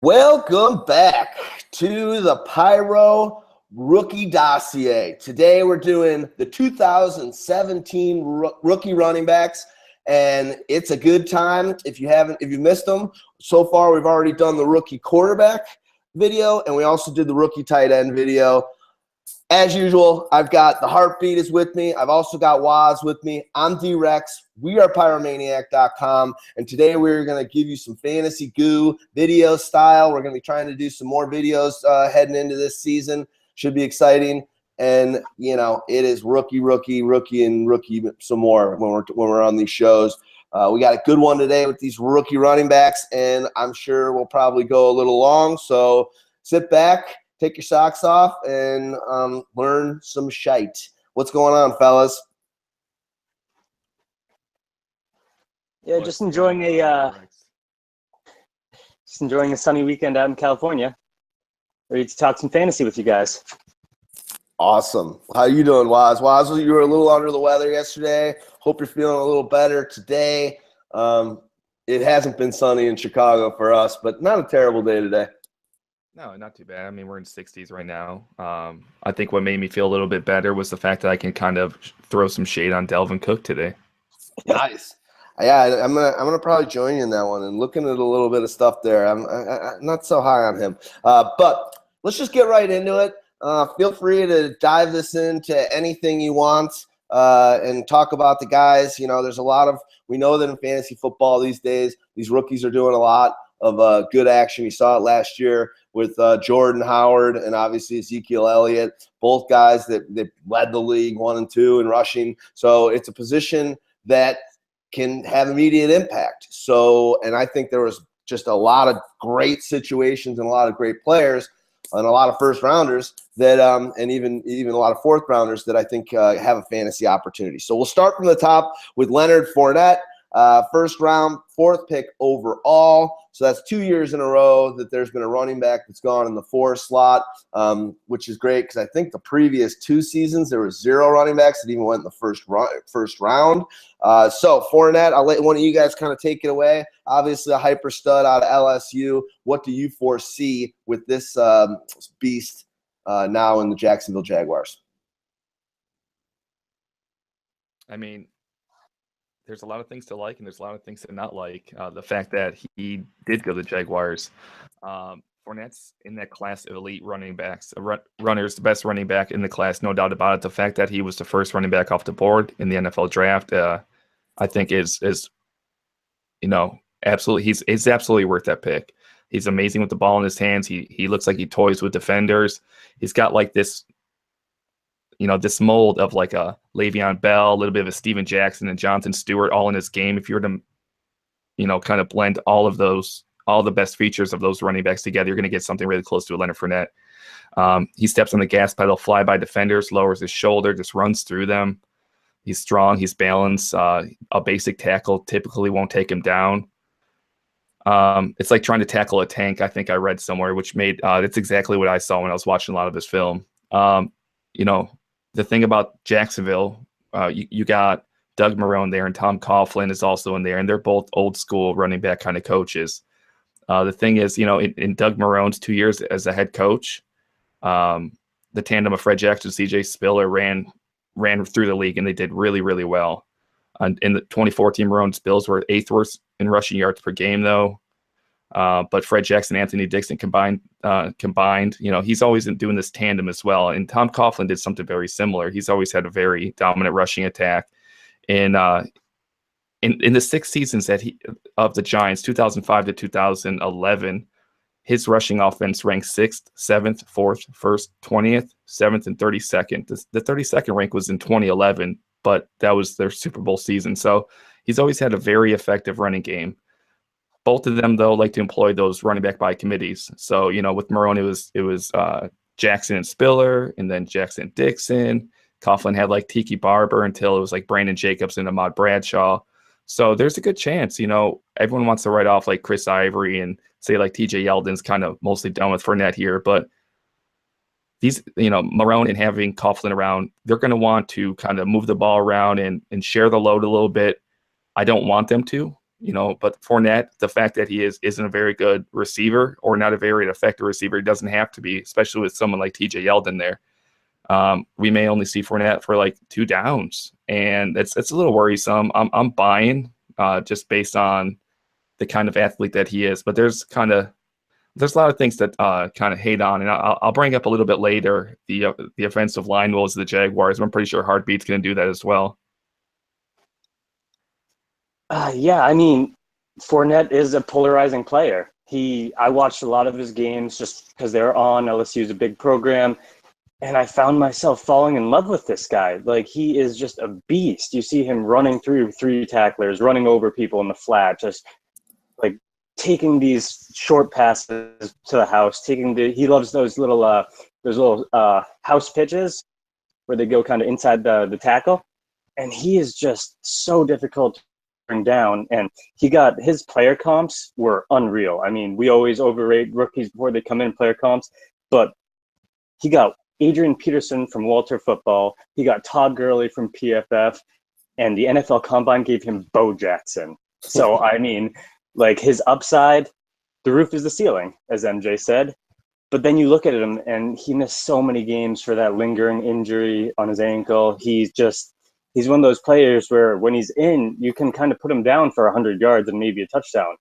Welcome back to the Pyro Rookie Dossier. Today we're doing the 2017 rookie running backs, and it's a good time. If you missed them, so far we've already done the rookie quarterback video, and we also did the rookie tight end video. As usual, I've got the Heartbeat is with me. I've also got Waz with me. I'm D-Rex. We are Pyromaniac.com, and today we're going to give you some fantasy goo video style. We're going to be trying to do some more videos heading into this season. Should be exciting. And, you know, it is rookie, and rookie some more when we're on these shows. We got a good one today with these rookie running backs, and I'm sure we'll probably go a little long. So sit back, take your socks off, and learn some shite. What's going on, fellas? Yeah, just enjoying a sunny weekend out in California. Ready to talk some fantasy with you guys. Awesome. How you doing, Waz? Waz, you were a little under the weather yesterday. Hope you're feeling a little better today. It hasn't been sunny in Chicago for us, but not a terrible day today. No, not too bad. I mean, we're in 60s right now. I think what made me feel a little bit better was the fact that I can kind of throw some shade on Dalvin Cook today. Nice. Yeah, I'm gonna probably join you in that one. And looking at a little bit of stuff there, I'm not so high on him. But let's just get right into it. Feel free to dive this into anything you want and talk about the guys. You know, there's a lot of – we know that in fantasy football these days, these rookies are doing a lot of good action. You saw it last year with Jordan Howard and obviously Ezekiel Elliott, both guys that led the league 1 and 2 in rushing. So it's a position that can have immediate impact. So, and I think there was just a lot of great situations and a lot of great players and a lot of first rounders that, and even a lot of fourth rounders that I think have a fantasy opportunity. So we'll start from the top with Leonard Fournette. First round, 4th pick overall. So that's 2 years in a row that there's been a running back that's gone in the 4 slot, which is great because I think the previous 2 seasons there was 0 running backs that even went in the first round. So Fournette, I'll let one of you guys kind of take it away. Obviously a hyper stud out of LSU. What do you foresee with this beast now in the Jacksonville Jaguars? I mean, there's a lot of things to like and there's a lot of things to not like. The fact that he did go to the Jaguars. Fournette's in that class of elite running backs. Runner's the best running back in the class, no doubt about it. The fact that he was the first running back off the board in the NFL draft, I think is you know, absolutely he's absolutely worth that pick. He's amazing with the ball in his hands. He looks like he toys with defenders. He's got like this, you know, this mold of like a Le'Veon Bell, a little bit of a Steven Jackson and Jonathan Stewart all in his game. If you were to, you know, kind of blend all the best features of those running backs together, you're going to get something really close to a Leonard Fournette. He steps on the gas pedal, fly by defenders, lowers his shoulder, just runs through them. He's strong. He's balanced. A basic tackle typically won't take him down. It's like trying to tackle a tank, I think I read somewhere, which made that's exactly what I saw when I was watching a lot of his film. You know, the thing about Jacksonville, you got Doug Marrone there, and Tom Coughlin is also in there, and they're both old school running back kind of coaches. The thing is, you know, in Doug Marrone's 2 years as a head coach, the tandem of Fred Jackson and C.J. Spiller ran through the league, and they did really, really well. In the 2014, Marrone's Bills were 8th worst in rushing yards per game, though. But Fred Jackson, Anthony Dixon combined, you know, he's always been doing this tandem as well. And Tom Coughlin did something very similar. He's always had a very dominant rushing attack. And in the 6 seasons of the Giants, 2005 to 2011, his rushing offense ranked 6th, 7th, 4th, 1st, 20th, 7th, and 32nd. The 32nd rank was in 2011, but that was their Super Bowl season. So he's always had a very effective running game. Both of them, though, like to employ those running back by committees. So, you know, with Marrone, it was Jackson and Spiller, and then Jackson and Dixon. Coughlin had like Tiki Barber until it was like Brandon Jacobs and Ahmad Bradshaw. So there's a good chance, you know, everyone wants to write off like Chris Ivory and say like TJ Yeldon's kind of mostly done with Fournette here. But these, you know, Marrone and having Coughlin around, they're going to want to kind of move the ball around and share the load a little bit. I don't want them to. But Fournette, the fact that he isn't a very good receiver or not a very effective receiver, he doesn't have to be, especially with someone like TJ Yeldon there. We may only see Fournette for like 2 downs, and it's a little worrisome. I'm buying just based on the kind of athlete that he is, but there's a lot of things that kind of hate on, and I'll bring up a little bit later the offensive line woes of the Jaguars. I'm pretty sure Heartbeat's going to do that as well. Yeah, I mean, Fournette is a polarizing player. I watched a lot of his games just because they're on. LSU is a big program, and I found myself falling in love with this guy. Like, he is just a beast. You see him running through 3 tacklers, running over people in the flat, just like taking these short passes to the house. He loves those little house pitches where they go kind of inside the tackle, and he is just so difficult to bring down. And his player comps were unreal. I mean, we always overrate rookies before they come in, player comps, but he got Adrian Peterson from Walter Football. He got Todd Gurley from PFF, and the NFL Combine gave him Bo Jackson. So, I mean, like, his upside, the roof is the ceiling, as MJ said. But then you look at him, and he missed so many games for that lingering injury on his ankle. He's one of those players where when he's in, you can kind of put him down for 100 yards and maybe a touchdown.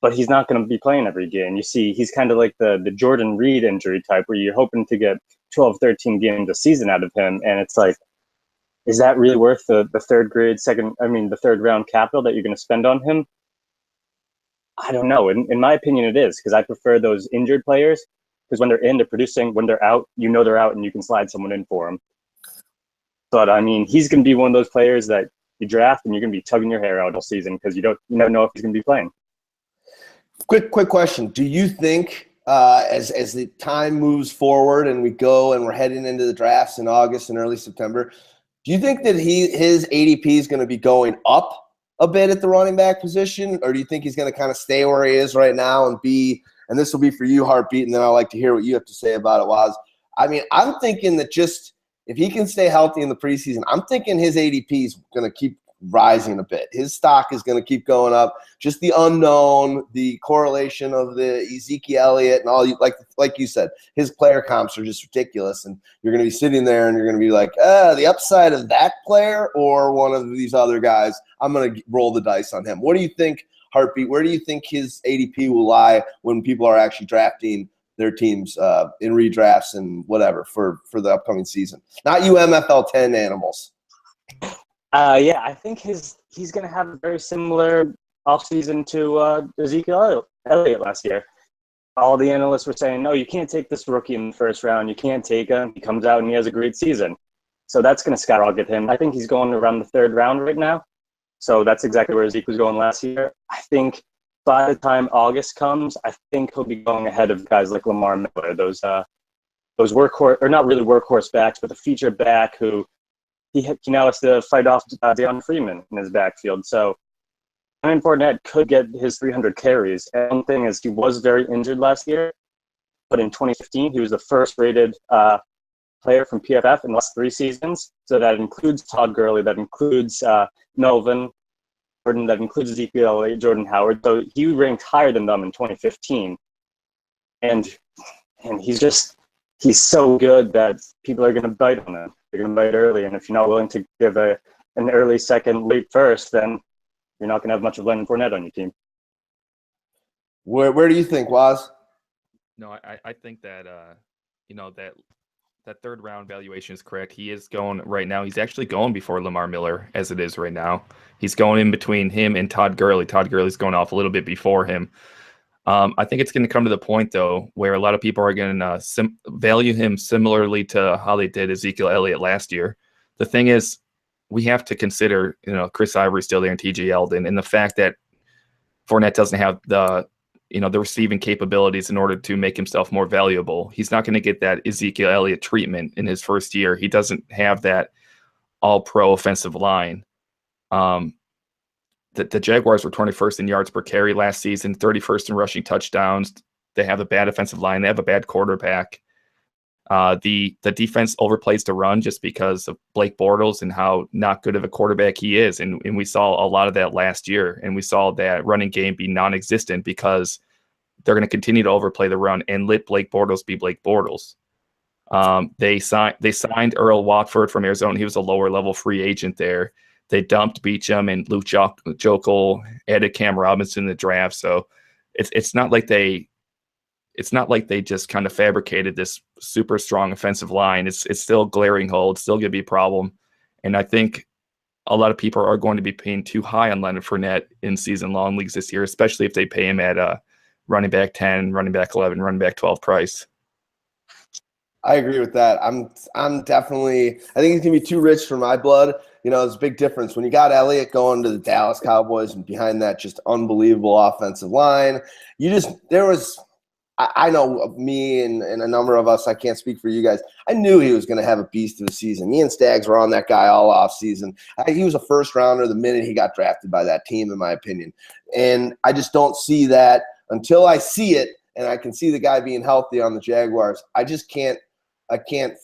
But he's not going to be playing every game. You see, he's kind of like the Jordan Reed injury type where you're hoping to get 12, 13 games a season out of him. And it's like, is that really worth the third round capital that you're going to spend on him? I don't know. In my opinion, it is, because I prefer those injured players, because when they're in, they're producing. When they're out, they're out, and you can slide someone in for them. But, I mean, he's going to be one of those players that you draft, and you're going to be tugging your hair out all season because you never know if he's going to be playing. Quick question. Do you think as the time moves forward and we're heading into the drafts in August and early September, do you think that his ADP is going to be going up a bit at the running back position, or do you think he's going to kind of stay where he is right now and this will be for you, Heartbeat, and then I'd like to hear what you have to say about it, Waz. I mean, I'm thinking that just if he can stay healthy in the preseason, I'm thinking his ADP is going to keep rising a bit. His stock is going to keep going up. Just the unknown, the correlation of the Ezekiel Elliott and all, like you said, his player comps are just ridiculous. And you're going to be sitting there and you're going to be like, the upside of that player or one of these other guys, I'm going to roll the dice on him. What do you think, Heartbeat? Where do you think his ADP will lie when people are actually drafting their teams in redrafts and whatever for the upcoming season? Not you MFL 10 animals. Yeah, I think he's going to have a very similar offseason to Ezekiel Elliott last year. All the analysts were saying, no, you can't take this rookie in the first round. You can't take him. He comes out and he has a great season. So that's going to skyrocket him. I think he's going around the 3rd round right now. So that's exactly where Zeke was going last year. I think by the time August comes, I think he'll be going ahead of guys like Lamar Miller, those workhorse, or not really workhorse backs, but the feature back who he now has to fight off Deion Freeman in his backfield. So Ryan Fournette could get his 300 carries. And one thing is, he was very injured last year, but in 2015, he was the first-rated player from PFF in the last 3 seasons. So that includes Todd Gurley, that includes Melvin Gordon, that includes Ezekiel, Jordan Howard. So he ranked higher than them in 2015. And he's so good that people are going to bite on him. They're going to bite early. And if you're not willing to give an early second, late first, then you're not going to have much of Leonard Fournette on your team. Where do you think, Waz? No, I think that, that 3rd round valuation is correct. He is going right now. He's actually going before Lamar Miller as it is right now. He's going in between him and Todd Gurley. Todd Gurley's going off a little bit before him. I think it's going to come to the point, though, where a lot of people are going to value him similarly to how they did Ezekiel Elliott last year. The thing is, we have to consider, Chris Ivory still there and TJ Yeldon, and the fact that Fournette doesn't have the receiving capabilities in order to make himself more valuable. He's not going to get that Ezekiel Elliott treatment in his first year. He doesn't have that all-pro offensive line. The Jaguars were 21st in yards per carry last season, 31st in rushing touchdowns. They have a bad offensive line. They have a bad quarterback. The defense overplays the run just because of Blake Bortles and how not good of a quarterback he is. And we saw a lot of that last year. And we saw that running game be non-existent because they're going to continue to overplay the run and let Blake Bortles be Blake Bortles. They signed Earl Watford from Arizona. He was a lower level free agent there. They dumped Beachum and Luke Jokel, added Cam Robinson in the draft. So it's not like they just kind of fabricated this super strong offensive line. It's still a glaring hole. It's still going to be a problem. And I think a lot of people are going to be paying too high on Leonard Fournette in season-long leagues this year, especially if they pay him at a running back 10, running back 11, running back 12 price. I agree with that. I'm definitely – I think he's going to be too rich for my blood. You know, there's a big difference. When you got Elliott going to the Dallas Cowboys and behind that just unbelievable offensive line, I know me and a number of us, I can't speak for you guys, I knew he was going to have a beast of a season. Me and Stags were on that guy all off season. He was a first-rounder the minute he got drafted by that team, in my opinion. And I just don't see that until I see it and I can see the guy being healthy on the Jaguars. I can't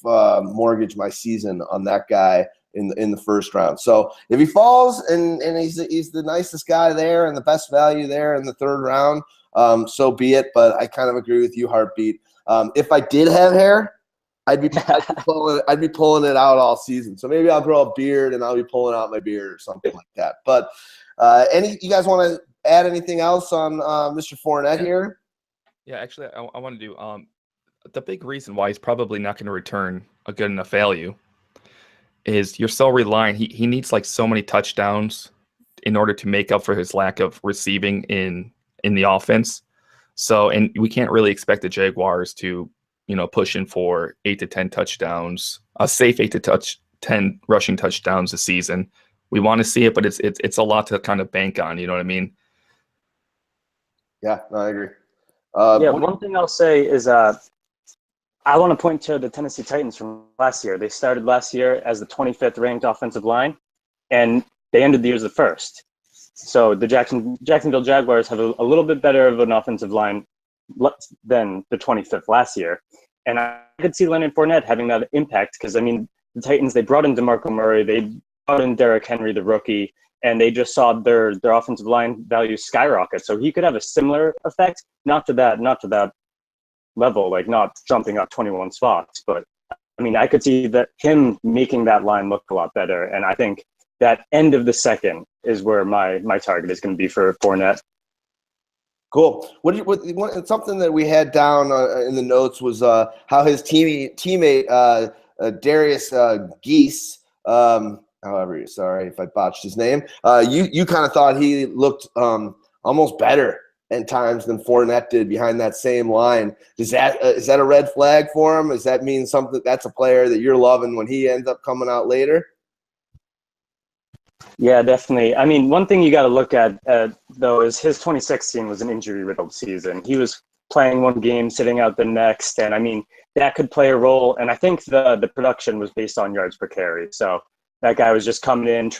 mortgage my season on that guy in the first round. So if he falls and he's the nicest guy there and the best value there in the third round, so be it. But I kind of agree with you, Heartbeat. If I did have hair, I'd be pulling it out all season. So maybe I'll grow a beard and I'll be pulling out my beard or something like that. But you guys want to add anything else on Mr. Fournette here? Yeah, actually, I want to do the big reason why he's probably not going to return a good enough value is you're so reliant. He needs like so many touchdowns in order to make up for his lack of receiving in the offense. So, and we can't really expect the Jaguars to, push in for 8 to 10 touchdowns, a safe 8 to 10 rushing touchdowns a season. We want to see it, but it's a lot to kind of bank on. You know what I mean? Yeah, no, I agree. One thing I'll say is I want to point to the Tennessee Titans from last year. They started last year as the 25th ranked offensive line, and they ended the year as the first. So the Jacksonville Jaguars have a little bit better of an offensive line than the 25th last year. And I could see Leonard Fournette having that impact because, the Titans, they brought in DeMarco Murray, they brought in Derrick Henry, the rookie, and they just saw their offensive line value skyrocket. So he could have a similar effect, not to that level, like not jumping up 21 spots, but I could see that him making that line look a lot better. And I think that end of the second is where my target is going to be for Fournette. Cool. Something that we had down in the notes was how his teammate Darius Geese, however, sorry if I botched his name, you kind of thought he looked almost better at times than Fournette did behind that same line. Is that a red flag for him? Does that mean something that's a player that you're loving when he ends up coming out later? Yeah, definitely. One thing you got to look at, though, is his 2016 was an injury-riddled season. He was playing one game, sitting out the next, and, that could play a role. And I think the production was based on yards per carry. So that guy was just coming in,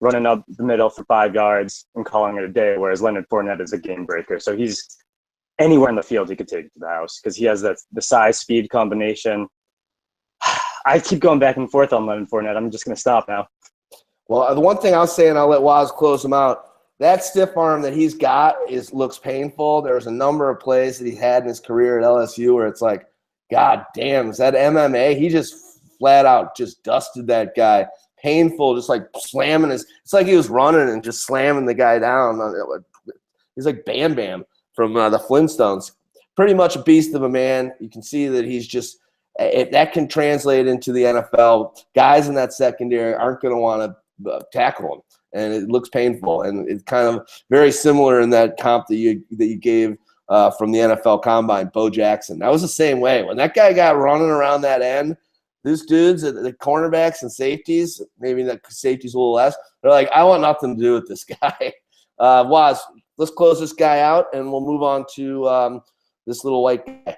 running up the middle for 5 yards and calling it a day, whereas Leonard Fournette is a game breaker. So he's anywhere in the field he could take it to the house because he has the size-speed combination. I keep going back and forth on Leonard Fournette. I'm just going to stop now. Well, the one thing I'll say, and I'll let Waz close him out, that stiff arm that he's got looks painful. There's a number of plays that he had in his career at LSU where it's like, God damn, is that MMA? He just flat out just dusted that guy. Painful, just like slamming it's like he was running and just slamming the guy down. He's like Bam Bam from the Flintstones. Pretty much a beast of a man. You can see that he's just – if that can translate into the NFL, guys in that secondary aren't going to want to tackle him, and it looks painful. And it's kind of very similar in that comp that you gave from the NFL Combine, Bo Jackson. That was the same way. When that guy got running around that end, these dudes, the cornerbacks and safeties, maybe the safeties a little less, they're like, I want nothing to do with this guy. Waz, let's close this guy out, and we'll move on to this little white guy.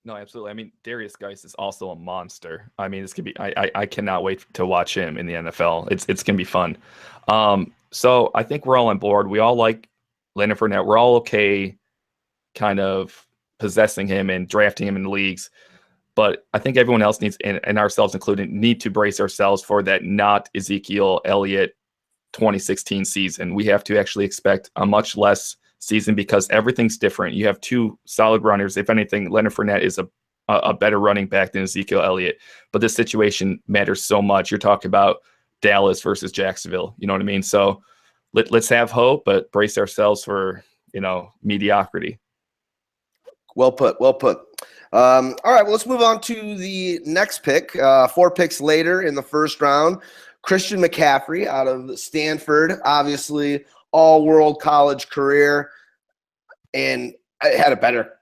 No, absolutely. Darius Geis is also a monster. This could be. I cannot wait to watch him in the NFL. It's gonna be fun. So I think we're all on board. We all like Leonard Fournette. We're all okay, kind of possessing him and drafting him in the leagues. But I think everyone else needs, and ourselves included, need to brace ourselves for that not Ezekiel Elliott 2016 season. We have to actually expect a much less season because everything's different. You have two solid runners. If anything, Leonard Fournette is a better running back than Ezekiel Elliott. But this situation matters so much. You're talking about Dallas versus Jacksonville. You know what I mean? So let's have hope, but brace ourselves for, mediocrity. Well put. Well put. All right, well, let's move on to the next pick. 4 picks later in the first round, Christian McCaffrey out of Stanford, obviously all-world college career, and had a better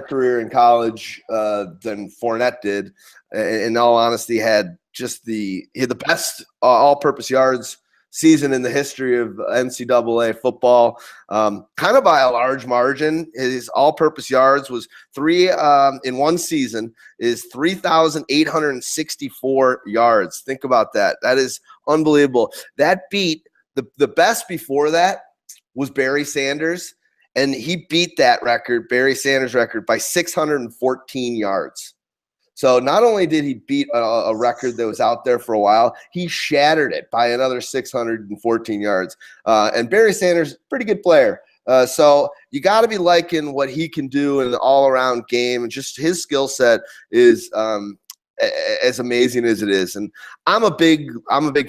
career in college than Fournette did. In all honesty, he had the best all-purpose yards season in the history of NCAA football, kind of by a large margin. His all-purpose yards was in one season is 3,864 yards. Think about that. That is unbelievable. That beat the best before that was Barry Sanders, and he beat that record, Barry Sanders' record, by 614 yards. So not only did he beat a record that was out there for a while, he shattered it by another 614 yards. And Barry Sanders, pretty good player. So you got to be liking what he can do in an all-around game, and just his skill set is as amazing as it is. And I'm a big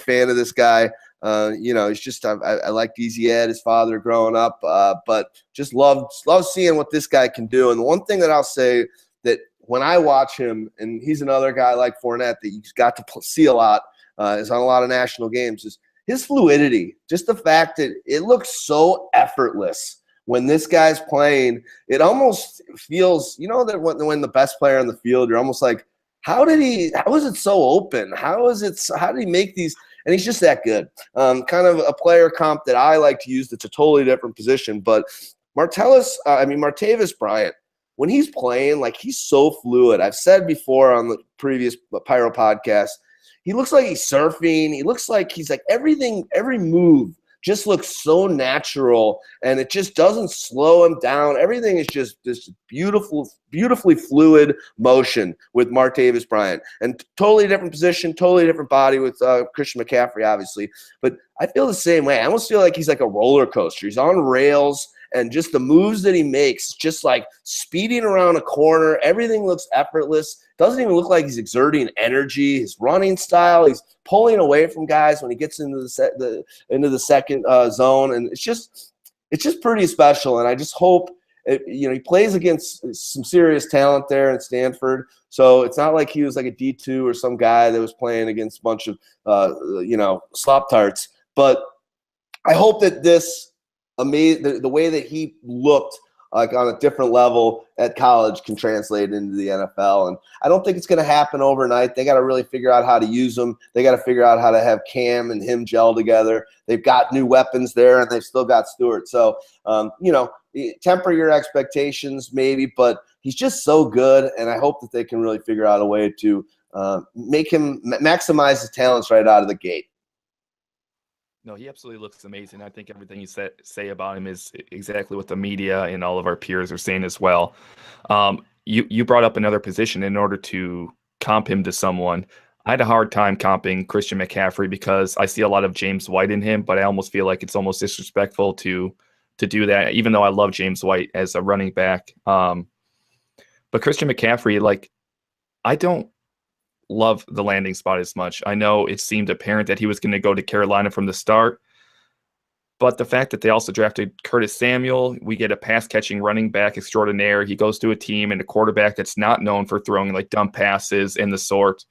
fan of this guy. He's just I liked Easy Ed, his father, growing up, but just love seeing what this guy can do. And the one thing that I'll say that when I watch him, and he's another guy like Fournette that you got to see a lot, is on a lot of national games, is his fluidity. Just the fact that it looks so effortless when this guy's playing. It almost feels, that when the best player on the field, you're almost like, how is it so open? How did he make these? And he's just that good. Kind of a player comp that I like to use that's a totally different position. But Martavis Bryant, when he's playing, he's so fluid. I've said before on the previous Pyro podcast, he looks like he's surfing. He looks like he's every move just looks so natural, and it just doesn't slow him down. Everything is just this beautifully fluid motion with Martavis Bryant. And totally different position, totally different body with Christian McCaffrey, obviously. But I feel the same way. I almost feel like he's like a roller coaster. He's on rails. And just the moves that he makes, just like speeding around a corner, everything looks effortless. Doesn't even look like he's exerting energy. His running style, he's pulling away from guys when he gets into the second zone, and it's just pretty special. And I just hope he plays against some serious talent there in Stanford. So it's not like he was like a D2 or some guy that was playing against a bunch of slop tarts. But I hope that this the way that he looked like on a different level at college can translate into the NFL. And I don't think it's going to happen overnight. They got to really figure out how to use them. They got to figure out how to have Cam and him gel together. They've got new weapons there, and they've still got Stewart. So, temper your expectations maybe, but he's just so good, and I hope that they can really figure out a way to make him maximize his talents right out of the gate. No, he absolutely looks amazing. I think everything you say about him is exactly what the media and all of our peers are saying as well. You brought up another position in order to comp him to someone. I had a hard time comping Christian McCaffrey because I see a lot of James White in him, but I almost feel like it's almost disrespectful to do that, even though I love James White as a running back. But Christian McCaffrey, I don't love the landing spot as much. I know it seemed apparent that he was going to go to Carolina from the start, but the fact that they also drafted Curtis Samuel, we get a pass-catching running back extraordinaire. He goes to a team and a quarterback that's not known for throwing dumb passes and the sort.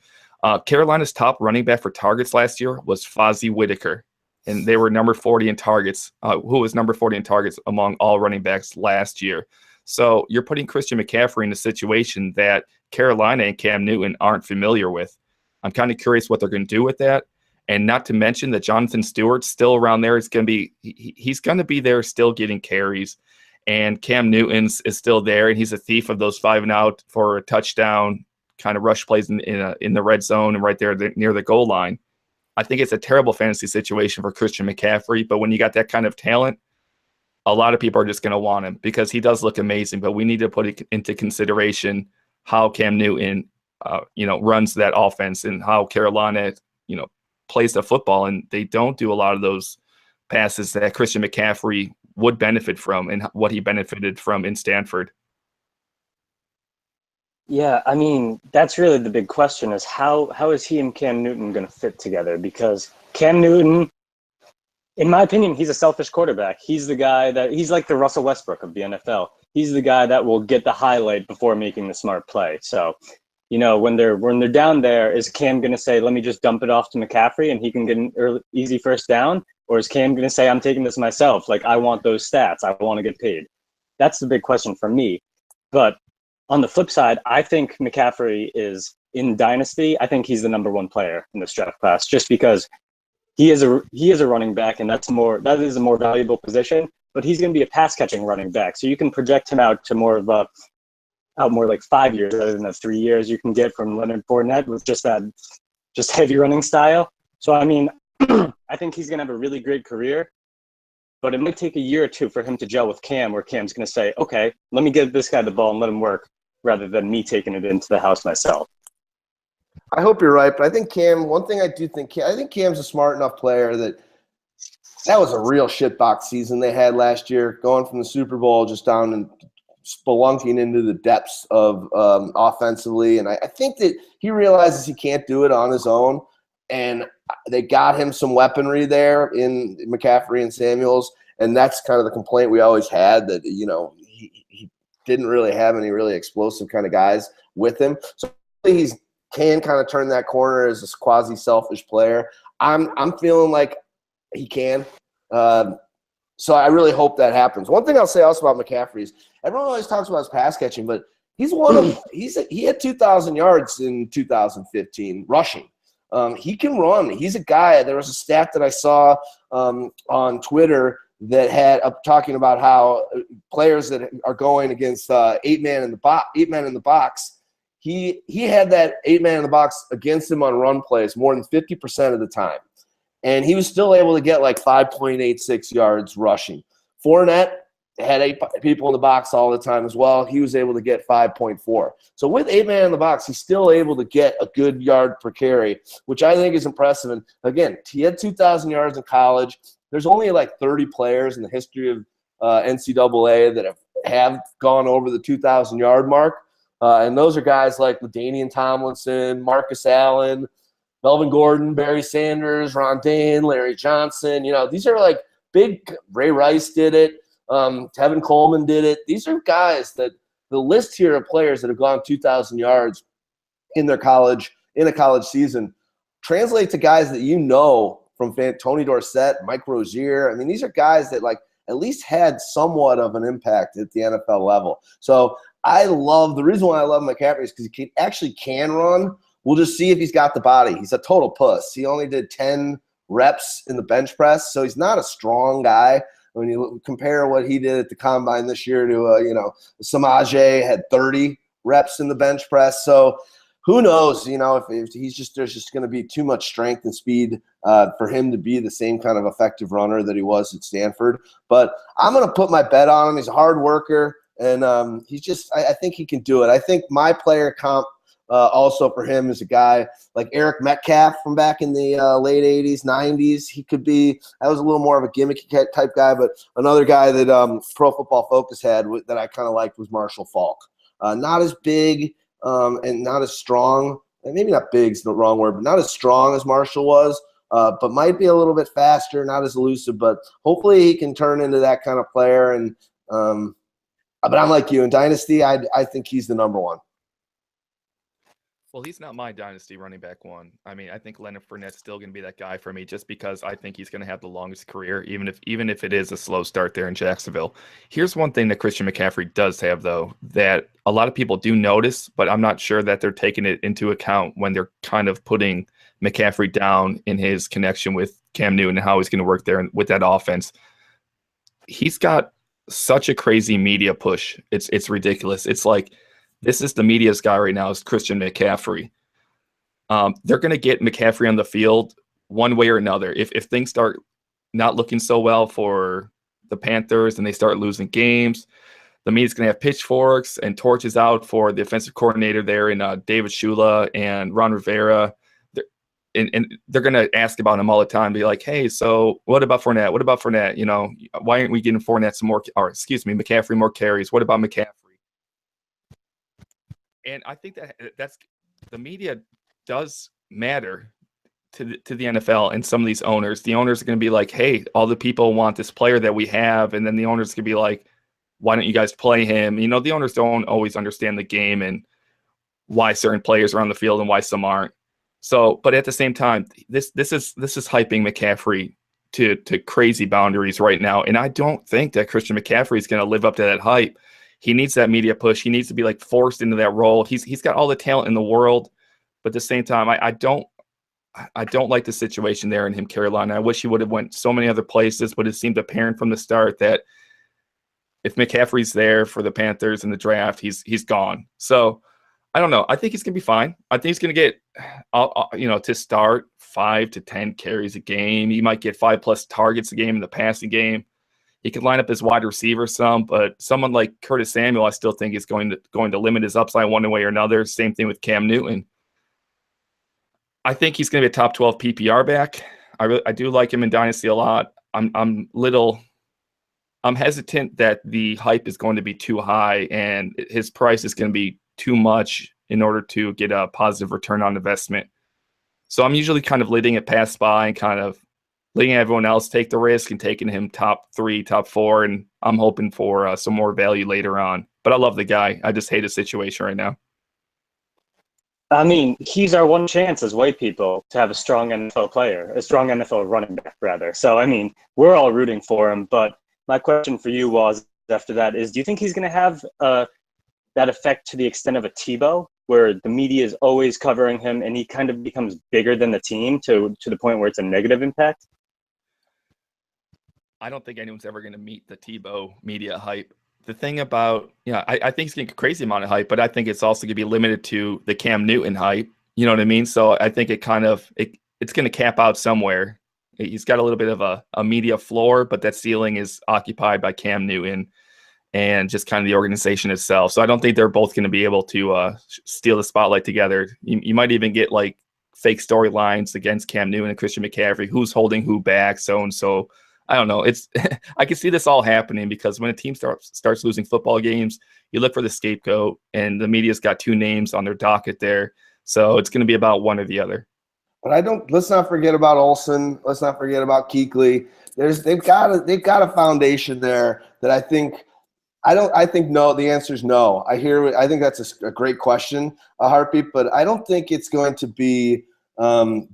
Carolina's top running back for targets last year was Fozzie Whitaker, and they were number 40 in targets, who was number 40 in targets among all running backs last year. So you're putting Christian McCaffrey in a situation that Carolina and Cam Newton aren't familiar with. I'm kind of curious what they're going to do with that. And not to mention that Jonathan Stewart's still around there. He's going to be there still getting carries. And Cam Newton's is still there, and he's a thief of those 5-and-out for a touchdown kind of rush plays in the red zone and right there near the goal line. I think it's a terrible fantasy situation for Christian McCaffrey, but when you got that kind of talent, a lot of people are just going to want him because he does look amazing, but we need to put it into consideration how Cam Newton runs that offense and how Carolina, plays the football, and they don't do a lot of those passes that Christian McCaffrey would benefit from and what he benefited from in Stanford. Yeah, I mean, that's really the big question is how is he and Cam Newton going to fit together? Because Cam Newton, in my opinion, he's a selfish quarterback. He's the guy he's like the Russell Westbrook of the NFL. He's the guy that will get the highlight before making the smart play. So, when they're down there, is Cam going to say, let me just dump it off to McCaffrey and he can get an easy first down? Or is Cam going to say, I'm taking this myself. Like, I want those stats. I want to get paid. That's the big question for me. But on the flip side, I think McCaffrey is in Dynasty. I think he's the number one player in this draft class just because he is a running back, and that is a more valuable position, but he's going to be a pass catching running back. So you can project him out to more like 5 years rather than the 3 years you can get from Leonard Fournette with just heavy running style. So, I mean, I think he's going to have a really great career, but it might take a year or two for him to gel with Cam, where Cam's going to say, okay, let me give this guy the ball and let him work rather than me taking it into the house myself. I hope you're right, but I think one thing I do think, I think Cam's a smart enough player that was a real shitbox season they had last year, going from the Super Bowl just down and spelunking into the depths of offensively. And I think that he realizes he can't do it on his own. And they got him some weaponry there in McCaffrey and Samuels. And that's kind of the complaint we always had, that, he didn't really have any really explosive kind of guys with him. So he can kind of turn that corner as a quasi-selfish player. I'm feeling like he can. So I really hope that happens. One thing I'll say also about McCaffrey is everyone always talks about his pass catching, but he had 2,000 yards in 2015 rushing. He can run. He's a guy. There was a stat that I saw on Twitter that had talking about how players that are going against 8 man in the box. He had that 8 man in the box against him on run plays more than 50% of the time. And he was still able to get like 5.86 yards rushing. Fournette had 8 people in the box all the time as well. He was able to get 5.4. So with 8 man in the box, he's still able to get a good yard per carry, which I think is impressive. And again, he had 2,000 yards in college. There's only like 30 players in the history of NCAA that have gone over the 2,000 yard mark. And those are guys like LaDainian Tomlinson, Marcus Allen, Melvin Gordon, Barry Sanders, Ron Dane, Larry Johnson. These are like big. Ray Rice did it. Tevin Coleman did it. These are guys that the list here of players that have gone 2,000 yards in a college season translate to guys that from Tony Dorsett, Mike Rozier. I mean, these are guys that like at least had somewhat of an impact at the NFL level. So the reason why I love McCaffrey is because he actually can run. We'll just see if he's got the body. He's a total puss. He only did 10 reps in the bench press, so he's not a strong guy. When you compare what he did at the combine this year to, Samaje had 30 reps in the bench press. So who knows, if there's just going to be too much strength and speed for him to be the same kind of effective runner that he was at Stanford. But I'm going to put my bet on him. He's a hard worker, and I think he can do it. I think my player comp also for him is a guy like Eric Metcalf from back in the late 80s, 90s. He could be – that was a little more of a gimmicky type guy, but another guy that Pro Football Focus had that I kind of liked was Marshall Faulk. Not as big and not as strong – and maybe not big is the wrong word, but not as strong as Marshall was, but might be a little bit faster, not as elusive. But hopefully he can turn into that kind of player. And but I'm like you. In Dynasty, I think he's the number one. Well, he's not my dynasty running back one. I mean, I think Leonard Fournette's still going to be that guy for me just because I think he's going to have the longest career, even if it is a slow start there in Jacksonville. Here's one thing that Christian McCaffrey does have, though, that a lot of people do notice, but I'm not sure that they're taking it into account when they're kind of putting McCaffrey down in his connection with Cam Newton and how he's going to work there with that offense. He's got such a crazy media push. It's ridiculous. It's like, this is the media's guy right now is Christian McCaffrey. They're going to get McCaffrey on the field one way or another. If things start not looking so well for the Panthers and they start losing games, the media's going to have pitchforks and torches out for the offensive coordinator there in David Shula and Ron Rivera. And they're going to ask about him all the time, be like, hey, so what about Fournette? What about Fournette? You know, why aren't we getting Fournette some more, or excuse me, McCaffrey more carries? What about McCaffrey? And I think that's the media does matter to the NFL and some of these owners. The owners are going to be like, hey, all the people want this player that we have. And then the owners can be like, why don't you guys play him? You know, the owners don't always understand the game and why certain players are on the field and why some aren't. So, but at the same time, this is hyping McCaffrey to crazy boundaries right now. And I don't think that Christian McCaffrey is going to live up to that hype. He needs that media push. He needs to be like forced into that role. He's got all the talent in the world, but at the same time, I don't like the situation there in him, Carolina. I wish he would have went so many other places, but it seemed apparent from the start that if McCaffrey's there for the Panthers in the draft, he's gone. So I don't know. I think he's going to be fine. I think he's going to get, to start 5 to 10 carries a game. He might get 5+ targets a game in the passing game. He could line up as wide receiver some, but someone like Curtis Samuel, I still think is going to limit his upside one way or another. Same thing with Cam Newton. I think he's going to be a top 12 PPR back. I do like him in Dynasty a lot. I'm hesitant that the hype is going to be too high and his price is going to be too much in order to get a positive return on investment. So I'm usually kind of letting it pass by and kind of letting everyone else take the risk and taking him top 3, top 4, and I'm hoping for some more value later on. But I love the guy. I just hate his situation right now. I mean, he's our one chance as white people to have a strong NFL running back, rather. So, I mean, we're all rooting for him. But my question for you was, after that, is do you think he's going to have that effect to the extent of a Tebow, where the media is always covering him and he kind of becomes bigger than the team to the point where it's a negative impact? I don't think anyone's ever going to meet the Tebow media hype. The thing about, I think he's getting a crazy amount of hype, but I think it's also going to be limited to the Cam Newton hype. You know what I mean? So I think it's going to cap out somewhere. He's got a little bit of a media floor, but that ceiling is occupied by Cam Newton and just kind of the organization itself. So I don't think they're both going to be able to steal the spotlight together. You might even get like fake storylines against Cam Newton and Christian McCaffrey, who's holding who back, so-and-so. I don't know. I can see this all happening because when a team starts losing football games, you look for the scapegoat, and the media's got 2 names on their docket there. So it's going to be about one or the other. But let's not forget about Olsen. Let's not forget about Kuechly. They've got a foundation there that I think no. The answer is no. I think that's a great question, Heartbeat, but I don't think it's going to be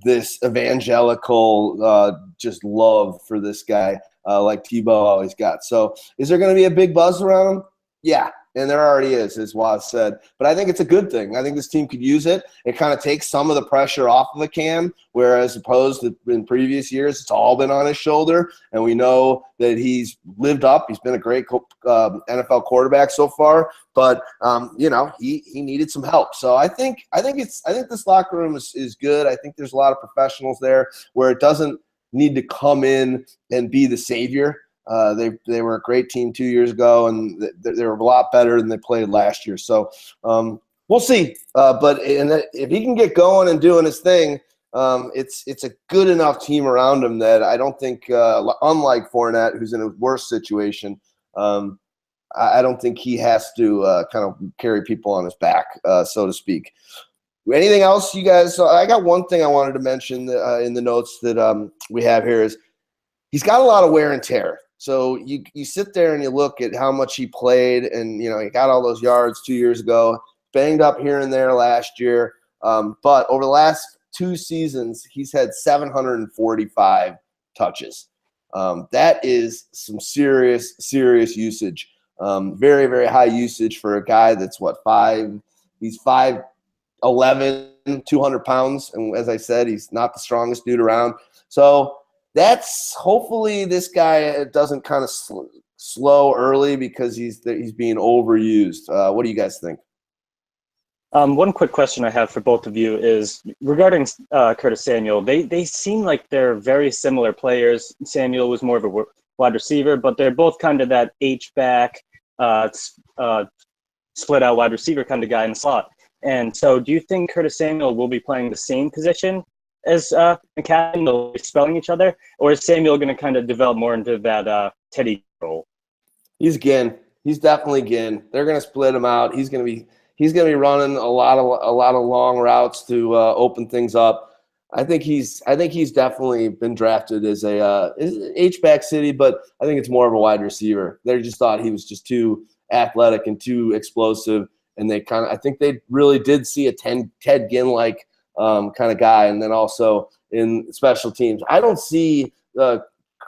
this evangelical just love for this guy like Tebow always got. So is there going to be a big buzz around him? Yeah, and there already is, as Waz said. But I think it's a good thing. I think this team could use it. It kind of takes some of the pressure off of the Cam, whereas opposed to in previous years, it's all been on his shoulder. And we know that he's lived up. He's been a great NFL quarterback so far. But he needed some help. So I think this locker room is good. I think there's a lot of professionals there where it doesn't need to come in and be the savior. They were a great team 2 years ago, and they were a lot better than they played last year. So we'll see. But if he can get going and doing his thing, it's a good enough team around him that I don't think, unlike Fournette, who's in a worse situation, I don't think he has to kind of carry people on his back, so to speak. Anything else, you guys? I got one thing I wanted to mention in the notes that we have here is he's got a lot of wear and tear. So you sit there and you look at how much he played, and he got all those yards 2 years ago, banged up here and there last year. But over the last 2 seasons, he's had 745 touches. That is some serious usage. Very, very high usage for a guy that's he's 5'11", 200 pounds. And as I said, he's not the strongest dude around. So that's hopefully this guy doesn't kind of slow early because he's being overused. What do you guys think? One quick question I have for both of you is regarding Curtis Samuel. They seem like they're very similar players. Samuel was more of a wide receiver, but they're both kind of that H-back, split out wide receiver kind of guy in the slot. And so do you think Curtis Samuel will be playing the same position as McCaffrey? They'll be spelling each other? Or is Samuel going to kind of develop more into that Teddy role? He's Ginn. He's definitely Ginn. They're going to split him out. He's going to be running a lot of long routes to open things up. I think he's definitely been drafted as a H-back city, but I think it's more of a wide receiver. They just thought he was just too athletic and too explosive, and I think they really did see a Ted Ginn-like kind of guy. And then also in special teams, I don't see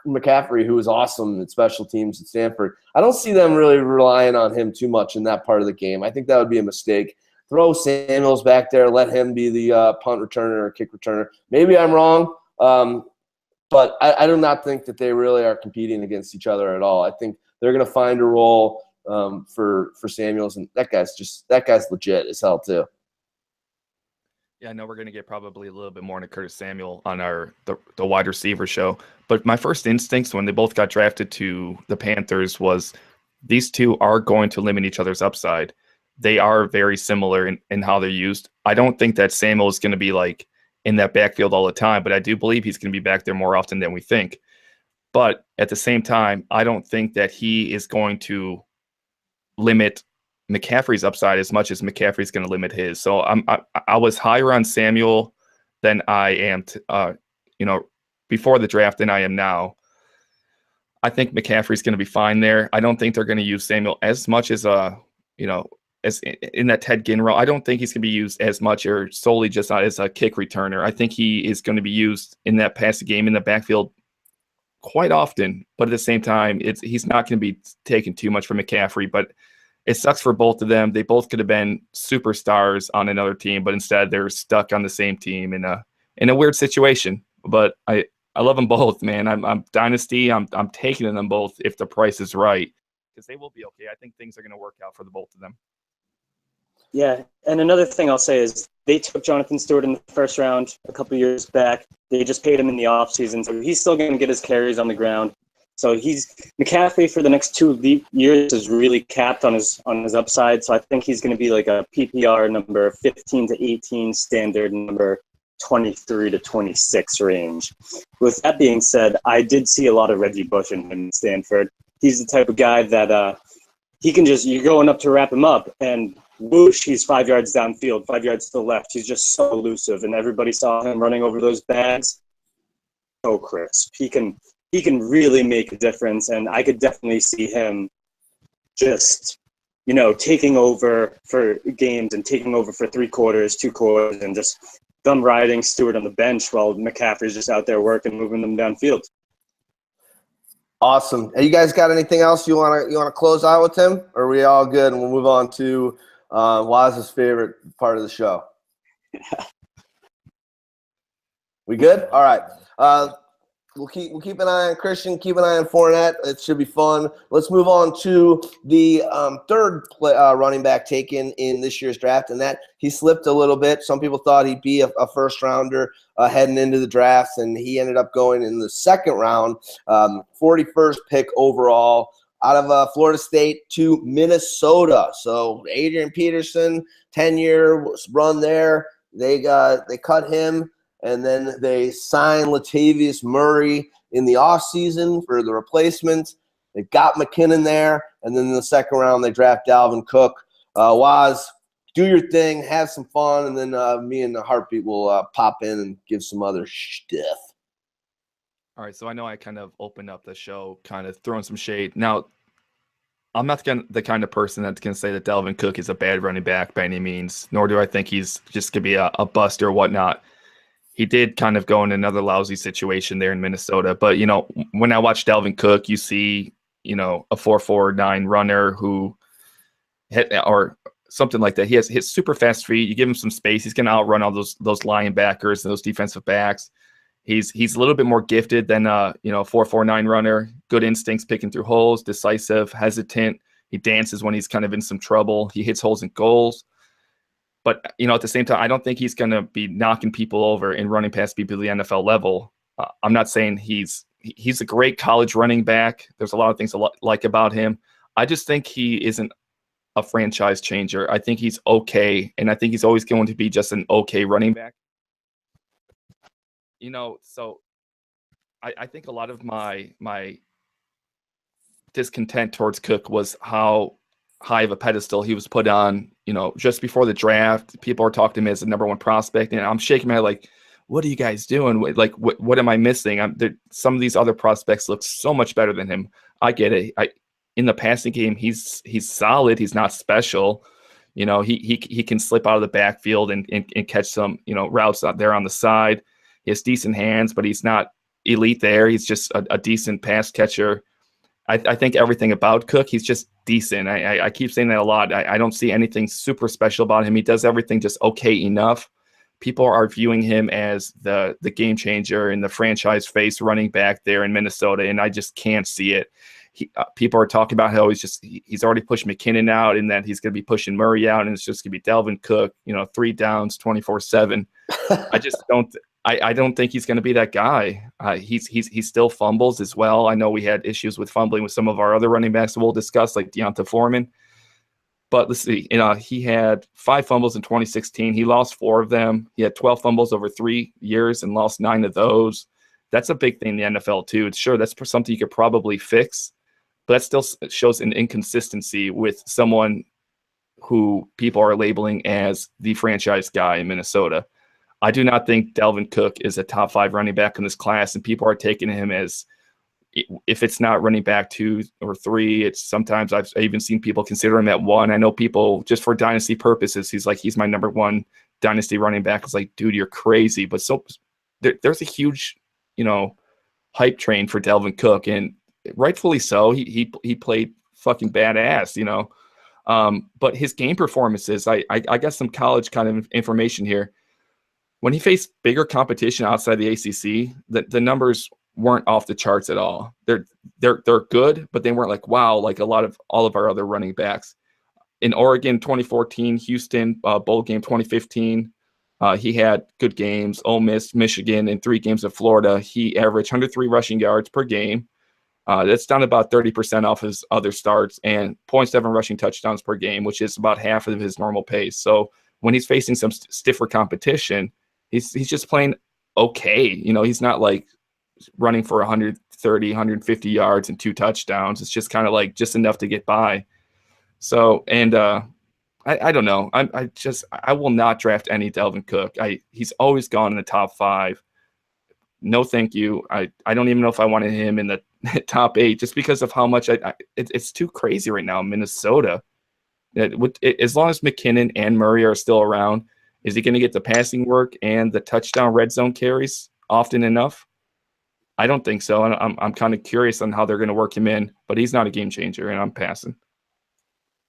McCaffrey, who was awesome at special teams at Stanford. I don't see them really relying on him too much in that part of the game. I think that would be a mistake. Throw Samuels back there, let him be the punt returner or kick returner. Maybe I'm wrong, but I do not think that they really are competing against each other at all. I think they're going to find a role for Samuels, and that guy's legit as hell too. Yeah, I know we're going to get probably a little bit more into Curtis Samuel on the wide receiver show. But my first instincts when they both got drafted to the Panthers was these two are going to limit each other's upside. They are very similar in how they're used. I don't think that Samuel is going to be like in that backfield all the time, but I do believe he's going to be back there more often than we think. But at the same time, I don't think that he is going to limit McCaffrey's upside as much as McCaffrey's going to limit his. So I was higher on Samuel than I am, before the draft than I am now. I think McCaffrey's going to be fine there. I don't think they're going to use Samuel as much as as in that Ted Ginn role. I don't think he's going to be used as much or solely just as a kick returner. I think he is going to be used in that passing game in the backfield quite often. But at the same time, he's not going to be taking too much from McCaffrey. But it sucks for both of them. They both could have been superstars on another team, but instead they're stuck on the same team in a weird situation. But I love them both, man. I'm dynasty. I'm taking them both if the price is right, because they will be okay. I think things are going to work out for the both of them. Yeah, and another thing I'll say is they took Jonathan Stewart in the first round a couple of years back. They just paid him in the offseason, so he's still going to get his carries on the ground. So McCaffrey for the next 2 years is really capped on his upside. So I think he's going to be like a PPR number 15 to 18, standard number 23 to 26 range. With that being said, I did see a lot of Reggie Bush in Stanford. He's the type of guy that he can you're going up to wrap him up, and whoosh, he's 5 yards downfield, 5 yards to the left. He's just so elusive, and everybody saw him running over those bags. So crisp. He can really make a difference, and I could definitely see him just, taking over for games and taking over for 3 quarters, 2 quarters, and just them riding Stewart on the bench while McCaffrey's just out there working, moving them downfield. Awesome. Hey, you guys got anything else you want to close out with him? Or are we all good? And we'll move on to Waz's favorite part of the show. We good? All right. We'll keep an eye on Christian, keep an eye on Fournette. It should be fun. Let's move on to the third running back taken in this year's draft, and that he slipped a little bit. Some people thought he'd be a first rounder heading into the draft, and he ended up going in the second round, 41st pick overall out of Florida State to Minnesota. So Adrian Peterson, 10-year run there. They cut him. And then they signed Latavius Murray in the offseason for the replacement. They got McKinnon there. And then in the second round, they draft Dalvin Cook. Waz, do your thing, have some fun, and then me and the Heartbeat will pop in and give some other stuff. All right, so I know I kind of opened up the show kind of throwing some shade. Now, I'm not the kind of person that's going to say that Dalvin Cook is a bad running back by any means, nor do I think he's just going to be a bust or whatnot. He did kind of go in another lousy situation there in Minnesota. But, when I watch Dalvin Cook, you see, a 4.49 runner who hit or something like that. He has his super fast feet. You give him some space, he's going to outrun all those linebackers and those defensive backs. He's a little bit more gifted than 4.49 runner. Good instincts, picking through holes, decisive, hesitant. He dances when he's kind of in some trouble. He hits holes in goals. But, at the same time, I don't think he's going to be knocking people over and running past people at the NFL level. I'm not saying he's a great college running back. There's a lot of things I like about him. I just think he isn't a franchise changer. I think he's okay, and I think he's always going to be just an okay running back. So I think a lot of my discontent towards Cook was how high of a pedestal he was put on. Just before the draft, people are talking to him as the number one prospect, and I'm shaking my head like, what are you guys doing? Like, what am I missing? Some of these other prospects look so much better than him. I get it. In the passing game, he's solid. He's not special. He can slip out of the backfield and catch some routes out there on the side. He has decent hands, but he's not elite there. He's just a decent pass catcher. I think everything about Cook, he's just decent. I keep saying that a lot. I don't see anything super special about him. He does everything just okay enough. People are viewing him as the game changer and the franchise face running back there in Minnesota, and I just can't see it. People are talking about how he's already pushed McKinnon out, and that he's going to be pushing Murray out, and it's just going to be Dalvin Cook, 3 downs, 24/7. I just don't. I don't think he's going to be that guy. He still fumbles as well. I know we had issues with fumbling with some of our other running backs that we'll discuss, like Deonta Foreman. But let's see, he had 5 fumbles in 2016. He lost 4 of them. He had 12 fumbles over 3 years and lost 9 of those. That's a big thing in the NFL too. It's sure that's something you could probably fix, but that still shows an inconsistency with someone who people are labeling as the franchise guy in Minnesota. I do not think Dalvin Cook is a top 5 running back in this class, and people are taking him as, if it's not running back 2 or 3, it's sometimes I've even seen people consider him at 1. I know people, just for dynasty purposes, he's my number 1 dynasty running back. It's like, dude, you're crazy. But there's a huge, hype train for Dalvin Cook, and rightfully so. He played fucking badass, but his game performances, I got some college kind of information here. When he faced bigger competition outside the ACC, the numbers weren't off the charts at all. They're good, but they weren't like, wow, like all of our other running backs. In Oregon 2014, Houston bowl game 2015, he had good games. Ole Miss, Michigan, and 3 games of Florida, he averaged 103 rushing yards per game. That's down about 30% off his other starts, and 0.7 rushing touchdowns per game, which is about half of his normal pace. So when he's facing some stiffer competition, he's just playing okay. He's not like running for 130, 150 yards and 2 touchdowns. It's just kind of like just enough to get by. So, and I don't know. I will not draft any Dalvin Cook. He's always gone in the top 5. No, thank you. I don't even know if I wanted him in the top 8 just because of how much it's too crazy right now in Minnesota. As long as McKinnon and Murray are still around, is he going to get the passing work and the touchdown red zone carries often enough? I don't think so. And I'm kind of curious on how they're going to work him in, but he's not a game changer, and I'm passing.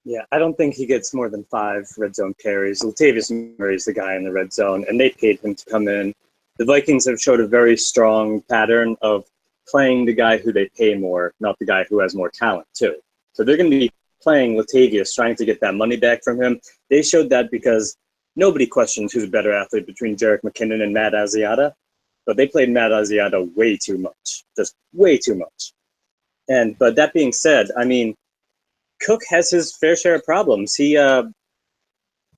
Yeah, I don't think he gets more than 5 red zone carries. Latavius Murray is the guy in the red zone, and they paid him to come in. The Vikings have showed a very strong pattern of playing the guy who they pay more, not the guy who has more talent, too. So they're going to be playing Latavius, trying to get that money back from him. They showed that because nobody questions who's a better athlete between Jerick McKinnon and Matt Asiata, but they played Matt Asiata way too much, just way too much. But that being said, I mean, Cook has his fair share of problems. He,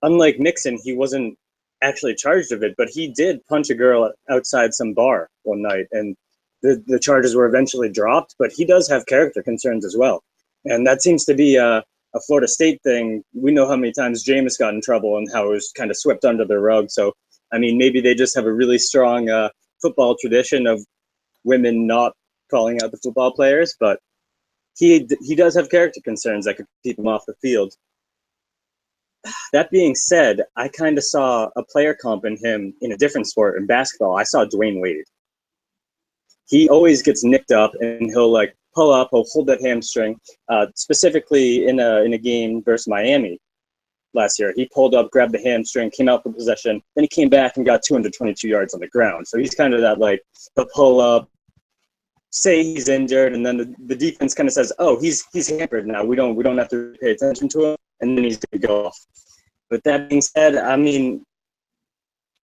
unlike Nixon, he wasn't actually charged of it, but he did punch a girl outside some bar one night, and the charges were eventually dropped, but he does have character concerns as well. And that seems to be a Florida State thing. We know how many times Jameis got in trouble and how it was kind of swept under the rug. So, I mean, maybe they just have a really strong football tradition of women not calling out the football players, but he does have character concerns that could keep him off the field. That being said, I kind of saw a player comp in him in a different sport, in basketball. I saw Dwayne Wade. He always gets nicked up, and he'll like pull up, he'll hold that hamstring. Specifically in a game versus Miami last year, he pulled up, grabbed the hamstring, came out for possession, then he came back and got 222 yards on the ground. So he's kind of that like the pull up, say he's injured, and then the defense kind of says, "Oh, he's hampered now. We don't have to pay attention to him," and then he's going to go off. But that being said, I mean,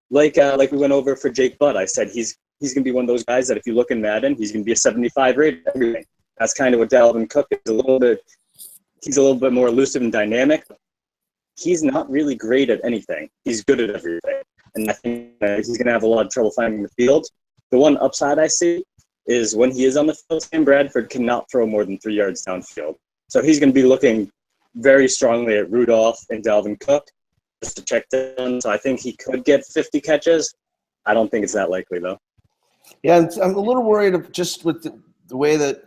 like we went over for Jake Butt, I said he's going to be one of those guys that if you look in Madden, he's going to be a 75 rated everything. That's kind of what Dalvin Cook is, a little bit he's a little bit more elusive and dynamic. He's not really great at anything. He's good at everything. And I think he's going to have a lot of trouble finding the field. The one upside I see is when he is on the field, Sam Bradford cannot throw more than 3 yards downfield. So he's going to be looking very strongly at Rudolph and Dalvin Cook just to check down. So I think he could get 50 catches. I don't think it's that likely, though. Yeah, and I'm a little worried just with the way that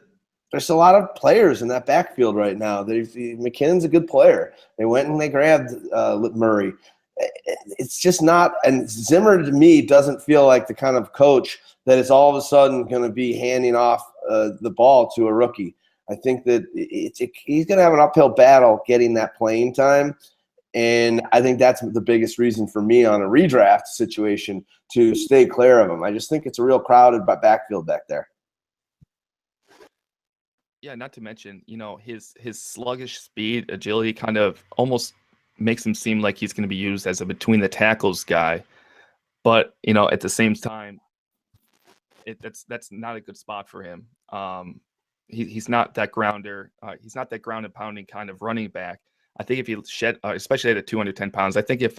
there's a lot of players in that backfield right now. McKinnon's a good player. They went and they grabbed Murray. It's just not – and Zimmer, to me, doesn't feel like the kind of coach that is all of a sudden going to be handing off the ball to a rookie. I think that he's going to have an uphill battle getting that playing time, and I think that's the biggest reason for me on a redraft situation to stay clear of him. I just think it's a real crowded backfield back there. Yeah, not to mention, his sluggish speed, agility kind of almost makes him seem like he's going to be used as a between the tackles guy. But, at the same time, that's not a good spot for him. He's not that grounder. He's not that ground and pounding kind of running back. I think if he shed, especially at 210 pounds, I think if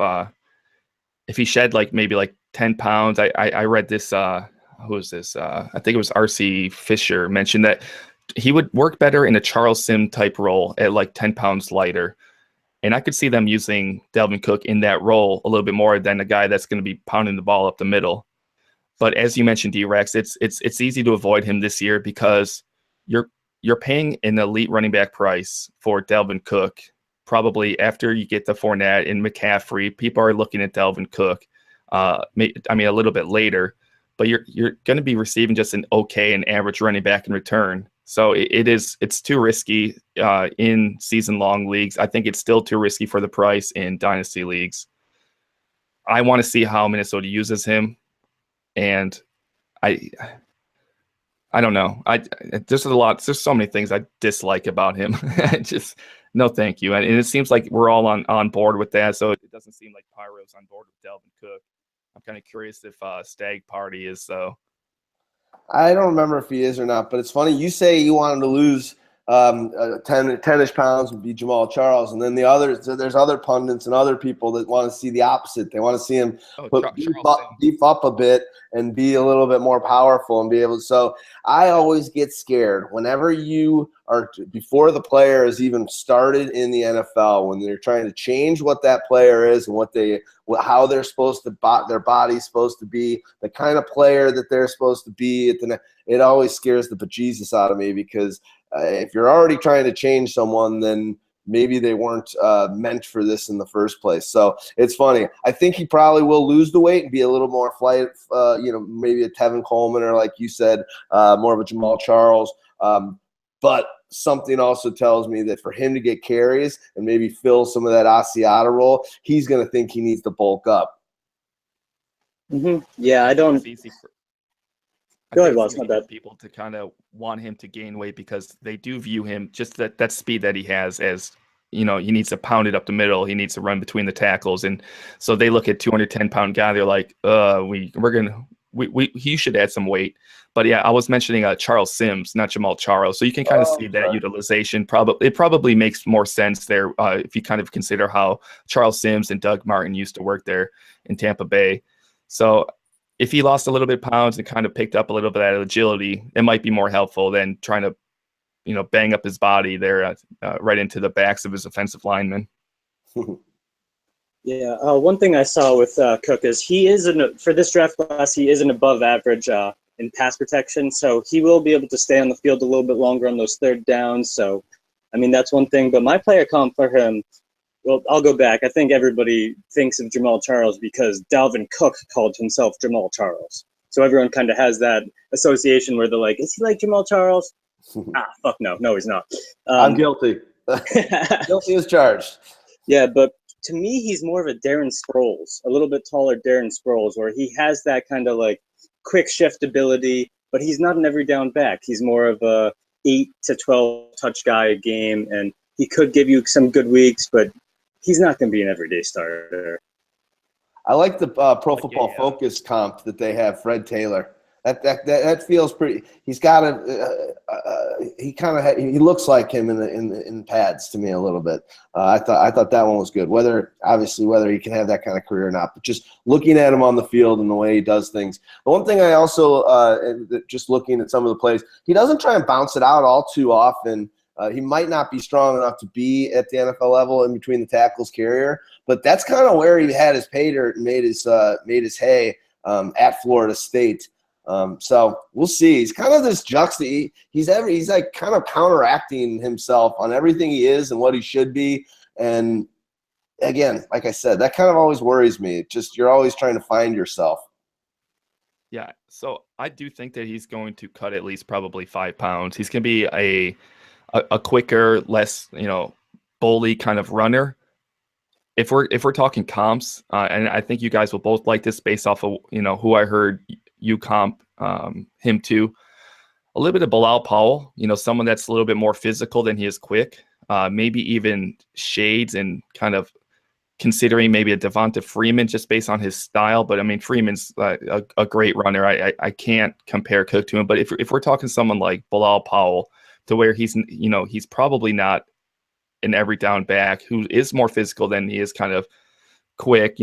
he shed maybe 10 pounds, I read this. Who is this? I think it was R.C. Fisher mentioned that he would work better in a Charles Sim type role at 10 pounds lighter. And I could see them using Dalvin Cook in that role a little bit more than a guy that's going to be pounding the ball up the middle. But as you mentioned, D-Rex, it's easy to avoid him this year because you're paying an elite running back price for Dalvin Cook. Probably after you get the Fournette and McCaffrey, people are looking at Dalvin Cook. A little bit later, but you're going to be receiving just an okay and average running back in return. So it's too risky in season-long leagues. I think it's still too risky for the price in dynasty leagues. I want to see how Minnesota uses him, and I don't know. There's so many things I dislike about him. Just no, thank you. And it seems like we're all on board with that. So it doesn't seem like Pyro's on board with Dalvin Cook. I'm kind of curious if Stag Party is though. I don't remember if he is or not, but it's funny. You say you want him to lose 10-ish pounds and be Jamal Charles, and then there's other pundits and other people that want to see the opposite. They want to see him beef up a bit and be a little bit more powerful and be able to. So I always get scared whenever you are before the player has even started in the NFL, when they're trying to change what that player is and how they're supposed to their body's supposed to be, the kind of player that they're supposed to be. It always scares the bejesus out of me because if you're already trying to change someone, then maybe they weren't meant for this in the first place. So it's funny. I think he probably will lose the weight and be a little more maybe a Tevin Coleman or, like you said, more of a Jamal Charles. But something also tells me that for him to get carries and maybe fill some of that Asiata role, he's going to think he needs to bulk up. Mm-hmm. Yeah, I don't. Go ahead, Wes. My bad. People to kind of want him to gain weight because they do view him just that speed that he has as, he needs to pound it up the middle. He needs to run between the tackles, and so they look at 210-pound guy. They're like, he should add some weight. But yeah, I was mentioning Charles Sims, not Jamal Charles. So you can kind of see that utilization. It probably makes more sense there if you kind of consider how Charles Sims and Doug Martin used to work there in Tampa Bay. So if he lost a little bit of pounds and kind of picked up a little bit of agility, it might be more helpful than trying to, bang up his body there right into the backs of his offensive linemen. Yeah, one thing I saw with Cook is for this draft class, he is an above average in pass protection, so he will be able to stay on the field a little bit longer on those third downs. So, that's one thing. But my player comp for him, well, I'll go back. I think everybody thinks of Jamal Charles because Dalvin Cook called himself Jamal Charles. So everyone kind of has that association where they're like, is he like Jamal Charles? Fuck no. No, he's not. I'm guilty. Guilty as charged. Yeah, but to me, he's more of a Darren Sproles, a little bit taller Darren Sproles, where he has that kind of quick shift ability, but he's not an every down back. He's more of a 8 to 12 touch guy a game, and he could give you some good weeks, but he's not going to be an everyday starter. I like the Pro Football Focus comp that they have, Fred Taylor. That feels pretty. He's got a. He looks like him in pads to me a little bit. I thought that one was good. Whether he can have that kind of career or not, but just looking at him on the field and the way he does things. The one thing I also just looking at some of the plays, he doesn't try and bounce it out all too often. He might not be strong enough to be at the NFL level in between the tackles carrier, but that's kind of where he had his pay dirt and made his hay at Florida State. So we'll see. He's kind of this he's like kind of counteracting himself on everything he is and what he should be. And again, like I said, that kind of always worries me. You're always trying to find yourself. Yeah. So I do think that he's going to cut at least probably 5 pounds. He's going to be a quicker, less, bully kind of runner. If we're talking comps, and I think you guys will both like this based off of, who I heard you comp him to, a little bit of Bilal Powell, someone that's a little bit more physical than he is quick, maybe even shades and kind of considering maybe a Devonta Freeman just based on his style. But I mean, Freeman's a great runner. I can't compare Cook to him, but if we're talking someone like Bilal Powell, to where he's probably not an every down back who is more physical than he is kind of quick,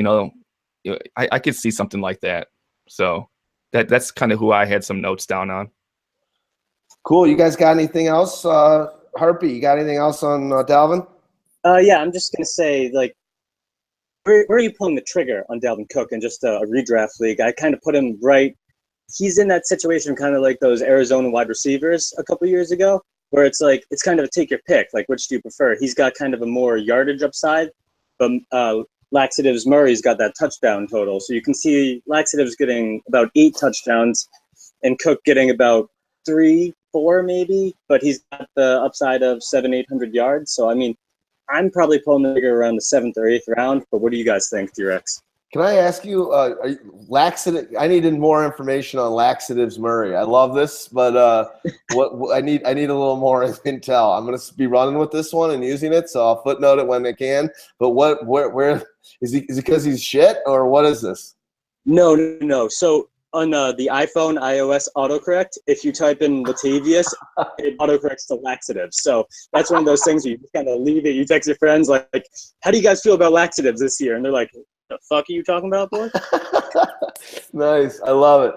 I could see something like that. So that's kind of who I had some notes down on. Cool. You guys got anything else? Harpy, you got anything else on Dalvin? Yeah, I'm just going to say, like, where are you pulling the trigger on Dalvin Cook in just a redraft league? I kind of put him right. He's in that situation kind of like those Arizona wide receivers a couple years ago, where it's like, it's kind of a take your pick. Like, which do you prefer? He's got kind of a more yardage upside, but Laxatives Murray's got that touchdown total. So you can see Laxatives getting about 8 touchdowns and Cook getting about 3, 4 maybe, but he's got the upside of 700-800 yards. So, I mean, I'm probably pulling the trigger around the 7th or 8th round, but what do you guys think, T-Rex? Can I ask you, laxative? I needed more information on Laxatives Murray. I love this, but what I need a little more intel. I'm going to be running with this one and using it, so I'll footnote it when I can. But where is he? Is it because he's shit, or what is this? No. So on the iPhone, iOS autocorrect, if you type in Latavius, it autocorrects to laxatives. So that's one of those things where you just kind of leave it. You text your friends like, how do you guys feel about laxatives this year? And they're like, the fuck are you talking about, boy? Nice. I love it.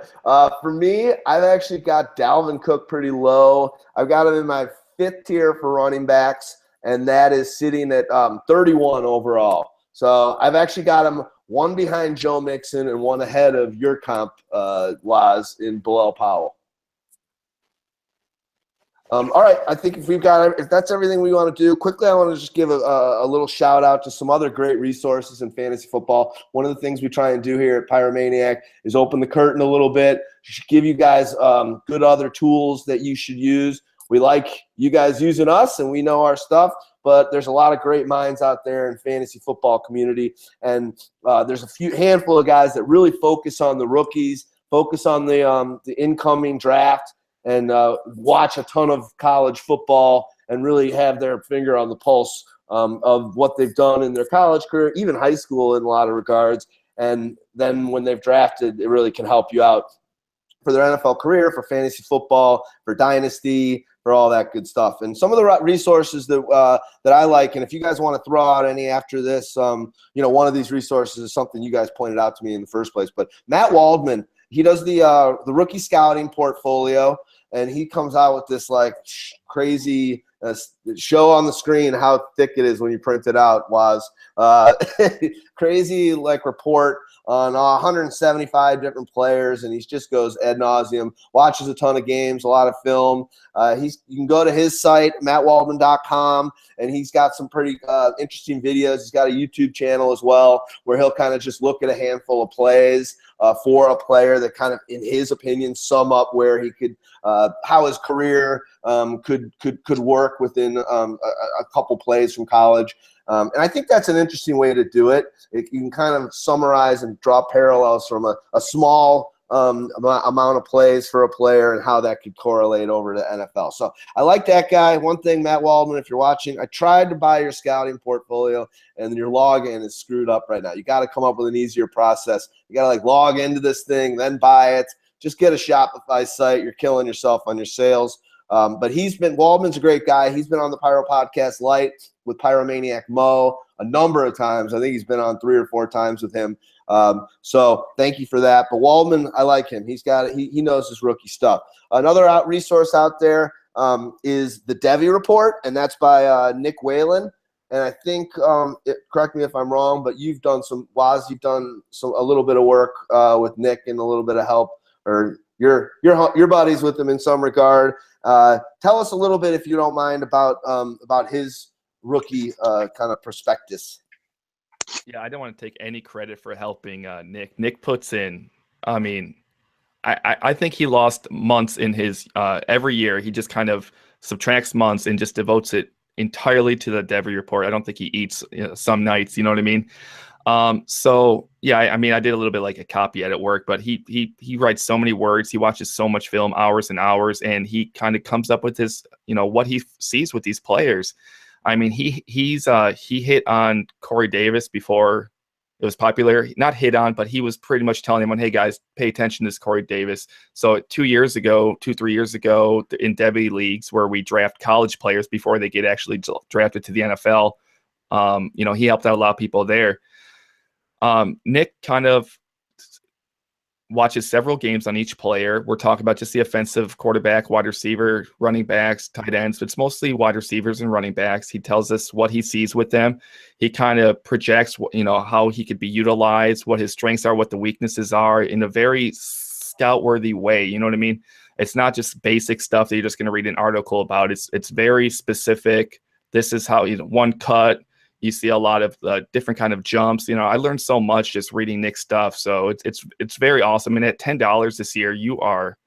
For me, I've actually got Dalvin Cook pretty low. I've got him in my 5th tier for running backs, and that is sitting at 31 overall. So I've actually got him one behind Joe Mixon and one ahead of your comp, Waz, in Bilal Powell. All right, I think if that's everything we want to do, quickly I want to just give a little shout out to some other great resources in fantasy football. One of the things we try and do here at Pyromaniac is open the curtain a little bit, give you guys good other tools that you should use. We like you guys using us, and we know our stuff, but there's a lot of great minds out there in fantasy football community, and there's a handful of guys that really focus on the rookies, focus on the incoming draft, and watch a ton of college football and really have their finger on the pulse of what they've done in their college career, even high school in a lot of regards. And then when they've drafted, it really can help you out for their NFL career, for fantasy football, for dynasty, for all that good stuff. And some of the resources that I like, and if you guys want to throw out any after this, one of these resources is something you guys pointed out to me in the first place. But Matt Waldman, he does the rookie scouting portfolio, and he comes out with this like crazy show on the screen how thick it is when you print it out. Crazy like report on 175 different players, and he just goes ad nauseum, watches a ton of games, a lot of film. You can go to his site, mattwaldman.com, and he's got some pretty interesting videos. He's got a YouTube channel as well where he'll kind of just look at a handful of plays for a player that kind of, in his opinion, sum up where he could, how his career could work within a couple plays from college. And I think that's an interesting way to do it. You can kind of summarize and draw parallels from a small amount of plays for a player and how that could correlate over to NFL. So I like that guy. One thing, Matt Waldman, if you're watching, I tried to buy your scouting portfolio and your login is screwed up right now. You got to come up with an easier process. You got to log into this thing, then buy it. just get a Shopify site. You're killing yourself on your sales. But Waldman's a great guy. He's been on the Pyro Podcast Light with Pyromaniac Mo a number of times. I think he's been on 3 or 4 times with him. So thank you for that. But Waldman, I like him. He knows his rookie stuff. Another resource out there is the Devi Report, and that's by Nick Whalen. And I think, correct me if I'm wrong, but you've done a little bit of work with Nick and a little bit of help, or you're buddies with him in some regard. Tell us a little bit, if you don't mind, about his rookie kind of prospectus. Yeah, I don't want to take any credit for helping Nick. Nick puts in, I mean, I think he lost months in his every year. He just kind of subtracts months and just devotes it entirely to the Devi Report. I don't think he eats some nights, you know what I mean? So yeah, I mean, I did a little bit like a copy edit work, but he writes so many words. He watches so much film, hours and hours, and he kind of comes up with his, what he sees with these players. I mean, he hit on Corey Davis before it was popular. Not hit on, but he was pretty much telling everyone, hey guys, pay attention to this Corey Davis. So 3 years ago in Devi leagues where we draft college players before they get actually drafted to the NFL, he helped out a lot of people there. Nick kind of watches several games on each player. We're talking about just the offensive quarterback, wide receiver, running backs, tight ends, but it's mostly wide receivers and running backs. He tells us what he sees with them. He kind of projects, how he could be utilized, what his strengths are, what the weaknesses are in a very scout-worthy way. You know what I mean? It's not just basic stuff that you're just going to read an article about. It's very specific. This is how, one cut. You see a lot of different kind of jumps. I learned so much just reading Nick's stuff. So it's very awesome. And at $10 this year, you're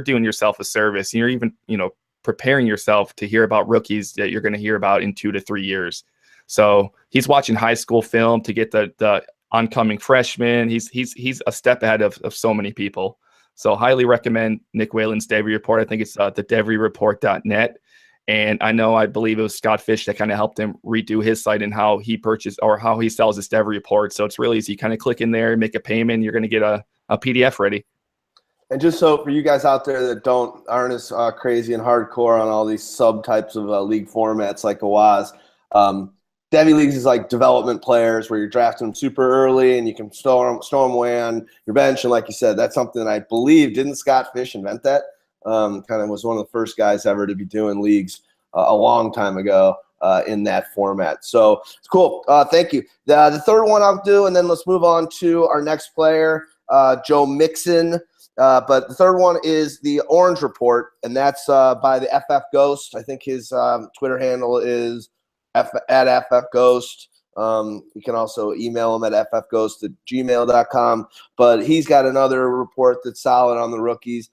doing yourself a service. You're even preparing yourself to hear about rookies that you're going to hear about in 2 to 3 years. So he's watching high school film to get the oncoming freshmen. He's a step ahead of so many people. So highly recommend Nick Whalen's Devi Report. I think it's thedevireport.net. And I believe it was Scott Fish that kind of helped him redo his site and how he purchased or how he sells his Devi Report. So it's really easy. You kind of click in there, make a payment, you're going to get a PDF ready. And just so for you guys out there that aren't as crazy and hardcore on all these subtypes of league formats like Awaz, Devi leagues is like development players where you're drafting them super early and you can store them away on your bench. And like you said, that's something that I believe, didn't Scott Fish invent that? Kind of was one of the first guys ever to be doing leagues a long time ago in that format. So it's cool. Thank you. The third one I'll do, and then let's move on to our next player, Joe Mixon. But the third one is the Orange Report, and that's by the FF Ghost. I think his Twitter handle is at FF Ghost. You can also email him at ffghost@gmail.com. But he's got another report that's solid on the rookies.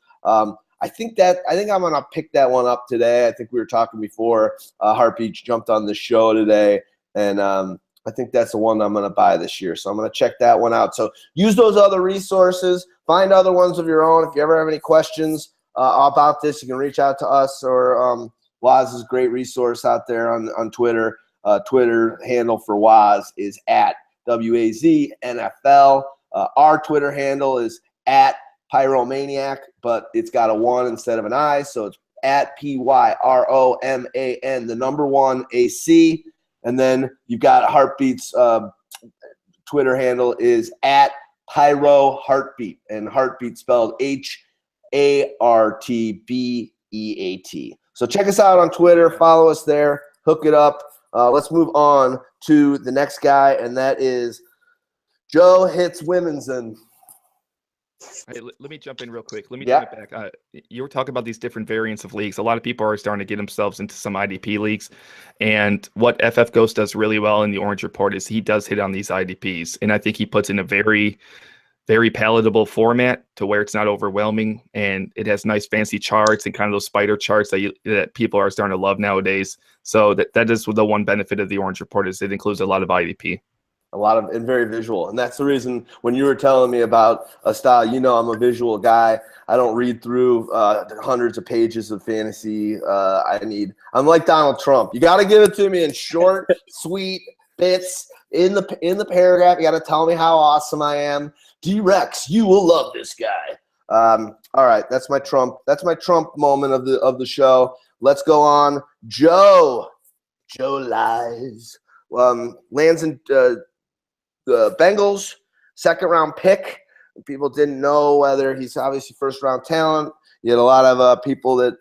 I think I'm gonna pick that one up today. I think we were talking before Heartbeat jumped on the show today, and I think that's the one I'm gonna buy this year. So I'm gonna check that one out. So use those other resources, find other ones of your own. If you ever have any questions about this, you can reach out to us or Waz is a great resource out there on Twitter. Twitter handle for Waz is at WAZNFL. Our Twitter handle is at Pyromaniac, but it's got a 1 instead of an I, so it's at PYROMAN, the number 1 AC. And then you've got Heartbeat's Twitter handle is at Pyro Heartbeat, and Heartbeat spelled HARTBEAT. So check us out on Twitter, follow us there, hook it up. Let's move on to the next guy, and that is Joe Hits Womenson. Hey, let me jump in real quick. Let me turn it back. You were talking about these different variants of leagues. A lot of people are starting to get themselves into some IDP leagues. And what FF Ghost does really well in the Orange Report is he does hit on these IDPs. And I think he puts in a very, very palatable format to where it's not overwhelming. And it has nice fancy charts and kind of those spider charts that people are starting to love nowadays. So that is the one benefit of the Orange Report is it includes a lot of IDP. And very visual. And that's the reason when you were telling me about a style, I'm a visual guy. I don't read through hundreds of pages of fantasy. I'm like Donald Trump. You got to give it to me in short, sweet bits in the paragraph. You got to tell me how awesome I am. D-Rex, you will love this guy. All right, that's my Trump. That's my Trump moment of the show. Let's go on. Joe lies. Lands in the Bengals, second round pick. People didn't know whether he's obviously first round talent. You had a lot of people that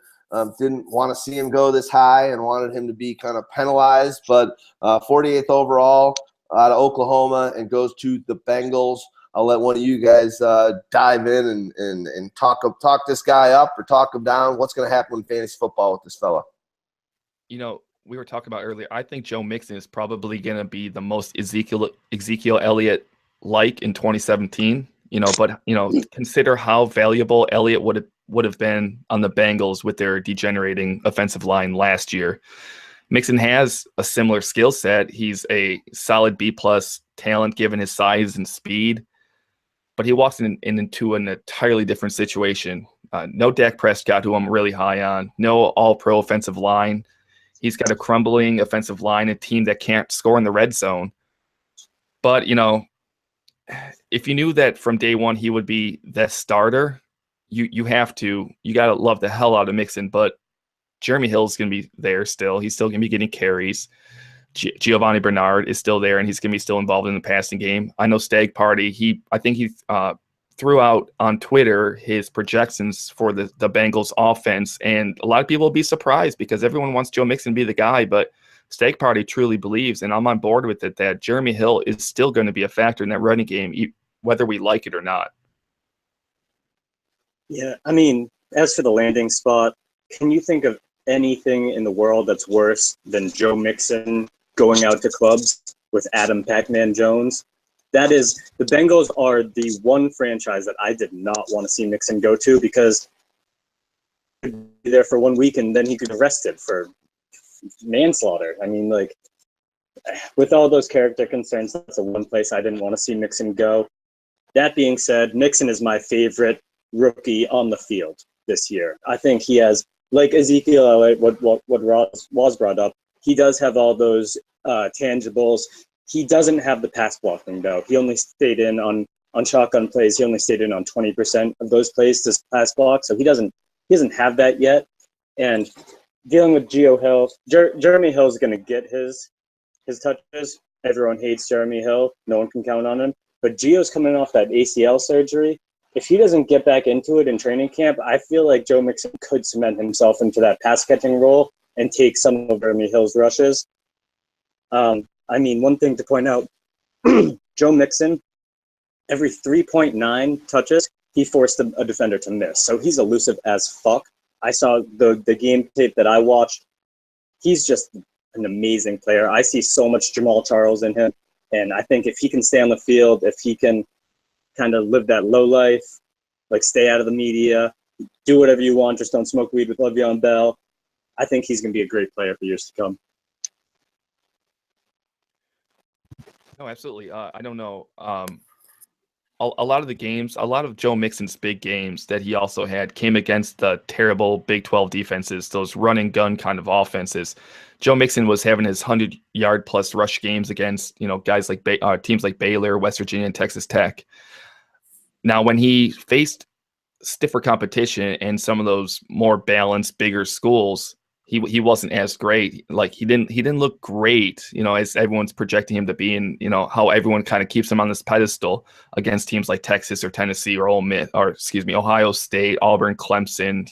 didn't want to see him go this high and wanted him to be kind of penalized. But 48th overall out of Oklahoma and goes to the Bengals. I'll let one of you guys dive in and talk this guy up or talk him down. What's going to happen in fantasy football with this fella? You know, we were talking about earlier, I think Joe Mixon is probably going to be the most Ezekiel Elliott like in 2017. But consider how valuable Elliott would have been on the Bengals with their degenerating offensive line last year. Mixon has a similar skill set. He's a solid B+ talent given his size and speed, but he walks into an entirely different situation. No Dak Prescott, who I'm really high on. No all-pro offensive line. He's got a crumbling offensive line, a team that can't score in the red zone. But, if you knew that from day one he would be the starter, you got to love the hell out of Mixon. But Jeremy Hill's going to be there still. He's still going to be getting carries. Giovanni Bernard is still there, and he's going to be still involved in the passing game. I know Stag Party, I think he threw out on Twitter his projections for the Bengals offense, and a lot of people will be surprised because everyone wants Joe Mixon to be the guy, but Stag Party truly believes, and I'm on board with it, that Jeremy Hill is still going to be a factor in that running game, whether we like it or not. Yeah, I mean, as for the landing spot, can you think of anything in the world that's worse than Joe Mixon going out to clubs with Adam Pac-Man Jones? That is, the Bengals are the one franchise that I did not want to see Mixon go to, because he'd be there for 1 week and then he could be arrested for manslaughter. I mean, like, with all those character concerns, that's the one place I didn't want to see Mixon go. That being said, Mixon is my favorite rookie on the field this year. I think he has, like Ezekiel Elliott, what Ross was brought up, he does have all those tangibles. He doesn't have the pass blocking, though. He only stayed in on shotgun plays. He only stayed in on 20% of those plays to pass block, so he doesn't have that yet. And dealing with Geo Hill, Jeremy Hill's going to get his touches. Everyone hates Jeremy Hill. No one can count on him. But Geo's coming off that ACL surgery. If he doesn't get back into it in training camp, I feel like Joe Mixon could cement himself into that pass-catching role and take some of Jeremy Hill's rushes. I mean, one thing to point out, Joe Mixon, every 3.9 touches, he forced a defender to miss. So he's elusive as fuck. I saw the game tape that I watched. He's just an amazing player. I see so much Jamal Charles in him. And I think if he can stay on the field, if he can kind of live that low life, like stay out of the media, do whatever you want, just don't smoke weed with Le'Veon Bell, I think he's going to be a great player for years to come. No, absolutely. I don't know. A lot of the games, a lot of Joe Mixon's big games that he also had came against the terrible Big 12 defenses, those run and gun kind of offenses. Joe Mixon was having his 100-yard plus rush games against, guys like teams like Baylor, West Virginia, and Texas Tech. Now, when he faced stiffer competition and some of those more balanced, bigger schools, he wasn't as great. Like he didn't look great, as everyone's projecting him to be, and how everyone kind of keeps him on this pedestal against teams like Texas or Tennessee or Ohio State, Auburn, Clemson.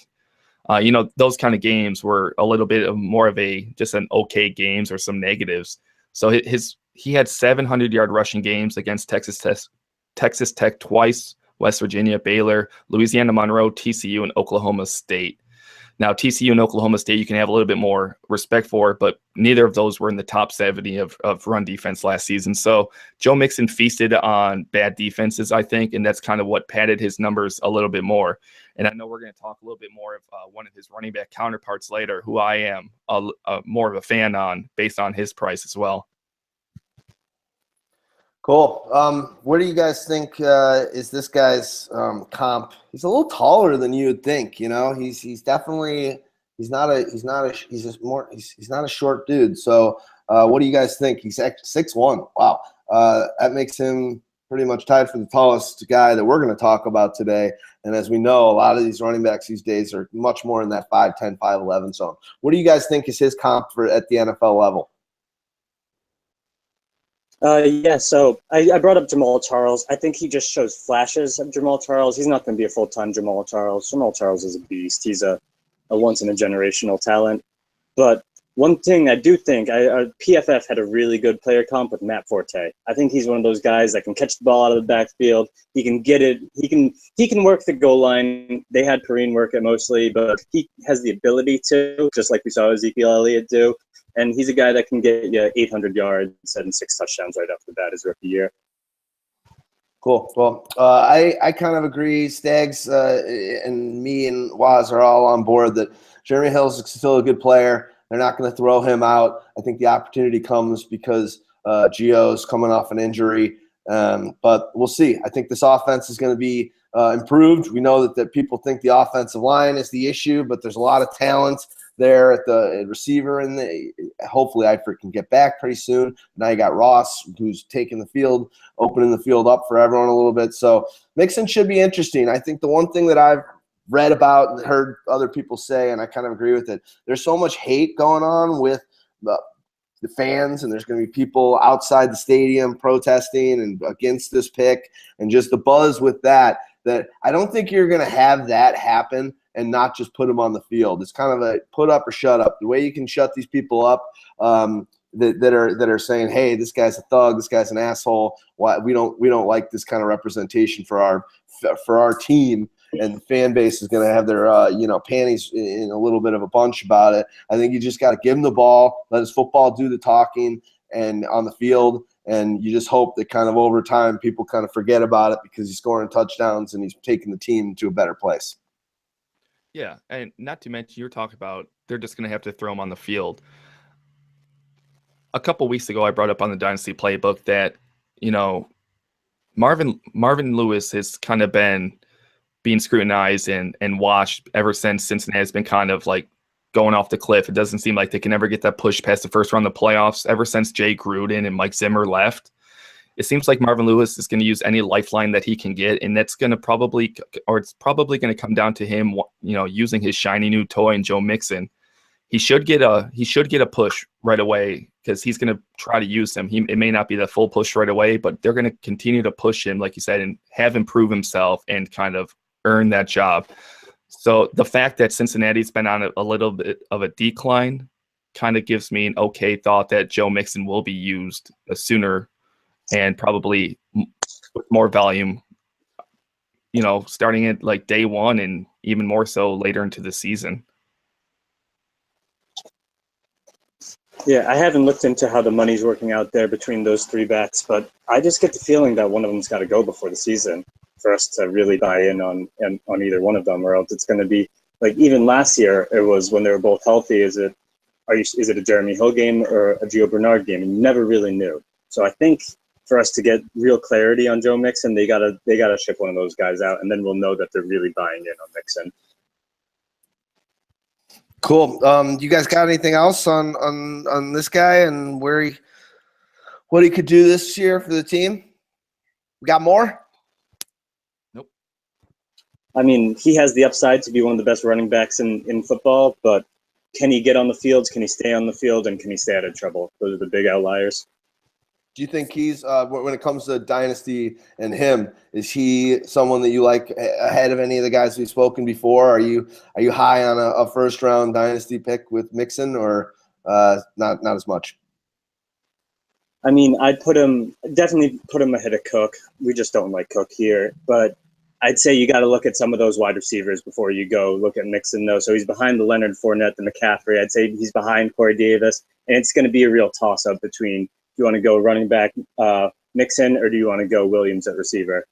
Those kind of games were a little bit of more of just an okay games or some negatives. So he had 700-yard rushing games against Texas Tech twice, West Virginia, Baylor, Louisiana Monroe, TCU, and Oklahoma State. Now, TCU and Oklahoma State, you can have a little bit more respect for, but neither of those were in the top 70 of run defense last season. So Joe Mixon feasted on bad defenses, I think, and that's kind of what padded his numbers a little bit more. And I know we're going to talk a little bit more of one of his running back counterparts later, who I am more of a fan on based on his price as well. Cool. What do you guys think is this guy's comp? He's a little taller than you would think. He's definitely he's not a short dude. So what do you guys think? He's 6'1". Wow. That makes him pretty much tied for the tallest guy that we're going to talk about today. And as we know, a lot of these running backs these days are much more in that 5'10", 5'11" zone. What do you guys think is his comp at the NFL level? Yeah, so I brought up Jamal Charles. I think he just shows flashes of Jamal Charles. He's not going to be a full-time Jamal Charles. Jamal Charles is a beast. He's a once-in-a-generational talent. But one thing I do think, PFF had a really good player comp with Matt Forte. I think he's one of those guys that can catch the ball out of the backfield. He can get it. He can work the goal line. They had Perrine work it mostly, but he has the ability to, just like we saw Ezekiel Elliott do. And he's a guy that can get you 800 yards and 6 touchdowns right off the bat his rookie year. Cool. Well, I kind of agree. Stags and me and Waz are all on board that Jeremy Hill's still a good player. They're not going to throw him out. I think the opportunity comes because Gio's coming off an injury. But we'll see. I think this offense is going to be improved. We know that people think the offensive line is the issue, but there's a lot of talent there at the receiver, and hopefully Eifert can get back pretty soon. Now you got Ross, who's taking the field, opening the field up for everyone a little bit. So Mixon should be interesting. I think the one thing that I've read about and heard other people say, and I kind of agree with it, there's so much hate going on with the fans, and there's going to be people outside the stadium protesting and against this pick, and just the buzz with that I don't think you're going to have that happen and not just put them on the field. It's kind of a put up or shut up. The way you can shut these people up that are saying, hey, this guy's a thug, this guy's an asshole. Why we don't like this kind of representation for our team, and the fan base is going to have their panties in a little bit of a bunch about it. I think you just got to give him the ball, let his football do the talking and on the field. And you just hope that kind of over time people kind of forget about it because he's scoring touchdowns and he's taking the team to a better place. Yeah, and not to mention, you were talking about they're just going to have to throw him on the field. A couple weeks ago, I brought up on the Dynasty Playbook that, Marvin Lewis has kind of been being scrutinized and watched ever since Cincinnati has been kind of like going off the cliff. It doesn't seem like they can ever get that push past the first round of the playoffs. Ever since Jay Gruden and Mike Zimmer left, it seems like Marvin Lewis is going to use any lifeline that he can get, and that's going to it's probably going to come down to him, using his shiny new toy and Joe Mixon. He should get a push right away because he's going to try to use him. It may not be the full push right away, but they're going to continue to push him, like you said, and have him prove himself and kind of earn that job. So the fact that Cincinnati's been on a little bit of a decline kind of gives me an okay thought that Joe Mixon will be used sooner and probably with more volume, starting at like day one and even more so later into the season. Yeah, I haven't looked into how the money's working out there between those three backs, but I just get the feeling that one of them's got to go before the season for us to really buy in on either one of them, or else it's going to be like even last year. It was when they were both healthy. Is it a Jeremy Hill game or a Gio Bernard game? And you never really knew. So I think for us to get real clarity on Joe Mixon, they gotta ship one of those guys out, and then we'll know that they're really buying in on Mixon. Cool. You guys got anything else on this guy and what he could do this year for the team? We got more? Nope. I mean, he has the upside to be one of the best running backs in football, but can he get on the field? Can he stay on the field? And can he stay out of trouble? Those are the big outliers. Do you think he's when it comes to Dynasty and him, is he someone that you like ahead of any of the guys we've spoken before? Are you high on a first round Dynasty pick with Mixon, or not as much? I mean, I'd definitely put him ahead of Cook. We just don't like Cook here, but I'd say you got to look at some of those wide receivers before you go look at Mixon, though. So he's behind the Leonard Fournette, the McCaffrey. I'd say he's behind Corey Davis, and it's going to be a real toss up between. Do you want to go running back Mixon, or do you want to go Williams at receiver?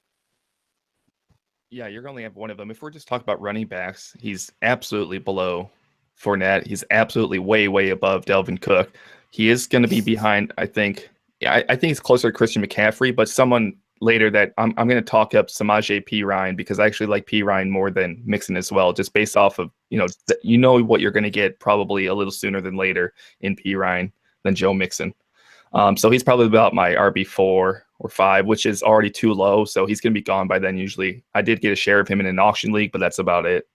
Yeah, you're going to have one of them. If we're just talking about running backs, he's absolutely below Fournette. He's absolutely way, way above Delvin Cook. He is going to be behind, I think. Yeah, I think he's closer to Christian McCaffrey, but someone later that I'm going to talk up Samaje Perine because I actually like Perine more than Mixon as well, just based off of, what you're going to get probably a little sooner than later in Perine than Joe Mixon. So he's probably about my RB4 or 5, which is already too low. So he's going to be gone by then usually. I did get a share of him in an auction league, but that's about it.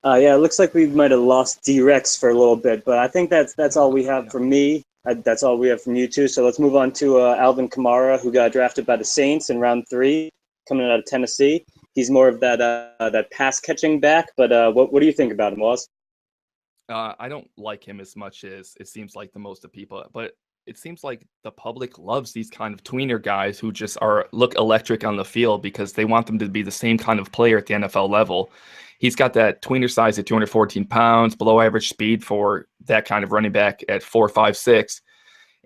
Yeah, it looks like we might have lost D-Rex for a little bit, but I think that's all we have from me. That's all we have from you two. So let's move on to Alvin Kamara, who got drafted by the Saints in round 3, coming out of Tennessee. He's more of that pass catching back, but what do you think about him, Waz? I don't like him as much as it seems like the most of people, but it seems like the public loves these kind of tweener guys who just look electric on the field because they want them to be the same kind of player at the NFL level. He's got that tweener size at 214 pounds, below average speed for that kind of running back at 4.56.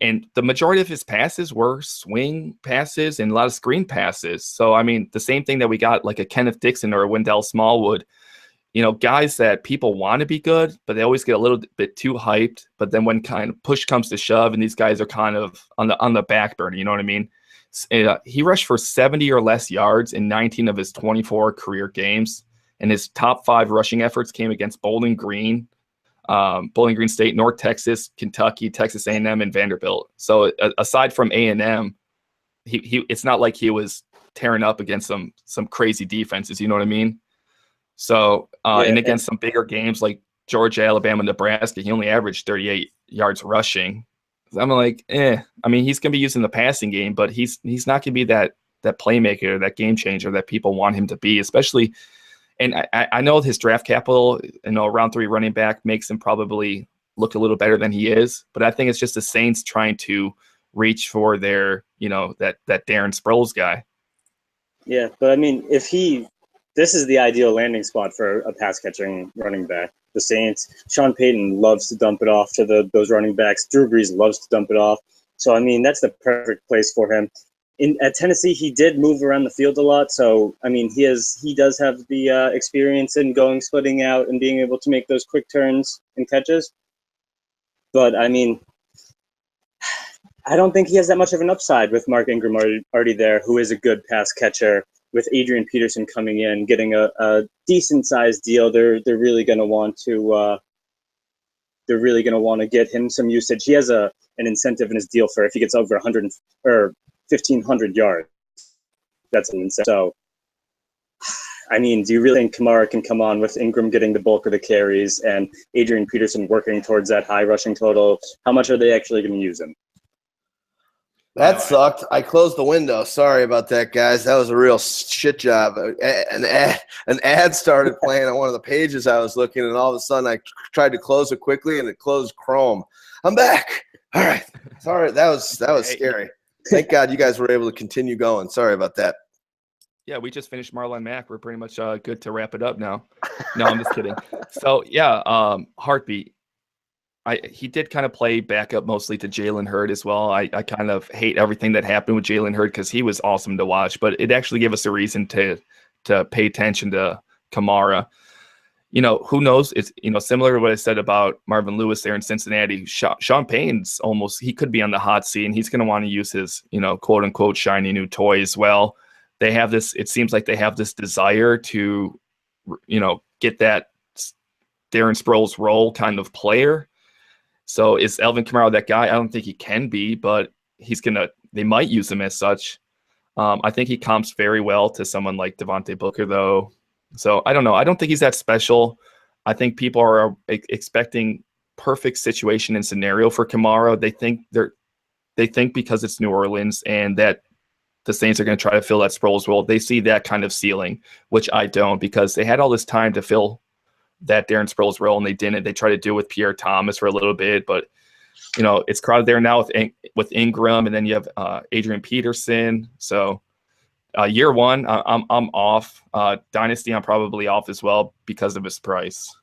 And the majority of his passes were swing passes and a lot of screen passes. So, I mean, the same thing that we got like a Kenneth Dixon or a Wendell Smallwood, guys that people want to be good, but they always get a little bit too hyped. But then when kind of push comes to shove and these guys are kind of on the back burner, you know what I mean? He rushed for 70 or less yards in 19 of his 24 career games. And his top 5 rushing efforts came against Bowling Green State, North Texas, Kentucky, Texas A&M, and Vanderbilt. So aside from A&M, he it's not like he was tearing up against some crazy defenses. You know what I mean? So and against some bigger games like Georgia, Alabama, Nebraska, he only averaged 38 yards rushing. I'm like, I mean, he's gonna be using the passing game, but he's not gonna be that playmaker, that game changer that people want him to be, especially. And I know his draft capital, round 3 running back makes him probably look a little better than he is. But I think it's just the Saints trying to reach for their, that Darren Sproles guy. Yeah, but I mean, this is the ideal landing spot for a pass catching running back. The Saints, Sean Payton loves to dump it off to those running backs. Drew Brees loves to dump it off. So, I mean, that's the perfect place for him. At Tennessee, he did move around the field a lot. So, I mean, he does have the experience in splitting out and being able to make those quick turns and catches. But, I mean, I don't think he has that much of an upside with Mark Ingram already there, who is a good pass catcher. With Adrian Peterson coming in, getting a decent sized deal, they're really going to want to get him some usage. He has an incentive in his deal for if he gets over 100 or 1,500 yards. That's an incentive. So, I mean, do you really think Kamara can come on with Ingram getting the bulk of the carries and Adrian Peterson working towards that high rushing total? How much are they actually going to use him? That sucked. I closed the window. Sorry about that, guys. That was a real shit job. An ad started playing on one of the pages I was looking, and all of a sudden I tried to close it quickly, and it closed Chrome. I'm back. All right. Sorry. That was scary. Thank God you guys were able to continue going. Sorry about that. Yeah, we just finished Marlon Mack. We're pretty much good to wrap it up now. No, I'm just kidding. So, yeah, Heartbeat. He did kind of play backup mostly to Jalen Hurd as well. I kind of hate everything that happened with Jalen Hurd because he was awesome to watch, but it actually gave us a reason to pay attention to Kamara. Who knows? It's, similar to what I said about Marvin Lewis there in Cincinnati. Sean Payton's he could be on the hot seat, and he's going to want to use his, quote unquote, shiny new toy as well. They have this, it seems like they have this desire to, get that Darren Sproles role kind of player. So is Alvin Kamara that guy? I don't think he can be, but they might use him as such. I think he comps very well to someone like Devontae Booker, though. So I don't know. I don't think he's that special. I think people are expecting perfect situation and scenario for Kamara. They think because it's New Orleans and that the Saints are going to try to fill that Sproles role, they see that kind of ceiling, which I don't, because they had all this time to fill that Darren Sproles role and they didn't. They tried to do it with Pierre Thomas for a little bit, but it's crowded there now with Ingram, and then you have Adrian Peterson. So year one, I'm off. Dynasty, I'm probably off as well because of his price.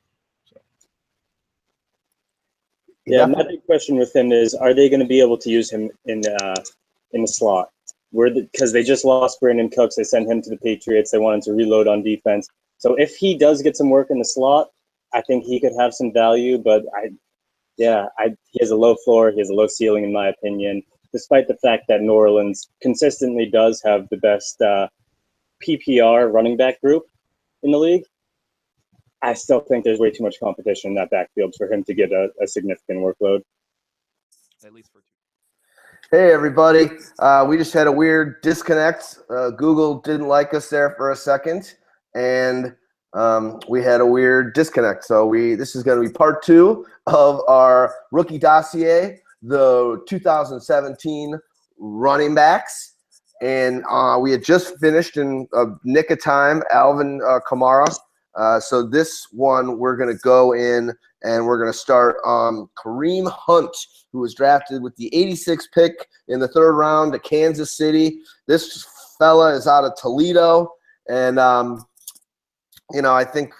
Yeah, my big question with him is: are they going to be able to use him in the slot? Because they just lost Brandon Cooks, they sent him to the Patriots. They wanted to reload on defense. So if he does get some work in the slot, I think he could have some value. But he has a low floor, he has a low ceiling, in my opinion. Despite the fact that New Orleans consistently does have the best PPR running back group in the league, I still think there's way too much competition in that backfield for him to get a significant workload. At least for 2. Hey, everybody. We just had a weird disconnect. Google didn't like us there for a second, and we had a weird disconnect. So this is going to be part 2 of our rookie dossier, the 2017 running backs. And we had just finished in a nick of time, Alvin Kamara. So this one, we're going to go in and we're going to start Kareem Hunt, who was drafted with the 86th pick in the 3rd round to Kansas City. This fella is out of Toledo. And, I think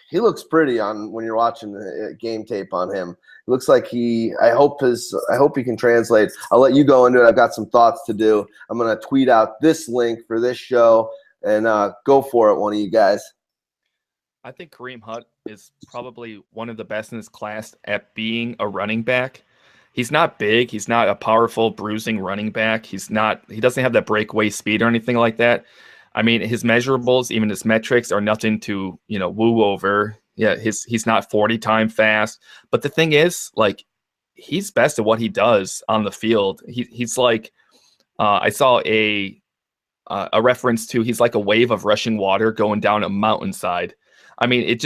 he looks pretty when you're watching the game tape on him. It looks like I hope he can translate. I'll let you go into it. I've got some thoughts to do. I'm going to tweet out this link for this show and go for it, one of you guys. I think Kareem Hunt is probably one of the best in his class at being a running back. He's not big. He's not a powerful, bruising running back. He doesn't have that breakaway speed or anything like that. I mean, his measurables, even his metrics, are nothing to, woo over. Yeah, he's not 40 time fast. But the thing is, like, he's best at what he does on the field. He's like, I saw a reference to, he's like a wave of rushing water going down a mountainside. I mean,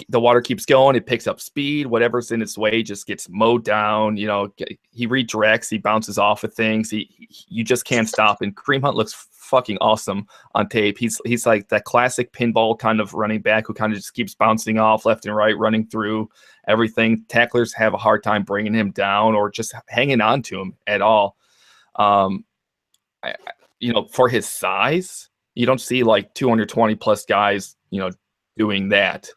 the water keeps going. It picks up speed. Whatever's in its way just gets mowed down. He redirects. He bounces off of things. You just can't stop. And Kareem Hunt looks fucking awesome on tape. He's like that classic pinball kind of running back who kind of just keeps bouncing off left and right, running through everything. Tacklers have a hard time bringing him down or just hanging on to him at all. For his size, you don't see like 220 plus guys, doing that.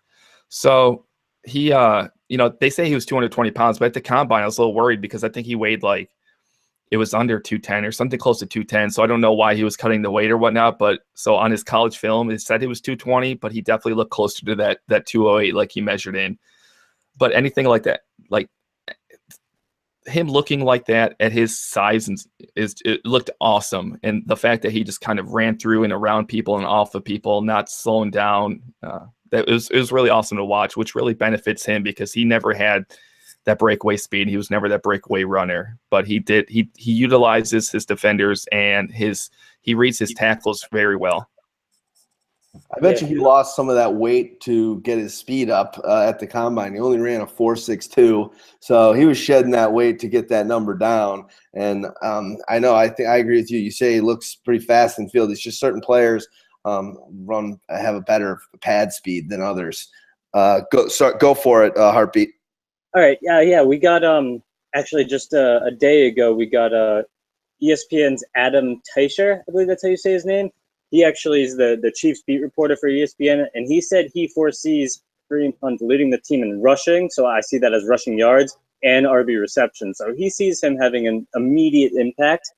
So he, they say he was 220 pounds, but at the combine, I was a little worried because I think he weighed it was under 210 or something close to 210. So I don't know why he was cutting the weight or whatnot. But so on his college film, it said he was 220, but he definitely looked closer to that 208 like he measured in. But anything like that, like him looking like that at his size it looked awesome. And the fact that he just kind of ran through and around people and off of people, not slowing down, it was really awesome to watch, which really benefits him because he never had that breakaway speed. He was never that breakaway runner, but he utilizes his defenders and he reads his tackles very well. I bet you he lost some of that weight to get his speed up at the combine. He only ran a 4.62, so he was shedding that weight to get that number down. And I agree with you. You say he looks pretty fast in field. It's just certain players have a better pad speed than others. Go for it, Heartbeat. All right, yeah. We got actually just a day ago we got ESPN's Adam Teicher. I believe that's how you say his name. He actually is the Chiefs beat reporter for ESPN, and he said he foresees Kareem Hunt leading the team in rushing, so I see that as rushing yards and RB reception. So he sees him having an immediate impact.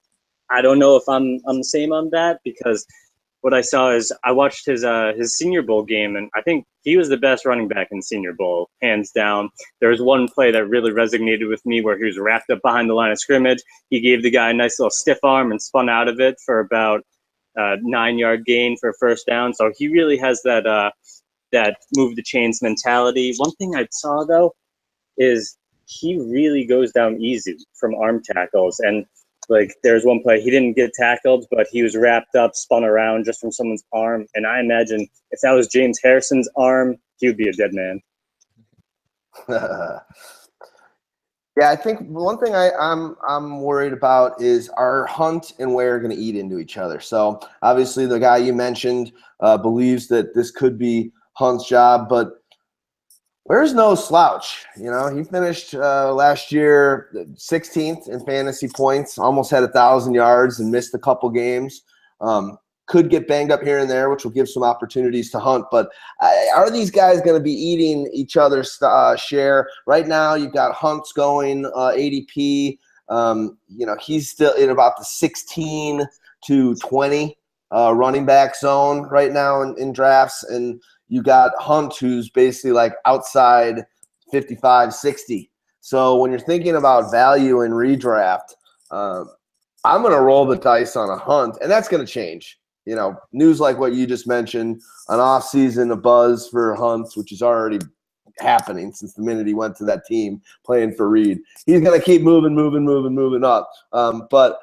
I don't know if I'm the same on that because what I saw is I watched his Senior Bowl game, and I think he was the best running back in Senior Bowl, hands down. There was one play that really resonated with me where he was wrapped up behind the line of scrimmage. He gave the guy a nice little stiff arm and spun out of it for about 9-yard gain for a first down. So he really has that move the chains mentality. One thing I saw though is he really goes down easy from arm tackles. And like there's one play he didn't get tackled, but he was wrapped up, spun around just from someone's arm. And I imagine if that was James Harrison's arm, he would be a dead man. Yeah, I think one thing I'm worried about is are Hunt and Ware going to eat into each other. So obviously the guy you mentioned believes that this could be Hunt's job, but Ware's no slouch. He finished last year 16th in fantasy points, almost had 1,000 yards and missed a couple games. Could get banged up here and there, which will give some opportunities to Hunt. But are these guys going to be eating each other's share? Right now, you've got Hunt's going ADP. He's still in about the 16 to 20 running back zone right now in drafts. And you got Hunt, who's basically like outside 55, 60. So when you're thinking about value in redraft, I'm going to roll the dice on a Hunt, and that's going to change. news like what you just mentioned, an off season, a buzz for Hunt, which is already happening since the minute he went to that team playing for Reed. He's going to keep moving up. But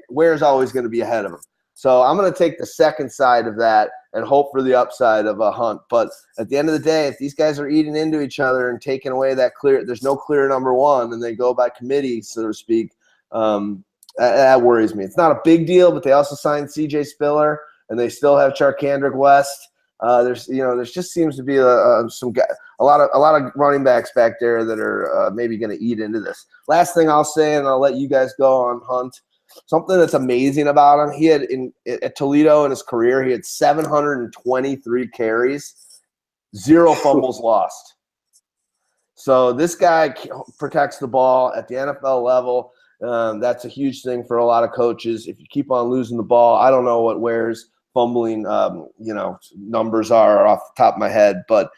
Ware's always going to be ahead of him. So I'm going to take the second side of that and hope for the upside of a Hunt. But at the end of the day, if these guys are eating into each other and taking away there's no clear number one, and they go by committee, so to speak, that worries me. It's not a big deal, but they also signed CJ Spiller, and they still have Charkandrick West. There just seems to be a lot of running backs back there that are maybe going to eat into this. Last thing I'll say, and I'll let you guys go on Hunt. Something that's amazing about him, he had at Toledo in his career, he had 723 carries, 0 fumbles lost. So this guy protects the ball at the NFL level. That's a huge thing for a lot of coaches. If you keep on losing the ball, I don't know what Ware's fumbling numbers are off the top of my head, but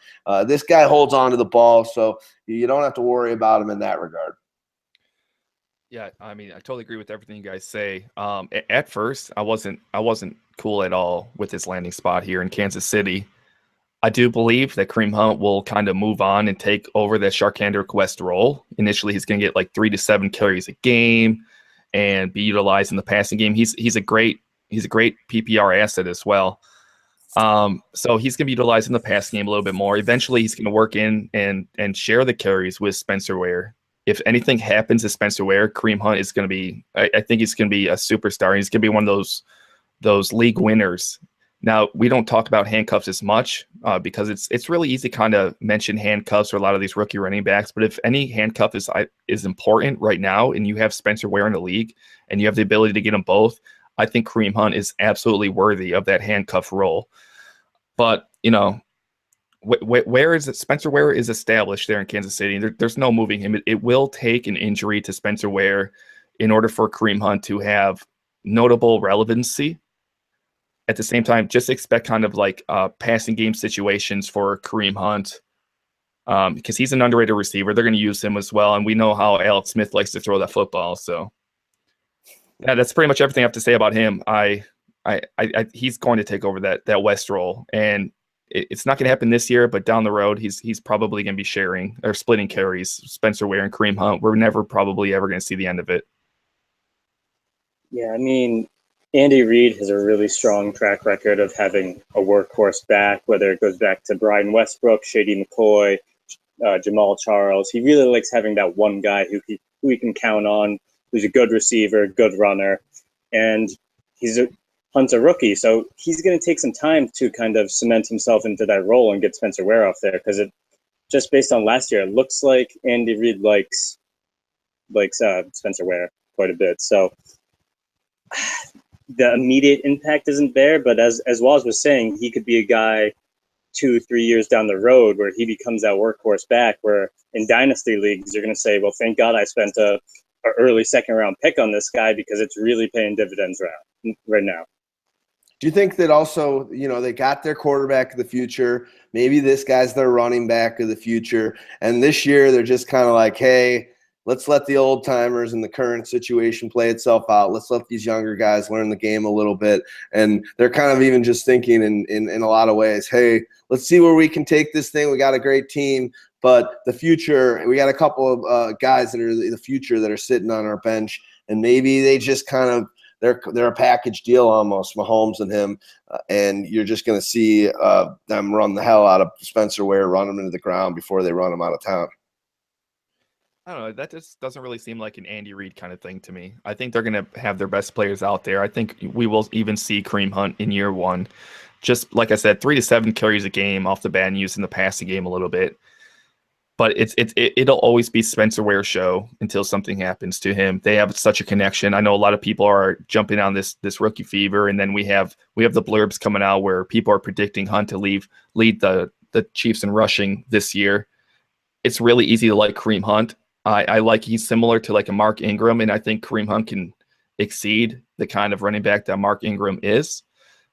this guy holds on to the ball, so you don't have to worry about him in that regard. Yeah, I mean, I totally agree with everything you guys say. At first, I wasn't cool at all with his landing spot here in Kansas City. I do believe that Kareem Hunt will kind of move on and take over that Charkandrick West role. Initially, he's going to get like 3 to 7 carries a game and be utilized in the passing game. He's a great PPR asset as well. So he's going to be utilized in the passing game a little bit more. Eventually, he's going to work in and share the carries with Spencer Ware. If anything happens to Spencer Ware, Kareem Hunt is going to be – I think he's going to be a superstar. He's going to be one of those league winners. Now, we don't talk about handcuffs as much because it's really easy to kind of mention handcuffs for a lot of these rookie running backs. But if any handcuff is important right now and you have Spencer Ware in the league and you have the ability to get them both, I think Kareem Hunt is absolutely worthy of that handcuff role. But, Spencer Ware is established there in Kansas City. There's no moving him. It will take an injury to Spencer Ware in order for Kareem Hunt to have notable relevancy. At the same time, just expect kind of like passing game situations for Kareem Hunt because he's an underrated receiver. They're going to use him as well, and we know how Alex Smith likes to throw that football. So, yeah, that's pretty much everything I have to say about him. He's going to take over that West role, and it's not going to happen this year, but down the road, he's probably going to be sharing or splitting carries. Spencer Ware and Kareem Hunt. We're never probably ever going to see the end of it. Yeah, I mean, Andy Reid has a really strong track record of having a workhorse back, whether it goes back to Brian Westbrook, Shady McCoy, Jamal Charles. He really likes having that one guy who he can count on, who's a good receiver, good runner, and Hunt's a rookie, so he's going to take some time to kind of cement himself into that role and get Spencer Ware off there, because just based on last year, it looks like Andy Reid likes Spencer Ware quite a bit. So the immediate impact isn't there, but as Waz was saying, he could be a guy 2-3 years down the road where he becomes that workhorse back, where in dynasty leagues, you're going to say, well, thank God I spent a early second round pick on this guy because it's really paying dividends right now. Do you think that also, they got their quarterback of the future, maybe this guy's their running back of the future, and this year they're just kind of like, hey, let's let the old timers in the current situation play itself out. Let's let these younger guys learn the game a little bit. And they're kind of even just thinking in a lot of ways, hey, let's see where we can take this thing. We got a great team, but the future, we got a couple of guys that are the future that are sitting on our bench, and maybe they just kind of, they're a package deal almost, Mahomes and him, and you're just going to see them run the hell out of Spencer Ware, run him into the ground before they run him out of town. I don't know. That just doesn't really seem like an Andy Reid kind of thing to me. I think they're going to have their best players out there. I think we will even see Kareem Hunt in year one. Just like I said, 3 to 7 carries a game off the bat and using the passing game a little bit. But it'll always be Spencer Ware's show until something happens to him. They have such a connection. I know a lot of people are jumping on this rookie fever, and then we have the blurbs coming out where people are predicting Hunt to lead the Chiefs in rushing this year. It's really easy to like Kareem Hunt. I like he's similar to like a Mark Ingram, and I think Kareem Hunt can exceed the kind of running back that Mark Ingram is.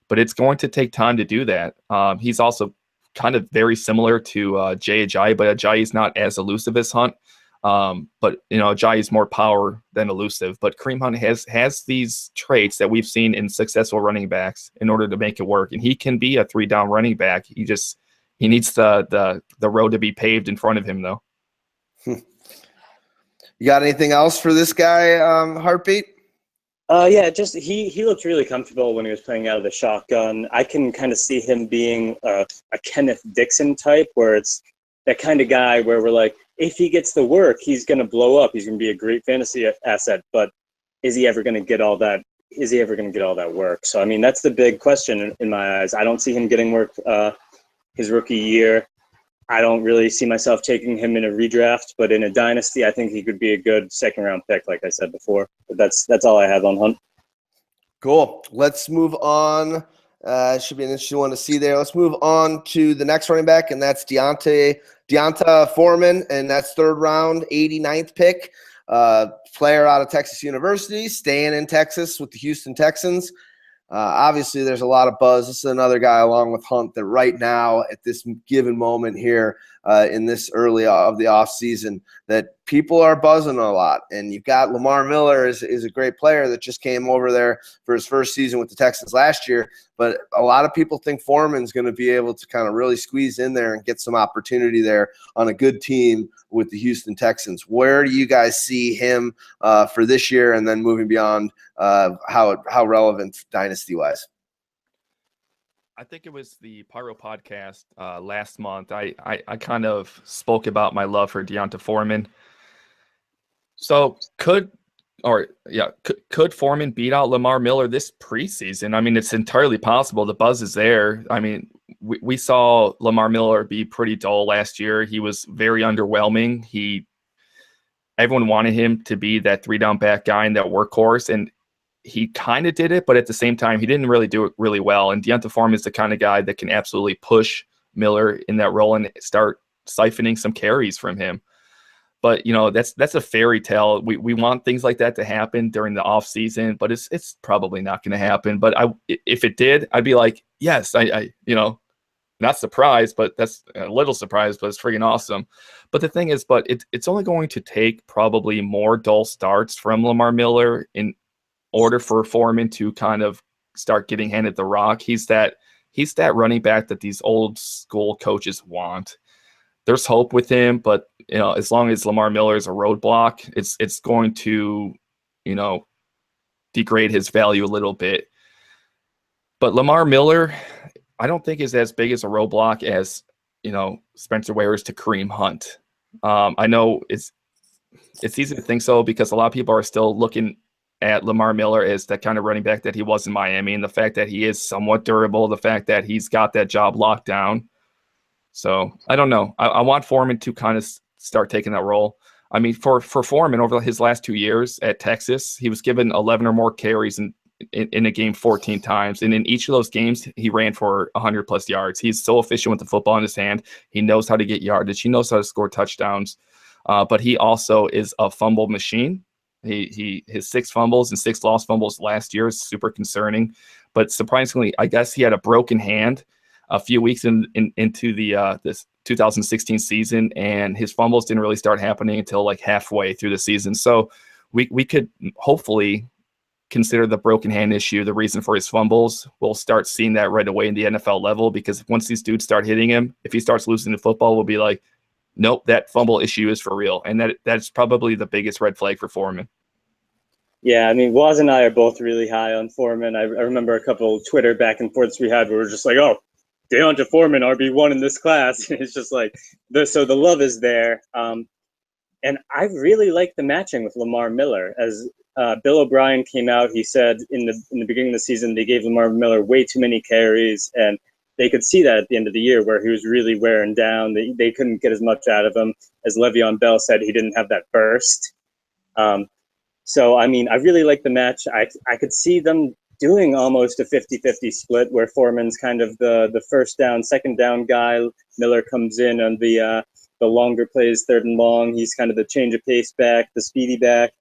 But it's going to take time to do that. He's also kind of very similar to Jay Ajayi, but Ajayi is not as elusive as Hunt. But Ajayi is more power than elusive. But Kareem Hunt has these traits that we've seen in successful running backs in order to make it work, and he can be a 3-down running back. He needs the road to be paved in front of him, though. You got anything else for this guy, Heartbeat? Yeah, just he looked really comfortable when he was playing out of the shotgun. I can kind of see him being a Kenneth Dixon type, where it's that kind of guy where we're like, if he gets the work, he's going to blow up. He's going to be a great fantasy asset, but is he ever going to get all that? Is he ever going to get all that work? So, I mean, that's the big question in my eyes. I don't see him getting work his rookie year. I don't really see myself taking him in a redraft, but in a dynasty, I think he could be a good second-round pick, like I said before. But that's all I have on Hunt. Cool. Let's move on. Should be an interesting one to see there. Let's move on to the next running back, and that's Deonta Foreman, and that's 3rd round, 89th pick. Player out of Texas University, staying in Texas with the Houston Texans. Obviously, there's a lot of buzz. This is another guy along with Hunt that right now at this given moment here in this early of the offseason that people are buzzing a lot. And you've got Lamar Miller is a great player that just came over there for his first season with the Texans last year. But a lot of people think Foreman's going to be able to kind of really squeeze in there and get some opportunity there on a good team with the Houston Texans. Where do you guys see him for this year and then moving beyond how relevant dynasty-wise? I think it was the Pyro podcast last month. I kind of spoke about my love for Deonta Foreman. So could Foreman beat out Lamar Miller this preseason? I mean, it's entirely possible. The buzz is there. I mean, we saw Lamar Miller be pretty dull last year. He was very underwhelming. Everyone wanted him to be that 3-down back guy in that workhorse, and he kind of did it, but at the same time, he didn't really do it really well. And Deonta Foreman is the kind of guy that can absolutely push Miller in that role and start siphoning some carries from him. But, that's a fairy tale. We want things like that to happen during the off season, but it's probably not going to happen. But if it did, I'd be like, yes, I not surprised, but that's a little surprised, but it's freaking awesome. But the thing is, it's only going to take probably more dull starts from Lamar Miller in order for Foreman to kind of start getting handed the rock. He's that running back that these old school coaches want. There's hope with him, but as long as Lamar Miller is a roadblock, it's going to, degrade his value a little bit. But Lamar Miller, I don't think is as big as a roadblock as, Spencer Ware is to Kareem Hunt. I know it's easy to think so because a lot of people are still looking at Lamar Miller as that kind of running back that he was in Miami, and the fact that he is somewhat durable, the fact that he's got that job locked down. So I don't know. I want Foreman to kind of start taking that role. I mean, for Foreman over his last 2 years at Texas, he was given 11 or more carries in a game 14 times. And in each of those games, he ran for 100+ yards. He's so efficient with the football in his hand. He knows how to get yardage. He knows how to score touchdowns. But he also is a fumble machine. His 6 fumbles and 6 lost fumbles last year is super concerning. But surprisingly, I guess he had a broken hand a few weeks into this 2016 season, and his fumbles didn't really start happening until like halfway through the season. So we could hopefully consider the broken hand issue the reason for his fumbles. We'll start seeing that right away in the NFL level, because once these dudes start hitting him, if he starts losing the football, we'll be like, nope, that fumble issue is for real. And that's probably the biggest red flag for Foreman. Yeah, I mean, Waz and I are both really high on Foreman. I remember a couple of Twitter back and forths we had where we were just like, oh, Deonta Foreman, RB1 in this class. It's just like, so the love is there. And I really like the matching with Lamar Miller. As Bill O'Brien came out, he said in the beginning of the season, they gave Lamar Miller way too many carries, and they could see that at the end of the year where he was really wearing down. They couldn't get as much out of him. As Le'Veon Bell said, he didn't have that burst. So, I mean, I really like the match. I could see them doing almost a 50-50 split where Foreman's kind of the first down, second down guy. Miller comes in on the longer plays, 3rd and long. He's kind of the change of pace back, the speedy back,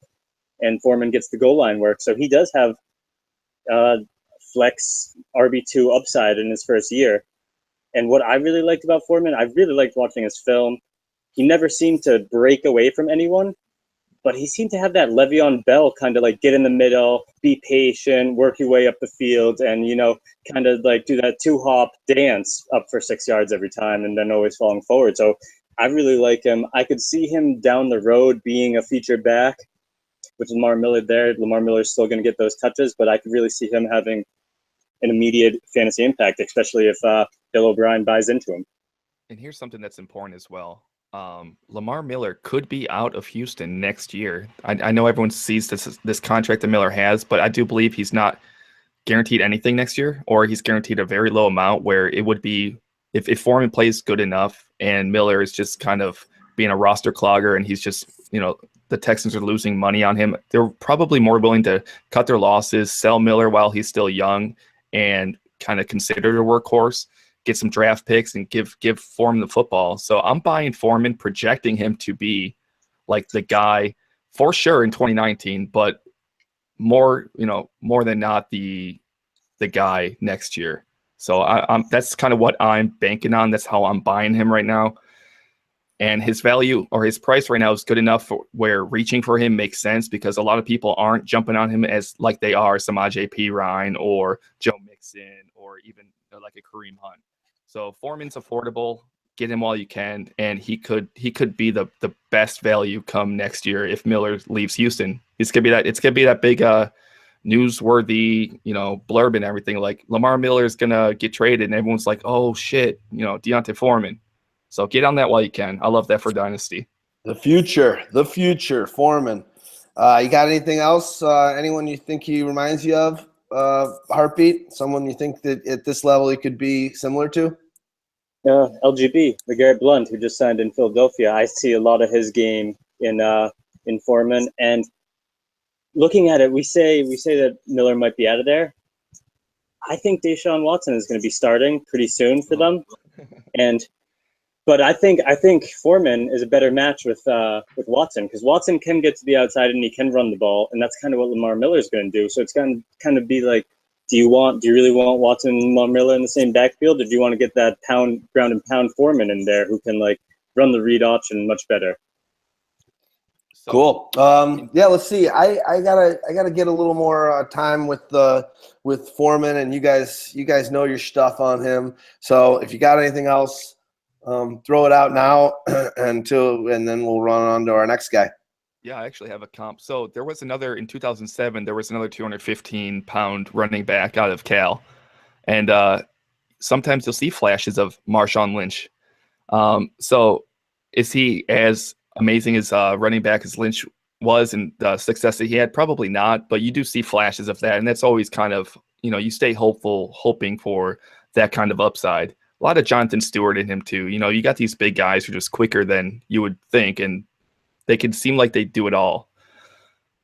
and Foreman gets the goal line work. So he does have flex RB2 upside in his first year. And what I really liked about Foreman, I really liked watching his film. he never seemed to break away from anyone, but he seemed to have that Le'Veon Bell kind of like get in the middle, be patient, work your way up the field, and, you know, kind of like do that 2-hop dance up for 6 yards every time and then always falling forward. So I really like him. I could see him down the road being a featured back with Lamar Miller there. Lamar Miller's still going to get those touches, but I could really see him having an immediate fantasy impact, especially if Bill O'Brien buys into him. And here's something that's important as well. Lamar Miller could be out of Houston next year. I know everyone sees this contract that Miller has, but I do believe he's not guaranteed anything next year, or he's guaranteed a very low amount where it would be if Foreman plays good enough and Miller is just kind of being a roster clogger and he's just, you know, the Texans are losing money on him, they're probably more willing to cut their losses, sell Miller while he's still young, and kind of consider a workhorse, get some draft picks, and give Foreman the football. So I'm buying Foreman, projecting him to be like the guy for sure in 2019, but more than not the guy next year. So I'm that's kind of what I'm banking on. That's how I'm buying him right now. And his value or his price right now is good enough where reaching for him makes sense, because a lot of people aren't jumping on him as like they are Samaje Perine or Joe Mixon or even like a Kareem Hunt. So Foreman's affordable. Get him while you can, and he could be the best value come next year if Miller leaves Houston. It's gonna be that big newsworthy, you know, blurb and everything. Like Lamar Miller is gonna get traded, and everyone's like, oh shit, you know, Deontay Foreman. So get on that while you can. I love that for Dynasty. The future, Foreman. You got anything else? Anyone you think he reminds you of? Heartbeat? Someone you think that at this level he could be similar to? LGB, LeGarrette Blount, who just signed in Philadelphia. I see a lot of his game in Foreman. And looking at it, we say that Miller might be out of there. I think Deshaun Watson is going to be starting pretty soon for them, but I think Foreman is a better match with Watson, because Watson can get to the outside and he can run the ball, and that's kind of what Lamar Miller is going to do. So it's going to kind of be like, do you really want Watson and Lamar Miller in the same backfield, or do you want to get that ground and pound Foreman in there who can like run the read option much better? So, cool. Yeah, let's see. I gotta get a little more time with Foreman, and you guys know your stuff on him. So if you got anything else, throw it out now and then we'll run on to our next guy. Yeah, I actually have a comp. So there was another in 2007. There was another 215-pound running back out of Cal, and sometimes you'll see flashes of Marshawn Lynch. So is he as amazing as running back as Lynch was, and the success that he had? Probably not, but you do see flashes of that, and that's always kind of, you know, you stay hoping for that kind of upside. A lot of Jonathan Stewart in him too. You know, you got these big guys who are just quicker than you would think, and they can seem like they do it all.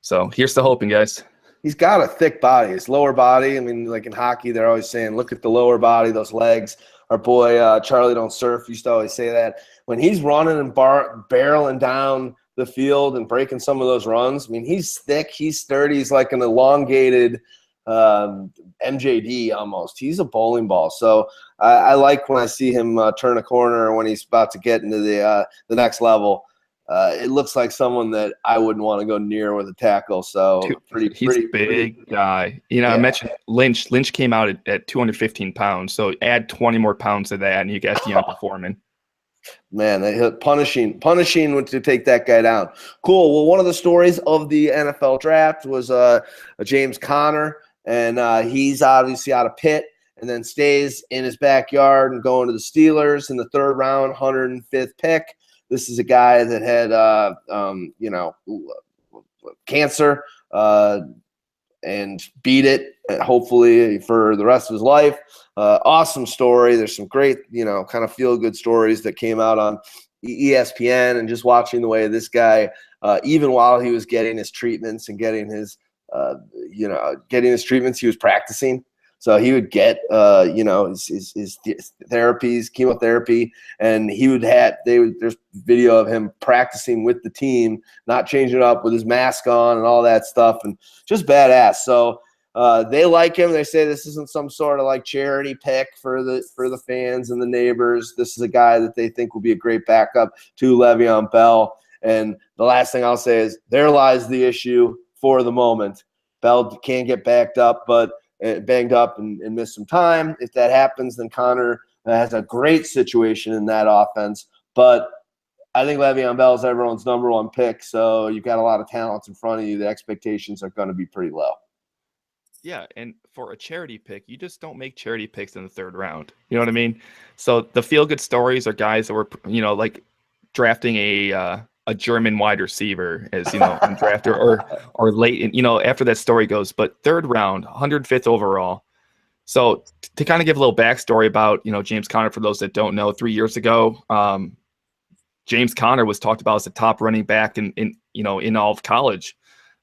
So here's the hoping, guys. He's got a thick body. His lower body, I mean, like in hockey, they're always saying, look at the lower body, those legs. Our boy Charlie Don't Surf used to always say that. When he's running and barreling down the field and breaking some of those runs, I mean, he's thick, he's sturdy, he's like an elongated MJD almost. He's a bowling ball. So I like when I see him turn a corner when he's about to get into the next level. It looks like someone that I wouldn't want to go near with a tackle. So he's a big guy. You know, yeah. I mentioned Lynch. Lynch came out at 215 pounds. So add 20 more pounds to that, and you got Deontay Foreman. Man, punishing to take that guy down. Cool. Well, one of the stories of the NFL draft was James Conner, and he's obviously out of Pitt, and then stays in his backyard and going to the Steelers in the 3rd round, 105th pick. This is a guy that had, cancer and beat it, hopefully, for the rest of his life. Awesome story. There's some great, kind of feel-good stories that came out on ESPN, and just watching the way this guy, even while he was getting his treatments and getting his treatments, he was practicing. So he would get, his therapies, chemotherapy, and there's video of him practicing with the team, not changing up with his mask on and all that stuff, and just badass. So They like him. They say this isn't some sort of like charity pick for the fans and the neighbors. This is a guy that they think will be a great backup to Le'Veon Bell. And the last thing I'll say is there lies the issue for the moment. Bell can get banged up and miss some time. If that happens, then Connor has a great situation in that offense. But I think Le'Veon Bell is everyone's number one pick, so you've got a lot of talents in front of you. The expectations are going to be pretty low. Yeah, and for a charity pick, you just don't make charity picks in the third round. You know what I mean? So the feel-good stories are guys that were, like drafting a German wide receiver as, undrafted or late, after that story goes. But third round, 105th overall. So to kind of give a little backstory about, James Conner, for those that don't know, 3 years ago, James Conner was talked about as the top running back in all of college.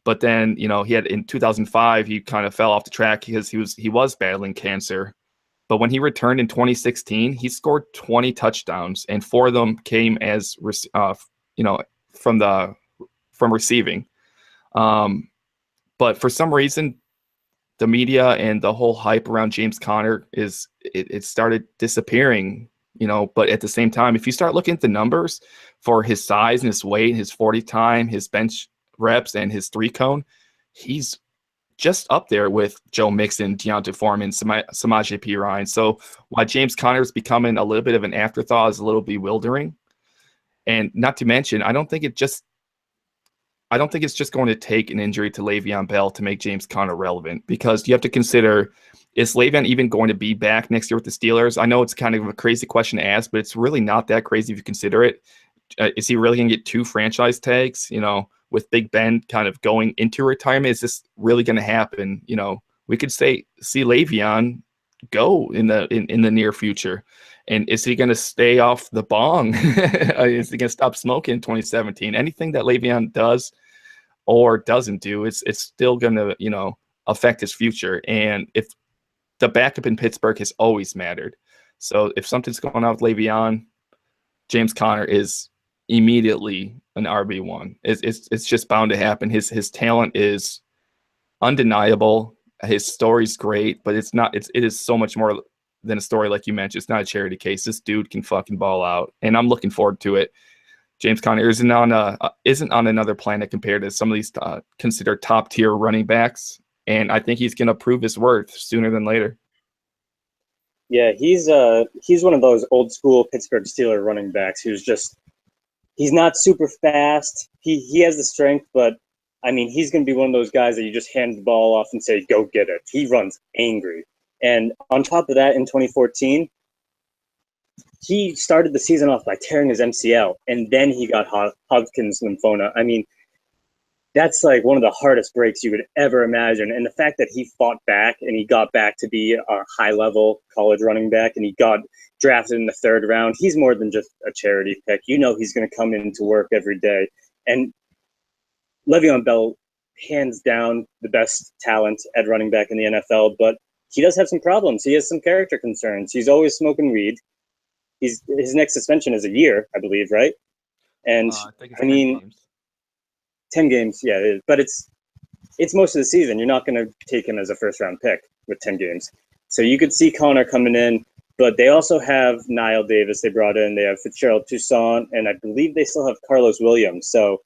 But then, he had in 2005, he kind of fell off the track because he was battling cancer. But when he returned in 2016, he scored 20 touchdowns, and 4 of them came as from receiving. But for some reason, the media and the whole hype around James Conner it started disappearing. But at the same time, if you start looking at the numbers for his size and his weight, his 40 time, his bench reps, and his 3-cone, he's just up there with Joe Mixon, Deontay Foreman, Samaje Perine. So while James Conner is becoming a little bit of an afterthought, is a little bewildering. And not to mention, I don't think it's just going to take an injury to Le'Veon Bell to make James Conner relevant, because you have to consider, is Le'Veon even going to be back next year with the Steelers? I know it's kind of a crazy question to ask, but it's really not that crazy if you consider it. Is he really going to get 2 franchise tags, with Big Ben kind of going into retirement? Is this really going to happen? We could see Le'Veon go in the near future. And is he going to stay off the bong? Is he going to stop smoking in 2017? Anything that Le'Veon does or doesn't do, it's still going to, affect his future. And if the backup in Pittsburgh has always mattered. So if something's going on with Le'Veon, James Conner is immediately an RB1. It's just bound to happen. His talent is undeniable. His story's great, but it is so much more than a story, like you mentioned. It's not a charity case. This dude can fucking ball out, and I'm looking forward to it. James Conner isn't on another planet compared to some of these considered top tier running backs, and I think he's going to prove his worth sooner than later. Yeah, he's one of those old school Pittsburgh Steelers running backs he's not super fast. He has the strength, but I mean, he's going to be one of those guys that you just hand the ball off and say, go get it. He runs angry. And on top of that, in 2014, he started the season off by tearing his MCL, and then he got Hodgkin's lymphoma. I mean, that's like one of the hardest breaks you could ever imagine. And the fact that he fought back and he got back to be a high-level college running back, and he got drafted in the 3rd round, he's more than just a charity pick. He's going to come into work every day. And Le'Veon Bell, hands down, the best talent at running back in the NFL, but he does have some problems. He has some character concerns. He's always smoking weed. His next suspension is a year, I believe, right? And I think it's 10 games. 10 games, yeah, it is. But it's most of the season. You're not going to take him as a first-round pick with 10 games. So you could see Connor coming in, but they also have Niall Davis they brought in. They have Fitzgerald Toussaint, and I believe they still have Carlos Williams. So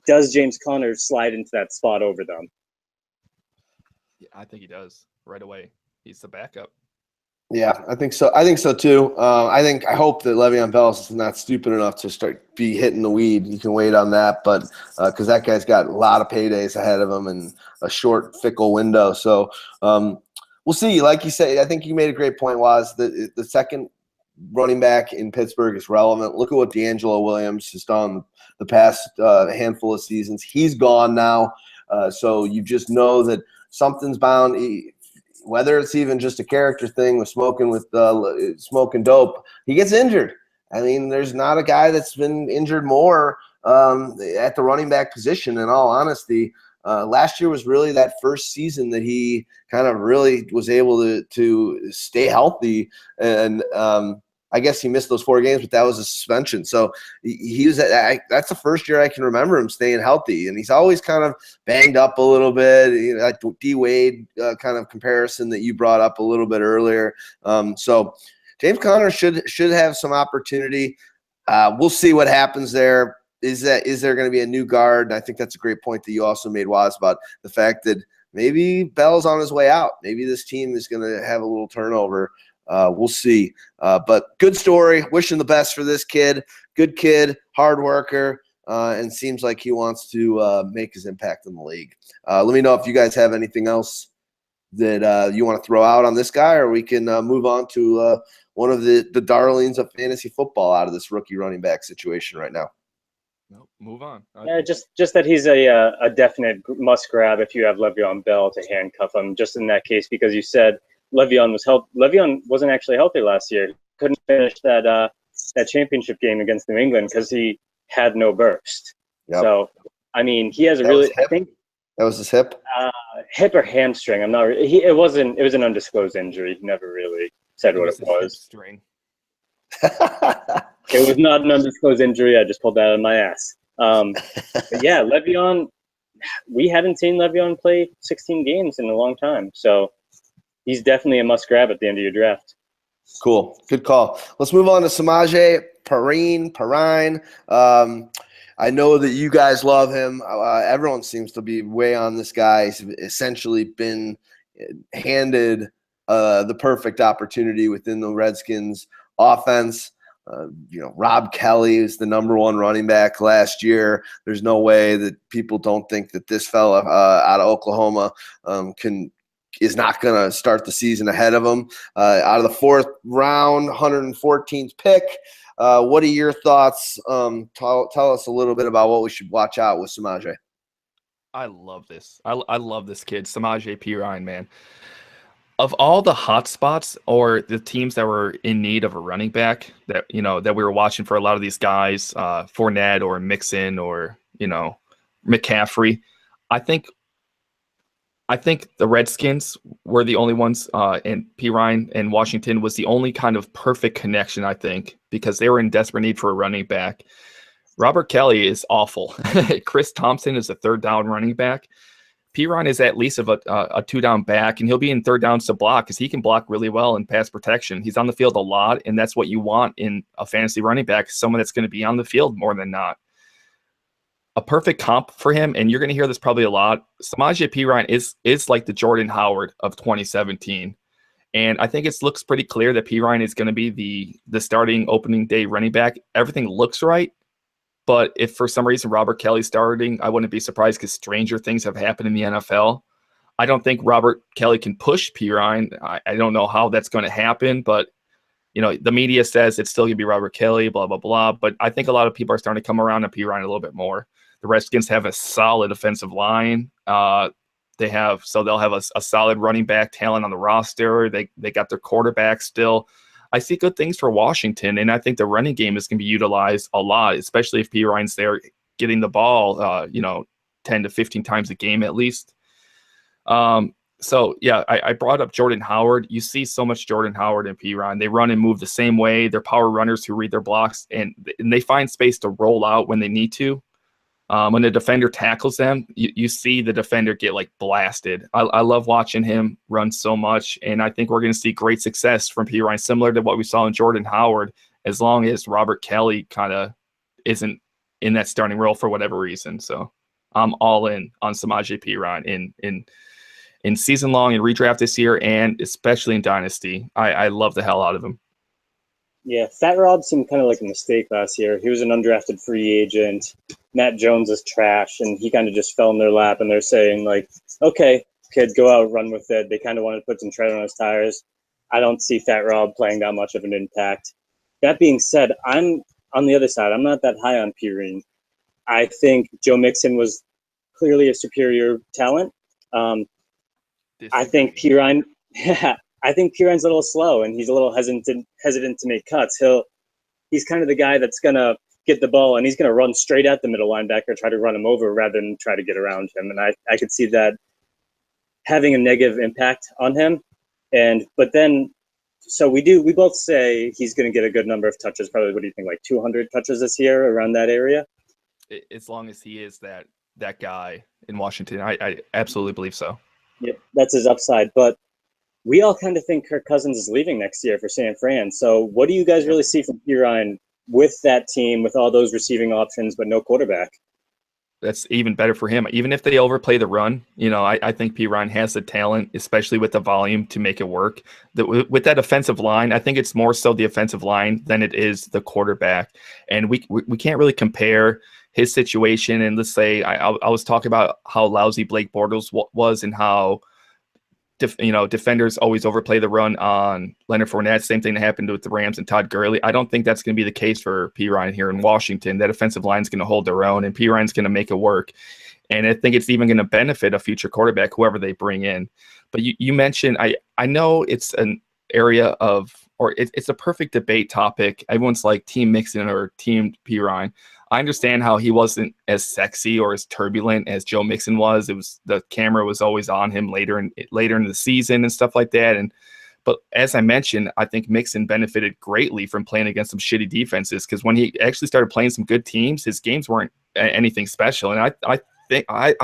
does James Conner slide into that spot over them? Yeah, I think he does right away. He's the backup. Yeah, I think so. I think so too. I hope that Le'Veon Bell is not stupid enough to be hitting the weed. You can wait on that, but because that guy's got a lot of paydays ahead of him and a short, fickle window. So we'll see. Like you say, I think you made a great point. Was the second running back in Pittsburgh is relevant. Look at what D'Angelo Williams has done the past handful of seasons. He's gone now, so you just know that something's bound. Whether it's even just a character thing with smoking dope, he gets injured. I mean, there's not a guy that's been injured more at the running back position, in all honesty. Last year was really that first season that he kind of really was able to stay healthy. And I guess he missed those 4 games, but that was a suspension. So he was that's the first year I can remember him staying healthy, and he's always kind of banged up a little bit. You know, like D Wade kind of comparison that you brought up a little bit earlier. So James Conner should have some opportunity. We'll see what happens there. Is there going to be a new guard? And I think that's a great point that you also made, Waz, about the fact that maybe Bell's on his way out. Maybe this team is going to have a little turnover. We'll see. But good story. Wishing the best for this kid. Good kid, hard worker, and seems like he wants to make his impact in the league. Let me know if you guys have anything else that you want to throw out on this guy, or we can move on to one of the darlings of fantasy football out of this rookie running back situation right now. No, move on. Yeah, just that he's a definite must grab if you have Le'Veon Bell to handcuff him. Just in that case, because you said Le'Veon wasn't actually healthy last year. Couldn't finish that championship game against New England because he had no burst. Yep. So I mean, he has I think that was his hip. Hip or hamstring. I'm not. It was an undisclosed injury. He never really said what it was. String. It was not an undisclosed injury. I just pulled that out of my ass. But yeah, Le'Veon, we haven't seen Le'Veon play 16 games in a long time. So he's definitely a must-grab at the end of your draft. Cool. Good call. Let's move on to Samaje Perine. I know that you guys love him. Everyone seems to be way on this guy. He's essentially been handed the perfect opportunity within the Redskins offense. Rob Kelly is the number 1 running back last year. There's no way that people don't think that this fella out of Oklahoma is not going to start the season ahead of him. Out of the 4th round, 114th pick. What are your thoughts? Tell us a little bit about what we should watch out with Samaje. I love this. I love this kid, Samaje Perine, man. Of all the hot spots or the teams that were in need of a running back that we were watching for a lot of these guys, Fournette or Mixon or McCaffrey, I think the Redskins were the only ones, and Perine and Washington was the only kind of perfect connection, I think, because they were in desperate need for a running back. Robert Kelly is awful. Chris Thompson is a 3rd down running back. Perine is at least of a 2-down back, and he'll be in 3rd downs to block because he can block really well in pass protection. He's on the field a lot, and that's what you want in a fantasy running back, someone that's going to be on the field more than not. A perfect comp for him, and you're going to hear this probably a lot, Samaje Perine is like the Jordan Howard of 2017. And I think it looks pretty clear that Perine is going to be the starting opening day running back. Everything looks right. But if for some reason Robert Kelly's starting, I wouldn't be surprised because stranger things have happened in the NFL. I don't think Robert Kelly can push Perine. I don't know how that's going to happen, but the media says it's still going to be Robert Kelly, blah, blah, blah. But I think a lot of people are starting to come around on Perine a little bit more. The Redskins have a solid offensive line. They'll have a solid running back talent on the roster. They got their quarterback still. I see good things for Washington, and I think the running game is going to be utilized a lot, especially if Perine's there getting the ball, 10 to 15 times a game at least. So, yeah, I brought up Jordan Howard. You see so much Jordan Howard and Perine. They run and move the same way. They're power runners who read their blocks, and they find space to roll out when they need to. When the defender tackles them, you see the defender get blasted. I love watching him run so much, and I think we're going to see great success from Perine, similar to what we saw in Jordan Howard, as long as Robert Kelly kind of isn't in that starting role for whatever reason. So I'm all in on Samaje Perine in season long and redraft this year, and especially in Dynasty. I love the hell out of him. Yeah, Fat Rob seemed kind of like a mistake last year. He was an undrafted free agent. Matt Jones is trash, and he kind of just fell in their lap, and they're saying, okay, kid, go out, run with it. They kind of wanted to put some tread on his tires. I don't see Fat Rob playing that much of an impact. That being said, I'm on the other side. I'm not that high on Perine. I think Joe Mixon was clearly a superior talent. I think Perine I think Perine's a little slow, and he's a little hesitant to make cuts. He's kind of the guy that's going to get the ball, and he's going to run straight at the middle linebacker, try to run him over rather than try to get around him. And I could see that having a negative impact on him. But then So we both say he's going to get a good number of touches. Probably, what do you think, like 200 touches this year, around that area? As long as he is that guy in Washington, I absolutely believe so. Yeah, that's his upside. But we all kind of think Kirk Cousins is leaving next year for San Fran. So what do you guys really see from Pirine with that team, with all those receiving options, but no quarterback? That's even better for him. Even if they overplay the run, I think P. Ryan has the talent, especially with the volume, to make it work. With that offensive line, I think it's more so the offensive line than it is the quarterback. And we can't really compare his situation. And let's say I was talking about how lousy Blake Bortles was and how defenders always overplay the run on Leonard Fournette. Same thing that happened with the Rams and Todd Gurley. I don't think that's going to be the case for P. Ryan here in Washington. That offensive line is going to hold their own, and P. Ryan's going to make it work. And I think it's even going to benefit a future quarterback, whoever they bring in. But you mentioned, I know it's an area of, or it's a perfect debate topic. Everyone's like Team Mixon or Team P. Ryan. I understand how he wasn't as sexy or as turbulent as Joe Mixon was. The camera was always on him later in the season and stuff like that. But as I mentioned, I think Mixon benefited greatly from playing against some shitty defenses, because when he actually started playing some good teams, his games weren't anything special. And I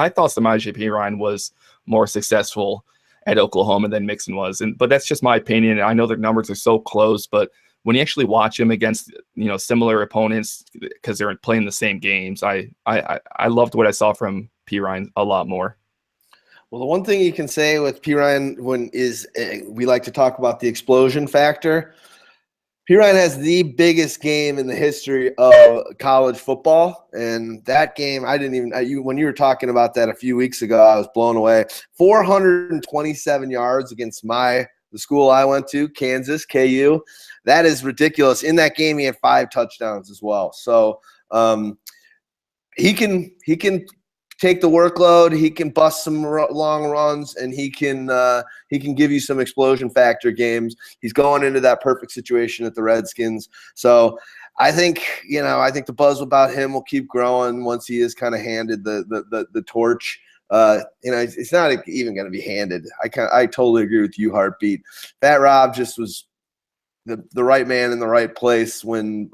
thought Samaje Perine was more successful at Oklahoma than Mixon was. But that's just my opinion. I know their numbers are so close, but when you actually watch him against similar opponents, because they're playing the same games, I loved what I saw from P. Ryan a lot more. Well, the one thing you can say with P. Ryan we like to talk about the explosion factor. P. Ryan has the biggest game in the history of college football, and that game when you were talking about that a few weeks ago, I was blown away. 427 yards against the school I went to, Kansas, KU. That is ridiculous. In that game, he had 5 touchdowns as well. So he can take the workload. He can bust some long runs, and he can give you some explosion factor games. He's going into that perfect situation at the Redskins. So I think the buzz about him will keep growing once he is kind of handed the torch. It's not even going to be handed. I totally agree with you, Heartbeat. Fat Rob just was the right man in the right place when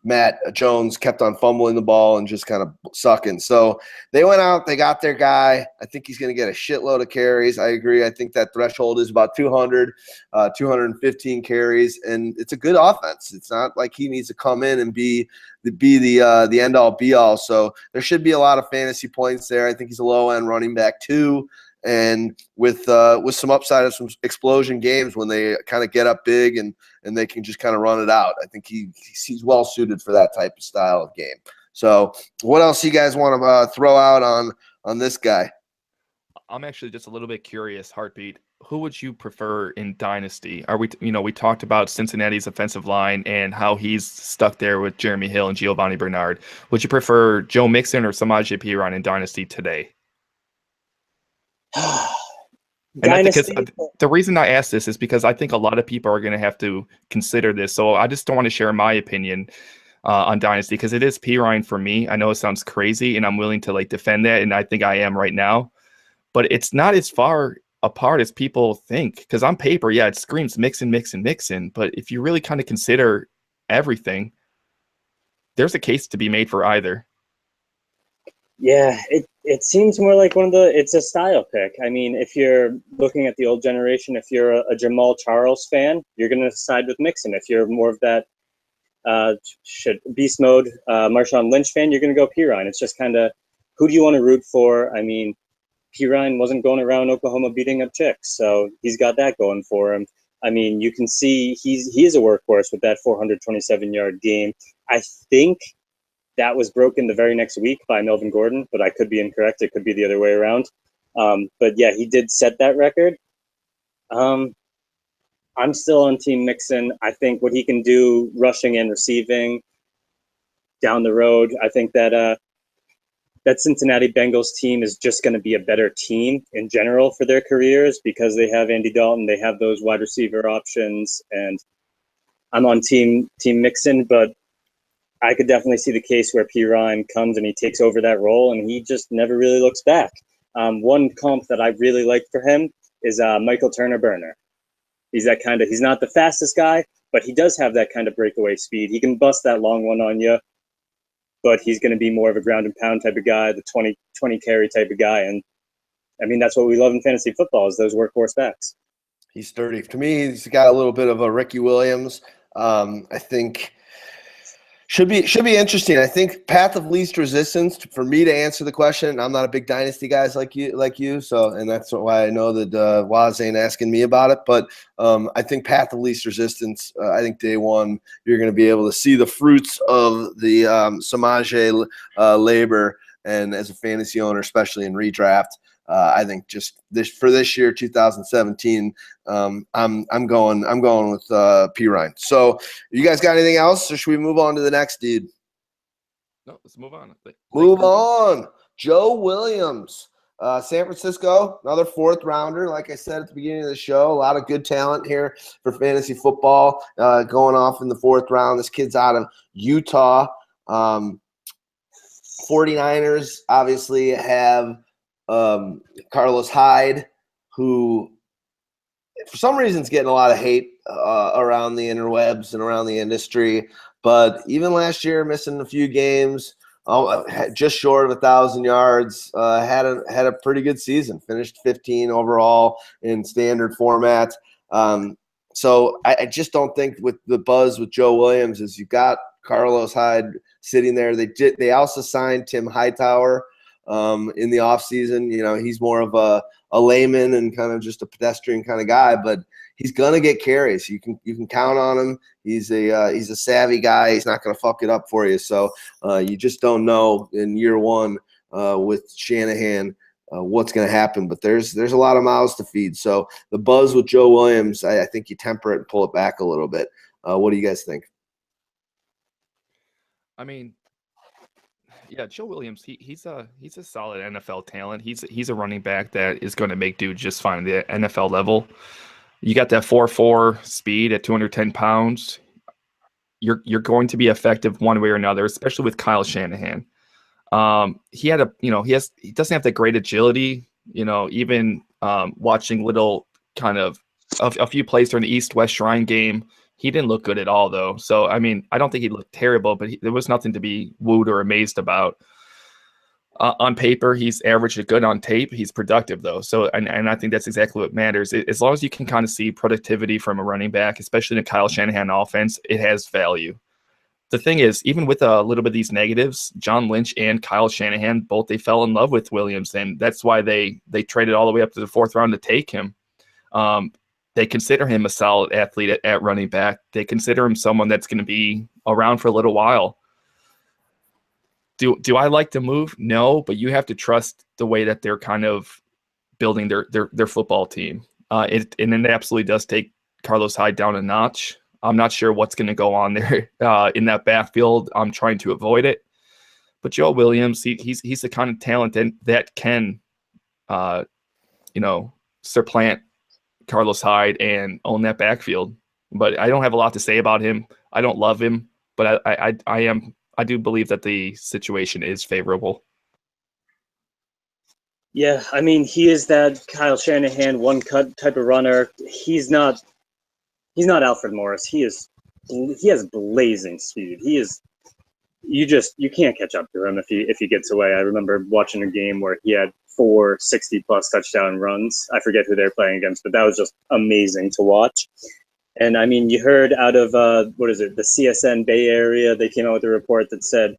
Matt Jones kept on fumbling the ball and just kind of sucking. So they went out, they got their guy. I think he's going to get a shitload of carries. I agree. I think that threshold is about 215 carries, and it's a good offense. It's not like he needs to come in and be the end all be all. So there should be a lot of fantasy points there. I think he's a low end running back too. And with some upside of some explosion games when they kind of get up big and they can just kind of run it out. I think he's well suited for that type of style of game. So what else you guys want to throw out on this guy? I'm actually just a little bit curious, Heartbeat. Who would you prefer in Dynasty? We talked about Cincinnati's offensive line and how he's stuck there with Jeremy Hill and Giovanni Bernard. Would you prefer Joe Mixon or Samaje Perine in Dynasty today? And the reason I ask this is because I think a lot of people are going to have to consider this. So I just don't want to share my opinion on Dynasty, because it is P. Ryan for me. I know it sounds crazy, and I'm willing to defend that, and I think I am right now. But it's not as far apart as people think, because on paper, yeah, it screams Mixon. But if you really kind of consider everything, there's a case to be made for either. Yeah, it seems more like it's a style pick. I mean, if you're looking at the old generation, if you're a Jamal Charles fan, you're going to side with Mixon. If you're more of that beast mode Marshawn Lynch fan, you're going to go Pirine. It's just kind of, who do you want to root for? I mean, Pirine wasn't going around Oklahoma beating up chicks, so he's got that going for him. I mean, you can see he is a workhorse with that 427-yard game. I think that was broken the very next week by Melvin Gordon, but I could be incorrect. It could be the other way around. But yeah, he did set that record. I'm still on Team Mixon. I think what he can do rushing and receiving down the road, I think that that Cincinnati Bengals team is just going to be a better team in general for their careers, because they have Andy Dalton, they have those wide receiver options, and I'm on Team Mixon, but I could definitely see the case where P. Ryan comes and he takes over that role, and he just never really looks back. One comp that I really like for him is Michael Turner Burner, He's not the fastest guy, but he does have that kind of breakaway speed. He can bust that long one on you, but he's going to be more of a ground and pound type of guy, the 20 carry type of guy. And I mean, that's what we love in fantasy football, is those workhorse backs. He's sturdy. To me, he's got a little bit of a Ricky Williams. I think should be interesting. I think path of least resistance for me to answer the question. I'm not a big dynasty guys like you. So, and that's why I know that Waz ain't asking me about it. But I think path of least resistance. I think day one you're going to be able to see the fruits of the Samaje labor, and as a fantasy owner, especially in redraft. I think just this year, 2017, I'm going with P. Ryan. So, you guys got anything else, or should we move on to the next dude? No, let's move on. Move on. Joe Williams, San Francisco, another fourth rounder. Like I said at the beginning of the show, a lot of good talent here for fantasy football going off in the fourth round. This kid's out of Utah. 49ers obviously have Carlos Hyde, who for some reason is getting a lot of hate around the interwebs and around the industry. But even last year, missing a few games, just short of 1,000 yards, had a pretty good season. Finished 15 overall in standard format. So I just don't think with the buzz with Joe Williams is you've got Carlos Hyde sitting there. They also signed Tim Hightower in the offseason. You know, he's more of a layman and kind of just a pedestrian kind of guy, but he's gonna get carries. You can count on him. He's a savvy guy. He's not gonna fuck it up for you. So you just don't know in year one with Shanahan what's gonna happen. But there's a lot of mouths to feed. So the buzz with Joe Williams, I think you temper it and pull it back a little bit. What do you guys think? I mean, yeah, Joe Williams, he's a solid NFL talent. He's a running back that is going to make dude just fine at the NFL level. You got that 4.4 speed at 210 pounds. You're going to be effective one way or another, especially with Kyle Shanahan. He doesn't have that great agility. You know, even watching little kind of a few plays during the East-West Shrine game, he didn't look good at all, though. So, I mean, I don't think he looked terrible, but there was nothing to be wooed or amazed about. On paper, he's average to good. On tape, he's productive, though. So, and I think that's exactly what matters. As long as you can kind of see productivity from a running back, especially in a Kyle Shanahan offense, it has value. The thing is, even with a little bit of these negatives, John Lynch and Kyle Shanahan, they fell in love with Williams, and that's why they traded all the way up to the fourth round to take him. They consider him a solid athlete at running back. They consider him someone that's going to be around for a little while. Do I like the move? No, but you have to trust the way that they're kind of building their football team. And it absolutely does take Carlos Hyde down a notch. I'm not sure what's going to go on there in that backfield. I'm trying to avoid it. But Joe Williams, he's the kind of talent that can, supplant Carlos Hyde and own that backfield. But I don't have a lot to say about him. I don't love him, but I do believe that the situation is favorable. Yeah, I mean, he is that Kyle Shanahan one cut type of runner. He's not Alfred Morris. He has blazing speed. You can't catch up to him if he gets away. I remember watching a game where he had 4 60-plus touchdown runs. I forget who they're playing against, but that was just amazing to watch. And, I mean, you heard out of, the CSN Bay Area, they came out with a report that said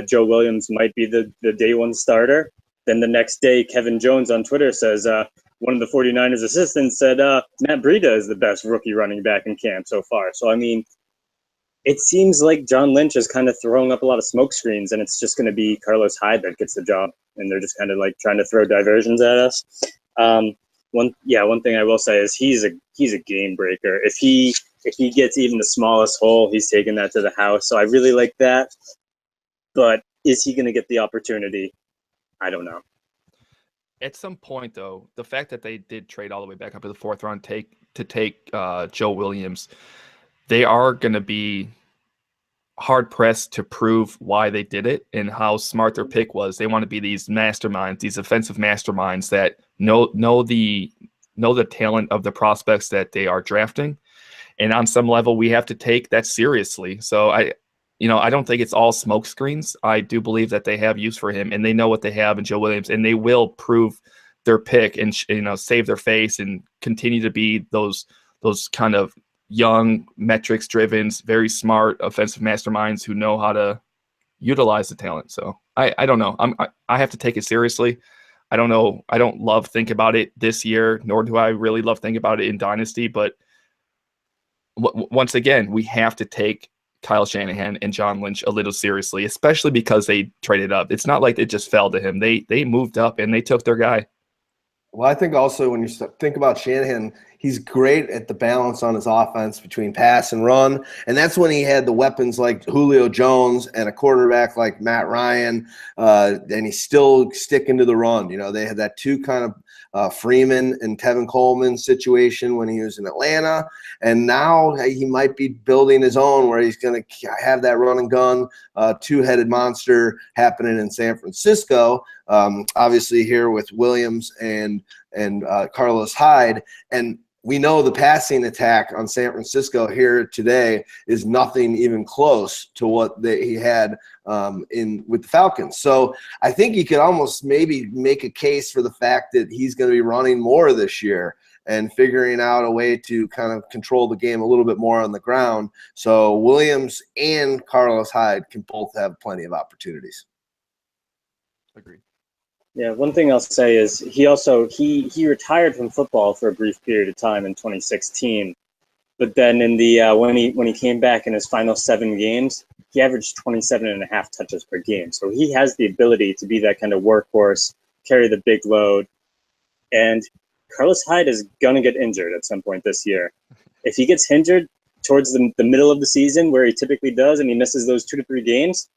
Joe Williams might be the day one starter. Then the next day, Kevin Jones on Twitter says one of the 49ers assistants said Matt Breida is the best rookie running back in camp so far. So, I mean, it seems like John Lynch is kind of throwing up a lot of smoke screens, and it's just going to be Carlos Hyde that gets the job, and they're just kind of like trying to throw diversions at us. One thing I will say is he's a game breaker. If he gets even the smallest hole, he's taking that to the house. So I really like that. But is he going to get the opportunity? I don't know. At some point, though, the fact that they did trade all the way back up to the fourth round to take Joe Williams, they are going to be hard-pressed to prove why they did it and how smart their pick was. They want to be these masterminds, these offensive masterminds that know know the talent of the prospects that they are drafting. And on some level, we have to take that seriously. So I don't think it's all smoke screens. I do believe that they have use for him, and they know what they have in Joe Williams, and they will prove their pick and save their face and continue to be those kind of young, metrics driven, very smart offensive masterminds who know how to utilize the talent. So I don't know. I have to take it seriously. I don't know. I don't love think about it this year, nor do I really love think about it in Dynasty. But once again, we have to take Kyle Shanahan and John Lynch a little seriously, especially because they traded up. It's not like it just fell to him. They moved up and they took their guy. Well, I think also when you think about Shanahan, he's great at the balance on his offense between pass and run. And that's when he had the weapons like Julio Jones and a quarterback like Matt Ryan. And he's still sticking to the run. They had that two kind of Freeman and Tevin Coleman situation when he was in Atlanta. And now he might be building his own where he's going to have that run and gun, two-headed monster happening in San Francisco. Obviously here with Williams and Carlos Hyde. And we know the passing attack on San Francisco here today is nothing even close to what he had with the Falcons. So I think you could almost maybe make a case for the fact that he's going to be running more this year and figuring out a way to kind of control the game a little bit more on the ground. So Williams and Carlos Hyde can both have plenty of opportunities. Agreed. Yeah, one thing I'll say is he retired from football for a brief period of time in 2016, but then in the when he came back in his final 7 games, he averaged 27.5 touches per game. So he has the ability to be that kind of workhorse, carry the big load, and Carlos Hyde is gonna get injured at some point this year. If he gets injured towards the middle of the season, where he typically does, and he misses those 2 to 3 games,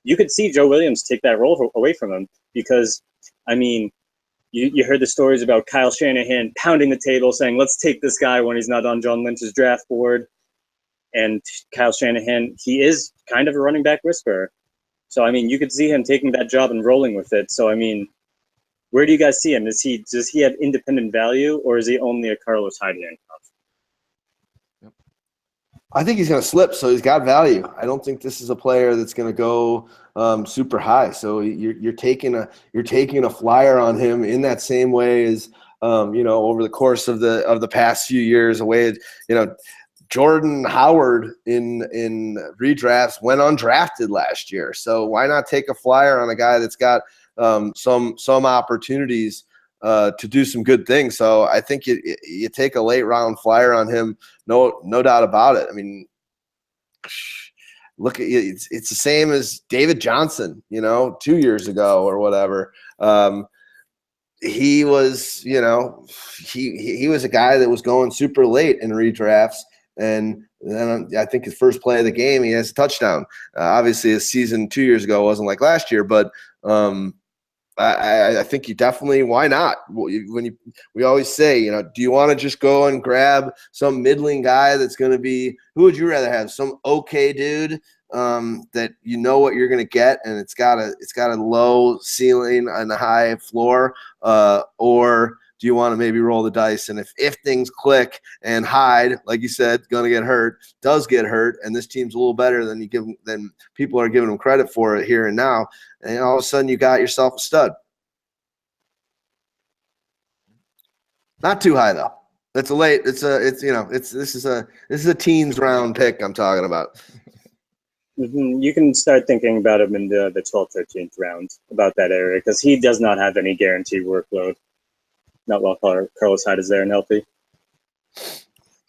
you could see Joe Williams take that role away from him because. I mean, you heard the stories about Kyle Shanahan pounding the table saying, let's take this guy when he's not on John Lynch's draft board. And Kyle Shanahan, he is kind of a running back whisperer. So, I mean, you could see him taking that job and rolling with it. So, I mean, where do you guys see him? Does he have independent value, or is he only a Carlos Hyde handcuff? I think he's going to slip, so he's got value. I don't think this is a player that's going to go super high. So you're taking a flyer on him in that same way as over the course of the past few years. Jordan Howard in redrafts went undrafted last year. So why not take a flyer on a guy that's got some opportunities to do some good things? So I think you take a late round flyer on him, no doubt about it. I mean, look at it's the same as David Johnson, 2 years ago or whatever. He was, he was a guy that was going super late in redrafts. And then I think his first play of the game, he has a touchdown. Obviously, his season 2 years ago wasn't like last year, but I think you definitely, why not? We always say, do you want to just go and grab some middling guy that's going to be, who would you rather have? Some okay dude that what you're going to get, and it's got a low ceiling and a high floor, or do you want to maybe roll the dice? And if things click and Hyde, like you said, going to get hurt, does get hurt, and this team's a little better than people are giving him credit for it here and now, and all of a sudden you got yourself a stud. Not too high though. That's a late. This is a teens round pick I'm talking about. Mm-hmm. You can start thinking about him in the 12th, 13th round, about that area, because he does not have any guaranteed workload. Not while Carlos Hyde is there and healthy.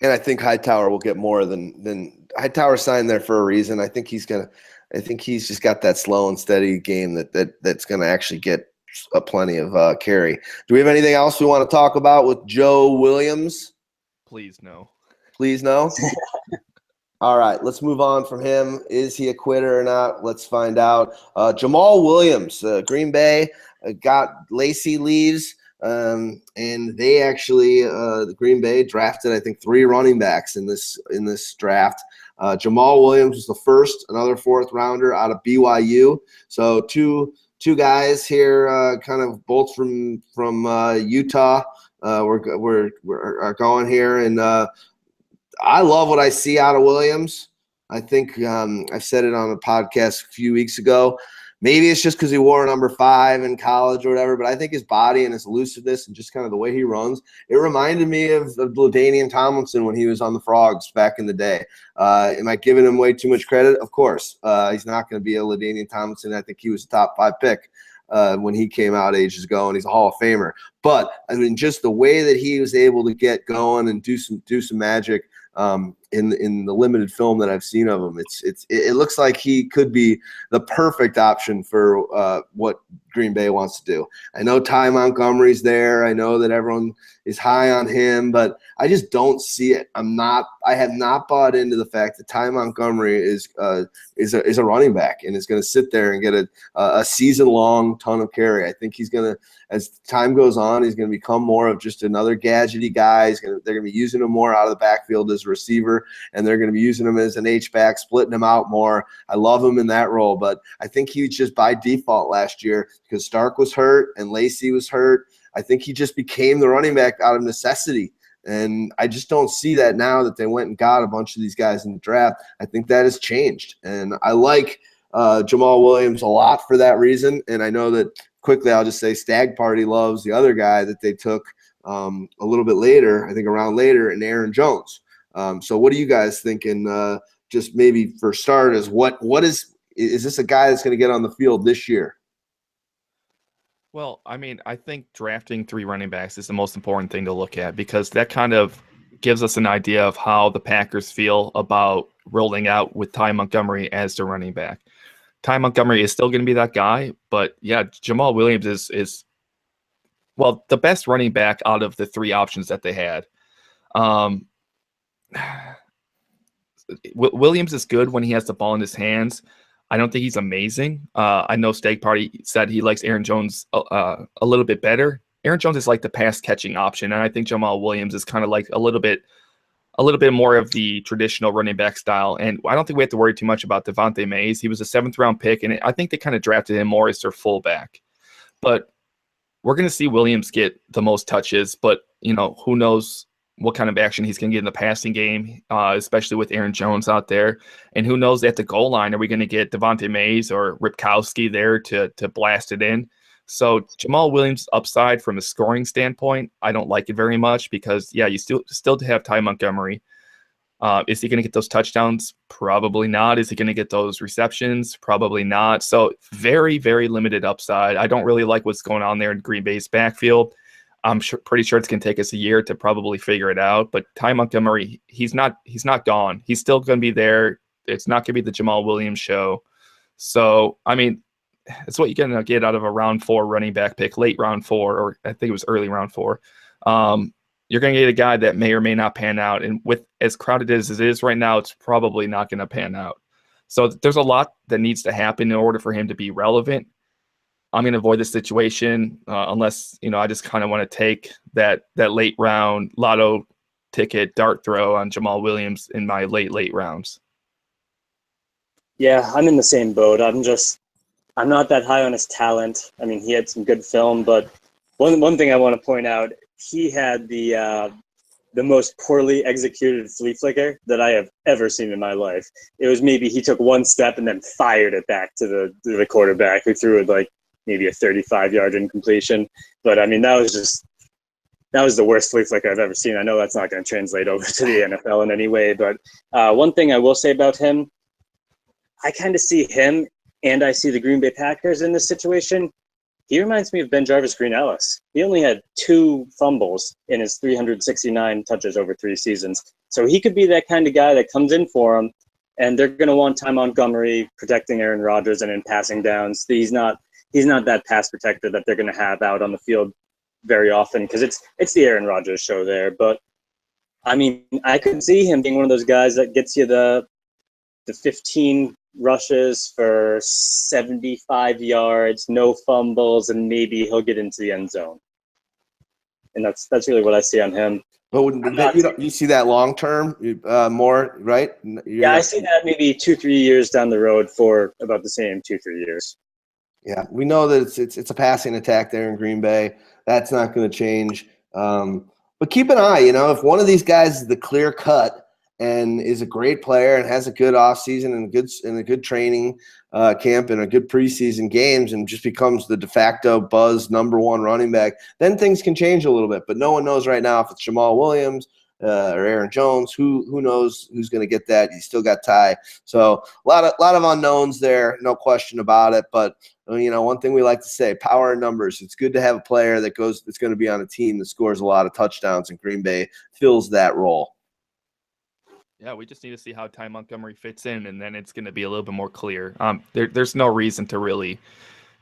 And I think Hightower will get more than Hightower signed there for a reason. I think he's just got that slow and steady game that's gonna actually get plenty of carry. Do we have anything else we want to talk about with Joe Williams? Please no. Please no. All right, let's move on from him. Is he a quitter or not? Let's find out. Jamal Williams, Green Bay, got Lacey leaves. And they actually, the Green Bay drafted, I think, 3 running backs in this draft. Jamal Williams was the first, another 4th rounder out of BYU. So two guys here, kind of both from Utah, we're going here, and I love what I see out of Williams. I think I said it on a podcast a few weeks ago. Maybe it's just because he wore number 5 in college or whatever, but I think his body and his elusiveness and just kind of the way he runs, it reminded me of LaDainian Tomlinson when he was on the Frogs back in the day. Am I giving him way too much credit? Of course. He's not going to be a LaDainian Tomlinson. I think he was a top 5 pick when he came out ages ago, and he's a Hall of Famer. But I mean, just the way that he was able to get going and do some magic in the limited film that I've seen of him, it looks like he could be the perfect option for what Green Bay wants to do. I know Ty Montgomery's there. I know that everyone is high on him, but I just don't see it. I have not bought into the fact that Ty Montgomery is a running back and is going to sit there and get a season-long ton of carry. I think he's going to, as time goes on, he's going to become more of just another gadgety guy. They're going to be using him more out of the backfield as a receiver, and they're going to be using him as an H-back, splitting him out more. I love him in that role, but I think he just by default last year, because Stark was hurt and Lacey was hurt, I think he just became the running back out of necessity. And I just don't see that now that they went and got a bunch of these guys in the draft. I think that has changed. And I like Jamal Williams a lot for that reason. And I know that quickly I'll just say Stag Party loves the other guy that they took a little bit later, I think around later, and Aaron Jones. So what are you guys thinking, just maybe for starters, what is this a guy that's going to get on the field this year? Well, I mean, I think drafting 3 running backs is the most important thing to look at, because that kind of gives us an idea of how the Packers feel about rolling out with Ty Montgomery as the running back. Ty Montgomery is still going to be that guy, but yeah, Jamal Williams is well, the best running back out of the 3 options that they had. Williams is good when he has the ball in his hands. I don't think he's amazing. I know Stag Party said he likes Aaron Jones a little bit better. Aaron Jones is like the pass catching option, and I think Jamal Williams is kind of like a little bit more of the traditional running back style. And I don't think we have to worry too much about Devontae Mays. He was a 7th round pick, and I think they kind of drafted him more as their fullback. But we're going to see Williams get the most touches, but who knows what kind of action he's going to get in the passing game, especially with Aaron Jones out there. And who knows at the goal line, are we going to get Devontae Mays or Ripkowski there to blast it in? So Jamal Williams' upside from a scoring standpoint, I don't like it very much, because, yeah, you still have Ty Montgomery. Is he going to get those touchdowns? Probably not. Is he going to get those receptions? Probably not. So very, very limited upside. I don't really like what's going on there in Green Bay's backfield. I'm pretty sure it's going to take us a year to probably figure it out. But Ty Montgomery, he's not gone. He's still going to be there. It's not going to be the Jamal Williams show. So, I mean, it's what you're going to get out of a round 4 running back pick, late round 4, or I think it was early round 4. You're going to get a guy that may or may not pan out. And with as crowded as it is right now, it's probably not going to pan out. So there's a lot that needs to happen in order for him to be relevant. I'm going to avoid this situation unless, I just kind of want to take that late round lotto ticket dart throw on Jamal Williams in my late rounds. Yeah, I'm in the same boat. I'm not that high on his talent. I mean, he had some good film, but one thing I want to point out, he had the most poorly executed flea flicker that I have ever seen in my life. It was maybe he took one step and then fired it back to the quarterback, who threw it like maybe a 35-yard incompletion. But I mean, that was the worst flea flicker I've ever seen. I know that's not going to translate over to the NFL in any way, but one thing I will say about him, I kind of see him and I see the Green Bay Packers in this situation. He reminds me of Ben Jarvis Green Ellis. He only had 2 fumbles in his 369 touches over 3 seasons. So he could be that kind of guy that comes in for him, and they're going to want Ty Montgomery protecting Aaron Rodgers and in passing downs. He's not that pass protector that they're going to have out on the field very often, because it's the Aaron Rodgers show there. But I mean, I could see him being one of those guys that gets you the 15 rushes for 75 yards, no fumbles, and maybe he'll get into the end zone. And that's really what I see on him. But you see that long term more, right? I see that maybe 2-3 years down the road for about the same 2-3 years. Yeah, we know that it's a passing attack there in Green Bay. That's not going to change. But keep an eye, if one of these guys is the clear cut and is a great player and has a good offseason and a good training camp and a good preseason games and just becomes the de facto buzz number one running back, then things can change a little bit. But no one knows right now if it's Jamal Williams or Aaron Jones. Who knows who's going to get that? You still got Ty. So a lot of unknowns there, no question about it. But one thing we like to say, power in numbers. It's good to have a player that's going to be on a team that scores a lot of touchdowns, and Green Bay fills that role. Yeah, we just need to see how Ty Montgomery fits in, and then it's going to be a little bit more clear. There's no reason to really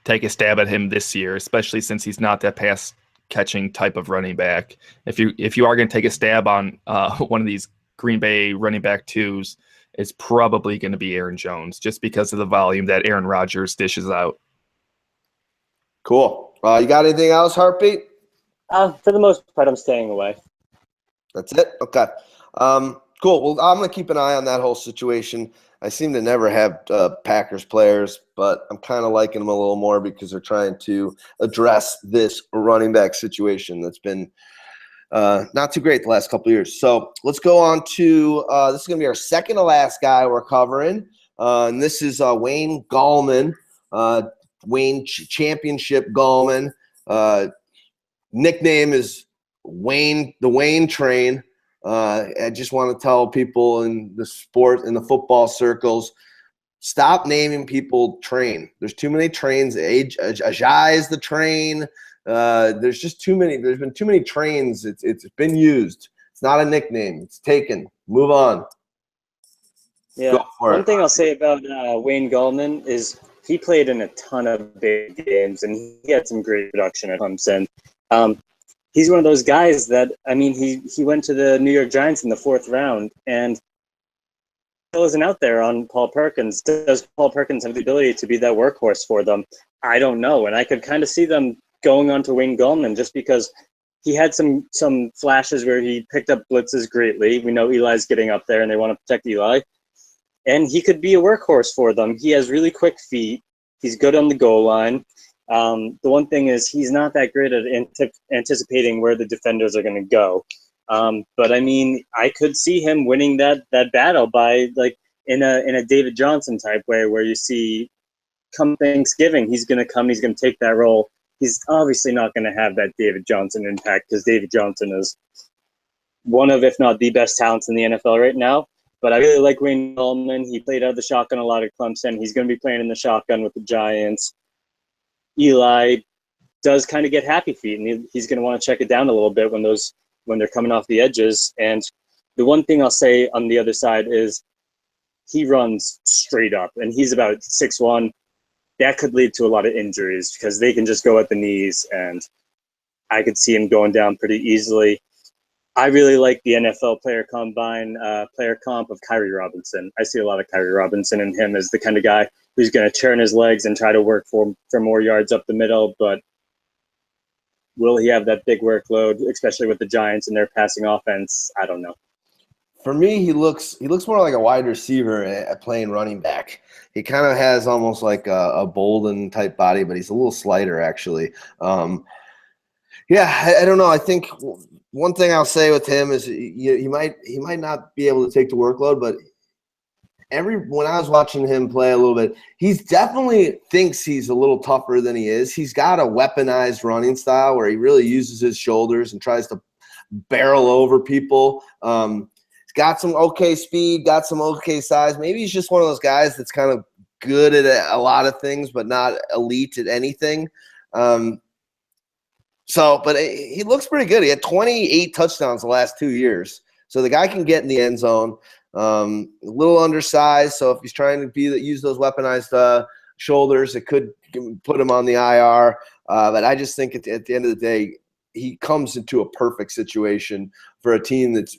take a stab at him this year, especially since he's not that pass-catching type of running back. If you are going to take a stab on one of these Green Bay running back twos, it's probably going to be Aaron Jones, just because of the volume that Aaron Rodgers dishes out. Cool. You got anything else, Heartbeat? For the most part, I'm staying away. That's it? Okay. Cool. Well, I'm going to keep an eye on that whole situation. I seem to never have Packers players, but I'm kind of liking them a little more because they're trying to address this running back situation that's been not too great the last couple of years. So let's go on to this is going to be our second to last guy we're covering, and this is Wayne Gallman, Wayne Championship Gallman. Nickname is Wayne, the Wayne Train. I just want to tell people in the football circles, stop naming people Train. There's too many trains. Ajay is the Train. There's just too many. There's been too many trains. It's been used. It's not a nickname. It's taken. Move on. Yeah. One thing I'll say about Wayne Gallman is he played in a ton of big games, and he had some great production at Clemson. He's one of those guys that, he went to the New York Giants in the 4th round and still isn't out there on Paul Perkins. Does Paul Perkins have the ability to be that workhorse for them? I don't know. And I could kind of see them going on to Wayne Gallman just because he had some flashes where he picked up blitzes greatly. We know Eli's getting up there and they want to protect Eli. And he could be a workhorse for them. He has really quick feet. He's good on the goal line. The one thing is he's not that great at anticipating where the defenders are going to go. But I could see him winning that battle by in a David Johnson type way, where you see come Thanksgiving, he's going to take that role. He's obviously not going to have that David Johnson impact because David Johnson is one of, if not the best talents in the NFL right now. But I really like Wayne Gallman. He played out of the shotgun a lot at Clemson. He's going to be playing in the shotgun with the Giants. Eli does kind of get happy feet, and he's going to want to check it down a little bit when they're coming off the edges. And the one thing I'll say on the other side is he runs straight up, and he's about 6'1". That could lead to a lot of injuries because they can just go at the knees, and I could see him going down pretty easily. I really like the NFL player comp of Kyrie Robinson. I see a lot of Kyrie Robinson in him as the kind of guy who's going to turn his legs and try to work for more yards up the middle. But will he have that big workload, especially with the Giants and their passing offense? I don't know. For me, he looks more like a wide receiver at playing running back. He kind of has almost like a Bolden type body, but he's a little slighter actually. I don't know. I think one thing I'll say with him is he might not be able to take the workload, but when I was watching him play a little bit, he's definitely thinks he's a little tougher than he is. He's got a weaponized running style where he really uses his shoulders and tries to barrel over people. He's got some okay speed, got some okay size. Maybe he's just one of those guys that's kind of good at a lot of things, but not elite at anything. But he looks pretty good. He had 28 touchdowns the last 2 years. So the guy can get in the end zone. A little undersized, so if he's trying to use those weaponized shoulders, it could put him on the IR. But I just think at the end of the day, he comes into a perfect situation for a team that's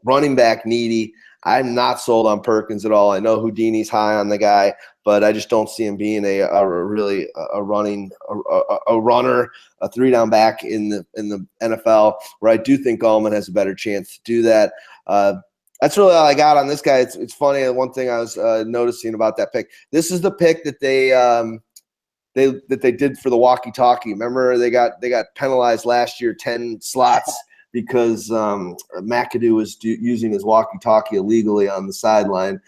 running back needy. I'm not sold on Perkins at all. I know Houdini's high on the guy, but I just don't see him being a runner, a 3-down back in the NFL, where I do think Gallman has a better chance to do that. That's really all I got on this guy. It's funny. One thing I was noticing about that pick. This is the pick that they they did for the walkie-talkie. Remember they got penalized last year 10 slots because McAdoo was using his walkie-talkie illegally on the sideline.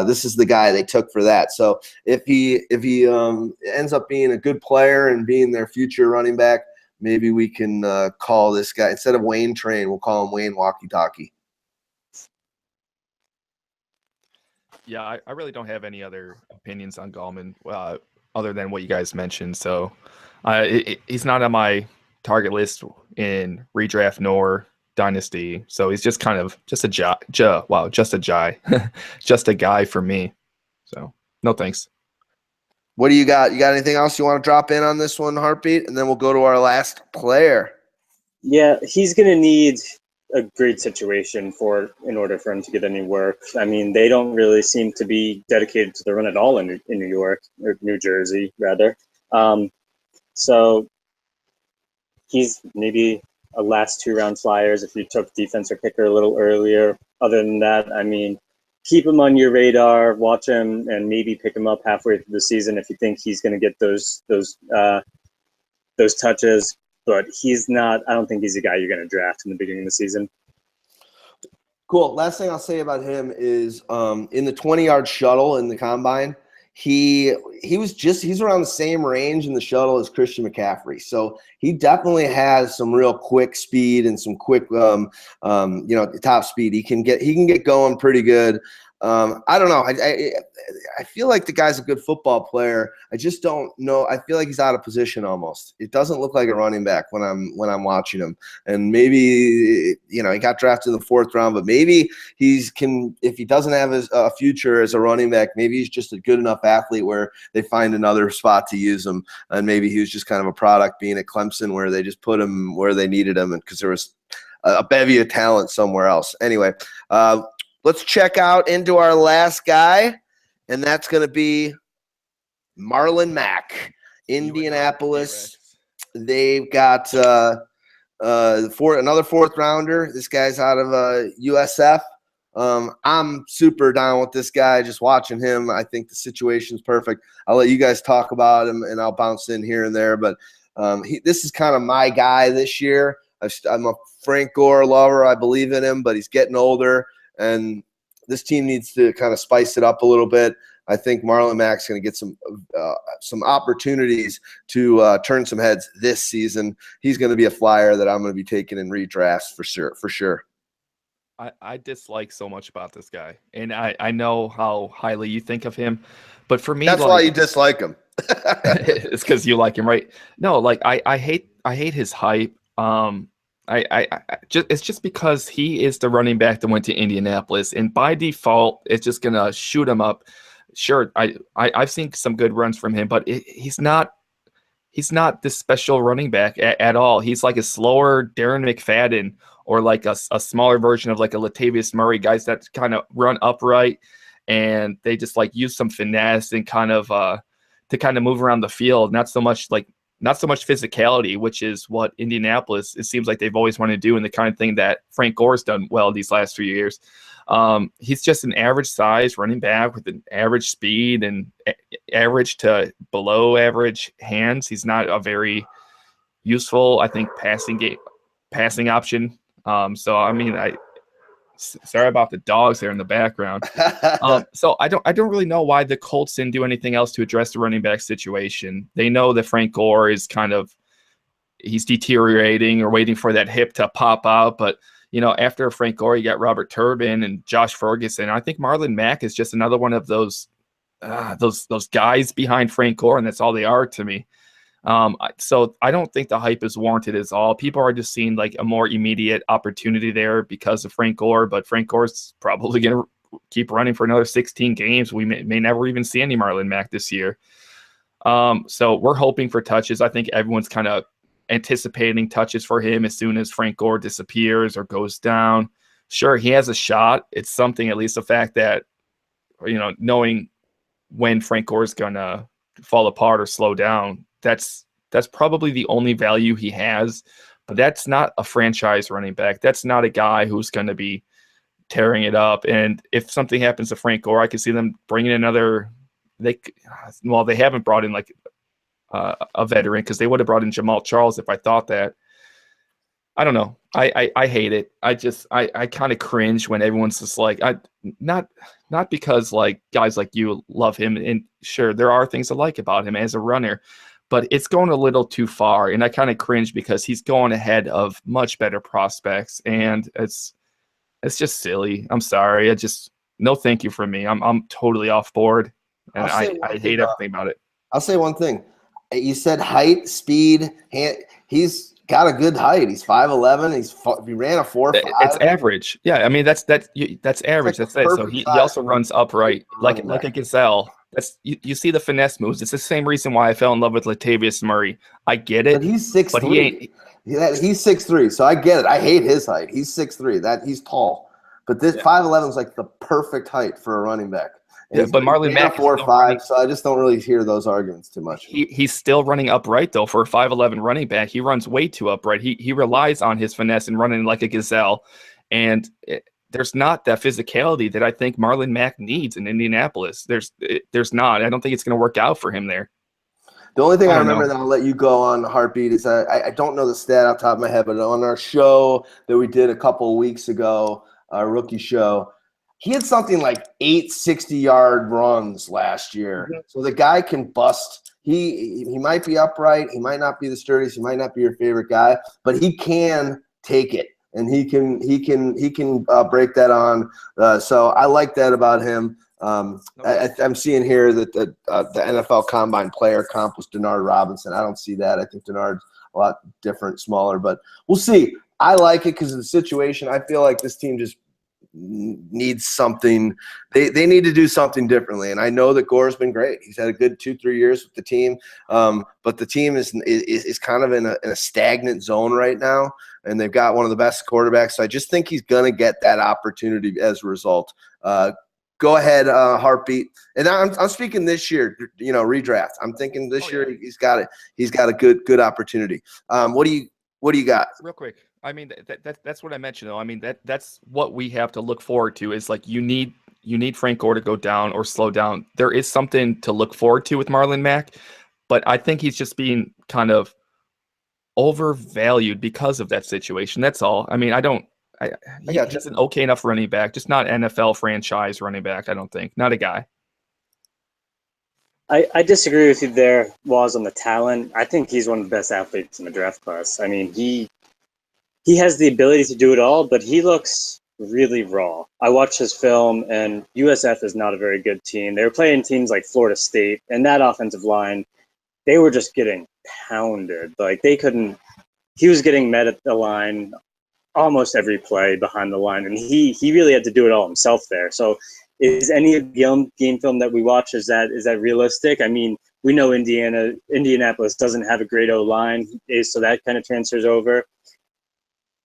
This is the guy they took for that. So if he ends up being a good player and being their future running back, maybe we can call this guy, instead of Wayne Train, we'll call him Wayne Walkie-Talkie. Yeah, I really don't have any other opinions on Gallman other than what you guys mentioned. So he's not on my target list in redraft nor dynasty. So he's just kind of just a just a guy for me. So no thanks. What do you got? You got anything else you want to drop in on this one, Heartbeat? And then we'll go to our last player. Yeah, he's going to need a great situation in order for him to get any work. I mean, they don't really seem to be dedicated to the run at all in New York, or New Jersey, rather. So he's maybe a last 2-round flyers if you took defense or kicker a little earlier. Other than that, I mean, keep him on your radar, watch him, and maybe pick him up halfway through the season if you think he's going to get those touches. But he's not. I don't think he's a guy you're going to draft in the beginning of the season. Cool. Last thing I'll say about him is in the 20-yard shuttle in the combine, he's around the same range in the shuttle as Christian McCaffrey. So he definitely has some real quick speed and some quick top speed. He can get going pretty good. I don't know. I feel like the guy's a good football player. I just don't know. I feel like he's out of position almost. It doesn't look like a running back when I'm watching him. And maybe he got drafted in the 4th round, but maybe if he doesn't have a future as a running back, maybe he's just a good enough athlete where they find another spot to use him. And maybe he was just kind of a product being at Clemson where they just put him where they needed him because there was a bevy of talent somewhere else. Anyway, let's check out into our last guy, and that's going to be Marlon Mack, Indianapolis. They've got another 4th rounder. This guy's out of USF. I'm super down with this guy. Just watching him, I think the situation's perfect. I'll let you guys talk about him, and I'll bounce in here and there. But this is kind of my guy this year. I'm a Frank Gore lover. I believe in him, but he's getting older. And this team needs to kind of spice it up a little bit. I think Marlon Mack's going to get some opportunities to turn some heads this season. He's going to be a flyer that I'm going to be taking in redrafts for sure. I dislike so much about this guy, and I know how highly you think of hhim, but for me, that's why you dislike him. It's because you like him, right? No, like I hate his hype. It's just because he is the running back that went to Indianapolis, and by default, it's just gonna shoot him up. Sure, I've seen some good runs from him, but he's not this special running back at all. He's like a slower Darren McFadden or like a smaller version of like a Latavius Murray, guys that kind of run upright and they just like use some finesse and kind of to kind of move around the field. Not so much physicality, which is what Indianapolis, it seems like they've always wanted to do, and the kind of thing that Frank Gore's done well these last few years. He's just an average size running back with an average speed and average to below average hands. He's not a very useful, I think, passing option. So I mean, sorry about the dogs there in the background. So I don't really know why the Colts didn't do anything else to address the running back situation. They know that Frank Gore is he's deteriorating or waiting for that hip to pop out. But, after Frank Gore, you got Robert Turbin and Josh Ferguson. I think Marlon Mack is just another one of those guys behind Frank Gore, and that's all they are to me. So I don't think the hype is warranted at all. People are just seeing like a more immediate opportunity there because of Frank Gore, but Frank Gore's probably going to keep running for another 16 games. We may never even see any Marlon Mack this year. So we're hoping for touches. I think everyone's kind of anticipating touches for him as soon as Frank Gore disappears or goes down. Sure, he has a shot. It's something, at least the fact that, knowing when Frank Gore is going to fall apart or slow down, that's probably the only value he has, but that's not a franchise running back. That's not a guy who's going to be tearing it up. And if something happens to Frank Gore, I could see them bringing another. They haven't brought in like a veteran, because they would have brought in Jamal Charles if I thought that. I don't know. I hate it. I kind of cringe when everyone's just like, not because like guys like you love him, and sure there are things I like about him as a runner, but it's going a little too far, and I kind of cringe because he's going ahead of much better prospects, and it's just silly. I'm sorry. No thank you from me. I'm totally off board, and I hate everything about it. I'll say one thing. You said height, speed, he's got a good height. He's 5'11". He ran a 4.5. It's average. Yeah, I mean that's average. Like that's it. So he also runs upright like a gazelle. You see the finesse moves. It's the same reason why I fell in love with Latavius Murray. I get it. But he's 6'3". But he ain't. He's 6'3", so I get it. I hate his height. He's 6'3". That he's tall. But this 5'11" is like the perfect height for a running back. Yeah, but Marlon Mack 4.5, so I just don't really hear those arguments too much. He's still running upright though for a 5'11" running back. He runs way too upright. He relies on his finesse and running like a gazelle, and there's not that physicality that I think Marlon Mack needs in Indianapolis. There's not. I don't think it's going to work out for him there. The only thing I remember that I'll let you go on Heartbeat is I don't know the stat off the top of my head, but on our show that we did a couple of weeks ago, our rookie show, he had something like 8 60-yard runs last year. Mm-hmm. So the guy can bust. He might be upright. He might not be the sturdiest. He might not be your favorite guy, but he can take it, and he can break that on. So I like that about him. I'm seeing here that the NFL Combine player comp was Denard Robinson. I don't see that. I think Denard's a lot different, smaller, but we'll see. I like it because of the situation. I feel like this team just needs something. They need to do something differently, and I know that Gore's been great. He's had a good 2-3 years with the team, but the team is kind of in a stagnant zone right now, and they've got one of the best quarterbacks. So I just think he's gonna get that opportunity as a result. Go ahead, Heartbeat. And I'm speaking this year, redraft. I'm thinking this year he's got it. He's got a good opportunity. What do you got? Real quick. I mean, that's what I mentioned, though. I mean, that's what we have to look forward to is like you need Frank Gore to go down or slow down. There is something to look forward to with Marlon Mack, but I think he's just being kind of overvalued because of that situation. That's all. I mean, he's an okay enough running back, just not NFL franchise running back, I don't think. Not a guy. I disagree with you there, Waz, on the talent. I think he's one of the best athletes in the draft class. I mean, he has the ability to do it all, but he looks really raw. I watched his film, and USF is not a very good team. They were playing teams like Florida State, and that offensive line, they were just getting pounded. Like, he was getting met at the line almost every play behind the line, and he really had to do it all himself there. So is any of the game film that we watch, is that realistic? I mean, we know Indianapolis doesn't have a great O-line, so that kind of transfers over.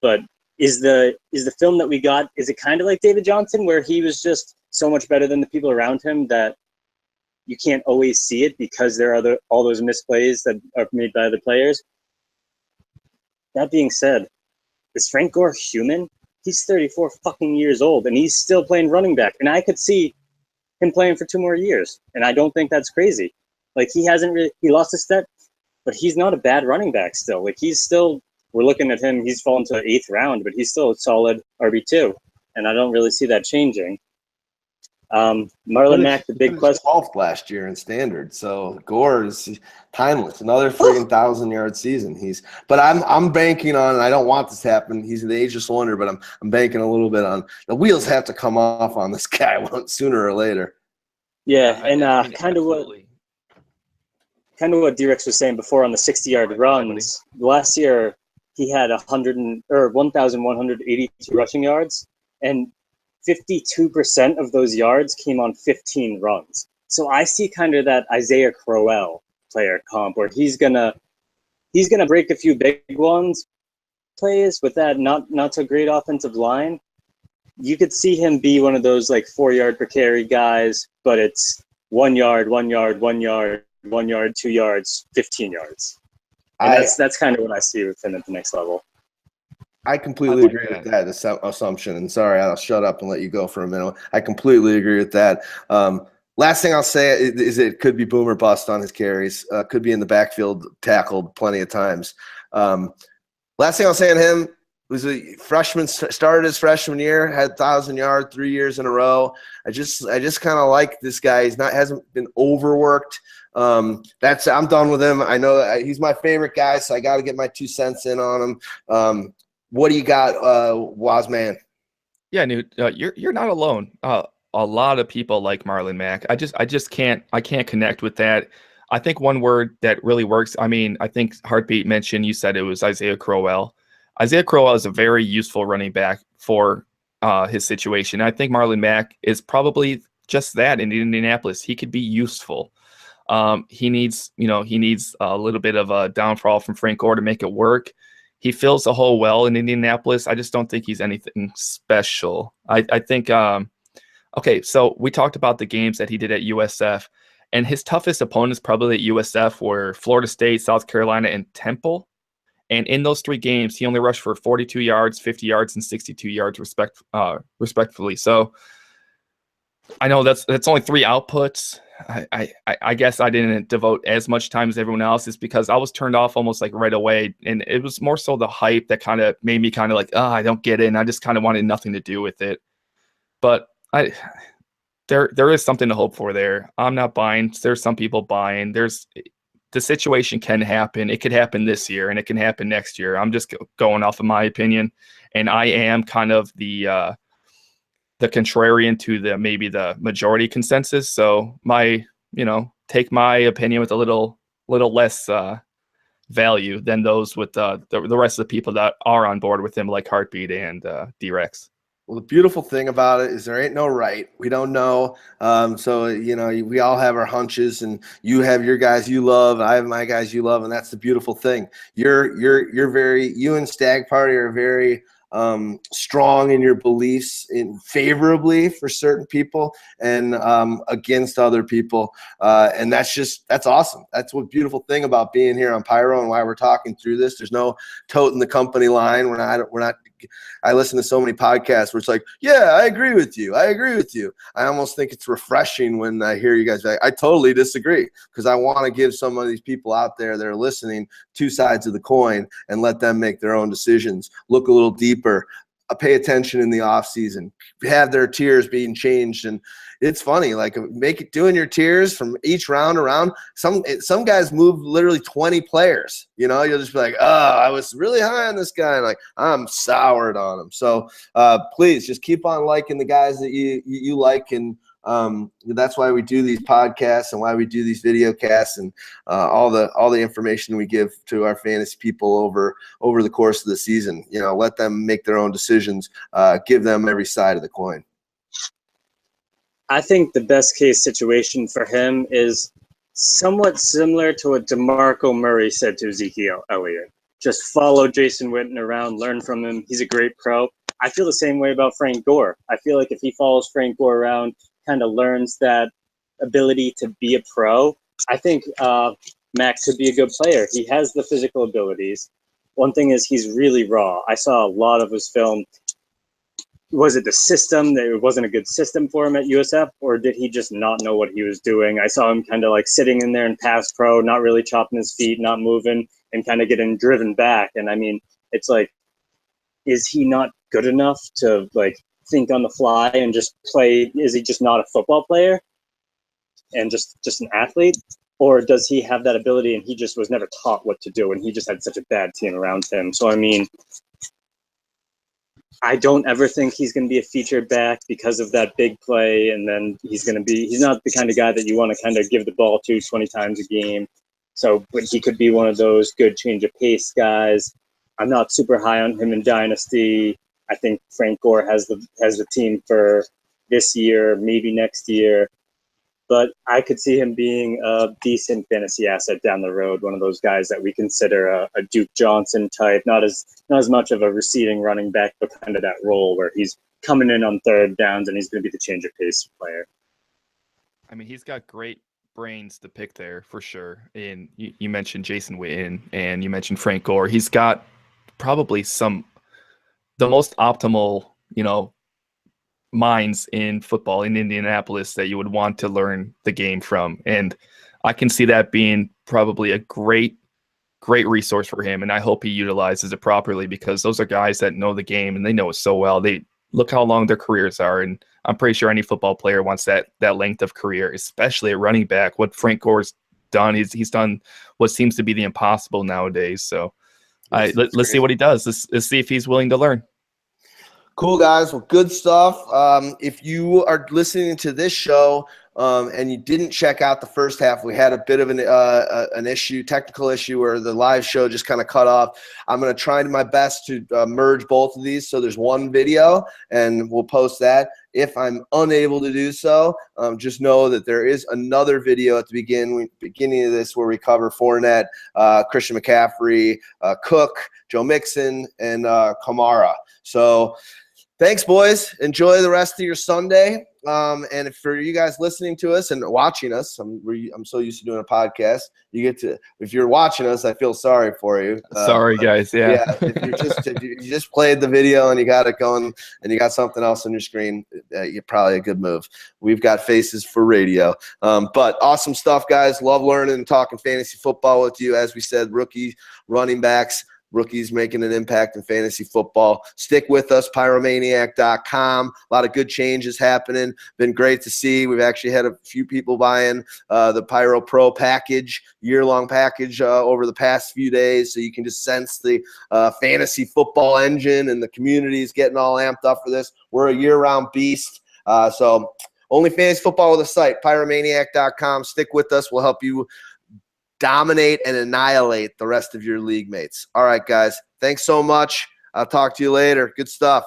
But is the film that we got, is it kind of like David Johnson, where he was just so much better than the people around him that you can't always see it because there are all those misplays that are made by other players? That being said, is Frank Gore human? He's 34 fucking years old, and he's still playing running back. And I could see him playing for 2 more years, and I don't think that's crazy. Like, he lost a step, but he's not a bad running back still. Like, we're looking at him, he's fallen to the 8th round, but he's still a solid RB2, and I don't really see that changing. Marlon Mack, the big question. 12th last year in standard, so Gore is timeless. Another friggin' 1,000-yard season. But I'm banking on, and I don't want this to happen. He's the ageless wonder, but I'm banking a little bit on the wheels have to come off on this guy sooner or later. Yeah, and kind of what D-Rex was saying before on the 60-yard runs. Last year, he had 1,182 rushing yards, and 52% of those yards came on 15 runs. So I see kind of that Isaiah Crowell player comp where he's gonna break a few big ones plays with that not so great offensive line. You could see him be one of those like 4-yard per carry guys, but it's 1 yard, 1 yard, 1 yard, 1 yard, 2 yards, 15 yards. And that's kind of what I see with him at the next level. I completely agree with that assumption. And sorry, I'll shut up and let you go for a minute. I completely agree with that. Last thing I'll say is it could be boom or bust on his carries. Could be in the backfield, tackled plenty of times. Last thing I'll say on him was a freshman, started his freshman year, had 1,000-yard 3 years in a row. I just kind of like this guy. Hasn't been overworked. I'm done with him. I know that he's my favorite guy, so I got to get my 2 cents in on him. What do you got, Wazman? Yeah, Newt, you're not alone. A lot of people like Marlon Mack. I can't connect with that. I think one word that really works. I mean, I think Heartbeat mentioned, you said it was Isaiah Crowell. Isaiah Crowell is a very useful running back for his situation. I think Marlon Mack is probably just that in Indianapolis. He could be useful. He needs a little bit of a downfall from Frank Gore to make it work. He fills the hole well in Indianapolis. I just don't think he's anything special. I think okay, so we talked about the games that he did at USF, and his toughest opponents probably at USF were Florida State, South Carolina, and Temple. And in those 3 games, he only rushed for 42 yards, 50 yards, and 62 yards respectively. So I know that's only 3 outputs. I guess I didn't devote as much time as everyone else, is because I was turned off almost like right away. And it was more so the hype that kind of made me kind of like, I don't get it. And I just kind of wanted nothing to do with it. But there is something to hope for there. I'm not buying. There's some people buying. The situation can happen. It could happen this year, and it can happen next year. I'm just going off of my opinion, and I am kind of the contrarian to maybe the majority consensus. So take my opinion with a little less value than those with the rest of the people that are on board with him, like Heartbeat and D-Rex. Well, the beautiful thing about it is there ain't no right. We don't know. So, we all have our hunches, and you have your guys you love. I have my guys you love. And that's the beautiful thing. You and Stag Party are very strong in your beliefs, in favorably for certain people and against other people. And that's awesome. That's what beautiful thing about being here on Pyro and why we're talking through this. There's no toting the company line. We're not. I listen to so many podcasts where it's like, yeah, I agree with you. I almost think it's refreshing when I hear you guys like, I totally disagree, because I want to give some of these people out there that are listening 2 sides of the coin and let them make their own decisions, look a little deeper, pay attention in the off season, have their tiers being changed. And it's funny, like doing your tiers from each round around. Some guys move literally 20 players. You'll just be like, I was really high on this guy, and like I'm soured on him. So please just keep on liking the guys that you like, and that's why we do these podcasts and why we do these video casts and all the information we give to our fantasy people over the course of the season. Let them make their own decisions. Give them every side of the coin. I think the best case situation for him is somewhat similar to what DeMarco Murray said to Ezekiel Elliott. Just follow Jason Witten around, learn from him. He's a great pro. I feel the same way about Frank Gore. I feel like if he follows Frank Gore around, kind of learns that ability to be a pro, I think Max could be a good player. He has the physical abilities. One thing is he's really raw. I saw a lot of his film. Was it the system that it wasn't a good system for him at USF, or did he just not know what he was doing? I saw him kind of like sitting in there in pass pro, not really chopping his feet, not moving, and kind of getting driven back. And I mean, it's like, is he not good enough to like think on the fly and just play? Is he just not a football player and just an athlete? Or does he have that ability and he just was never taught what to do and he just had such a bad team around him? So, I mean, I don't ever think he's going to be a featured back because of that big play. And then he's not the kind of guy that you want to kind of give the ball to 20 times a game. So, but he could be one of those good change of pace guys. I'm not super high on him in Dynasty. I think Frank Gore has the team for this year, maybe next year. But I could see him being a decent fantasy asset down the road, one of those guys that we consider a Duke Johnson type, not as much of a receiving running back, but kind of that role where he's coming in on third downs and he's going to be the change of pace player. I mean, he's got great brains to pick there for sure. And you mentioned Jason Witten and you mentioned Frank Gore. He's got probably the most optimal, minds in football in Indianapolis that you would want to learn the game from. And I can see that being probably a great resource for him. And I hope he utilizes it properly, because those are guys that know the game and they know it so well. They look how long their careers are. And I'm pretty sure any football player wants that length of career, especially at running back. What Frank Gore's done, he's done what seems to be the impossible nowadays. So let's see what he does. Let's see if he's willing to learn. Cool, guys. Well, good stuff. If you are listening to this show and you didn't check out the first half, we had a bit of an issue, technical issue, where the live show just kind of cut off. I'm going to try my best to merge both of these, so there's one video, and we'll post that. If I'm unable to do so, just know that there is another video at the beginning of this where we cover Fournette, Christian McCaffrey, Cook, Joe Mixon, and Kamara. So thanks, boys. Enjoy the rest of your Sunday. And for you guys listening to us and watching us, I'm so used to doing a podcast. If you're watching us, I feel sorry for you. Sorry, guys. Yeah. If you just played the video and you got it going and you got something else on your screen, you're probably a good move. We've got faces for radio. But awesome stuff, guys. Love learning and talking fantasy football with you. As we said, rookie running backs. Rookies making an impact in fantasy football. Stick with us, Pyromaniac.com. A lot of good changes happening. Been great to see. We've actually had a few people buying the Pyro Pro package, year-long package over the past few days. So you can just sense the fantasy football engine, and the community is getting all amped up for this. We're a year-round beast. So only fantasy football with a site, Pyromaniac.com. Stick with us. We'll help you dominate and annihilate the rest of your league mates. All right, guys. Thanks so much. I'll talk to you later. Good stuff.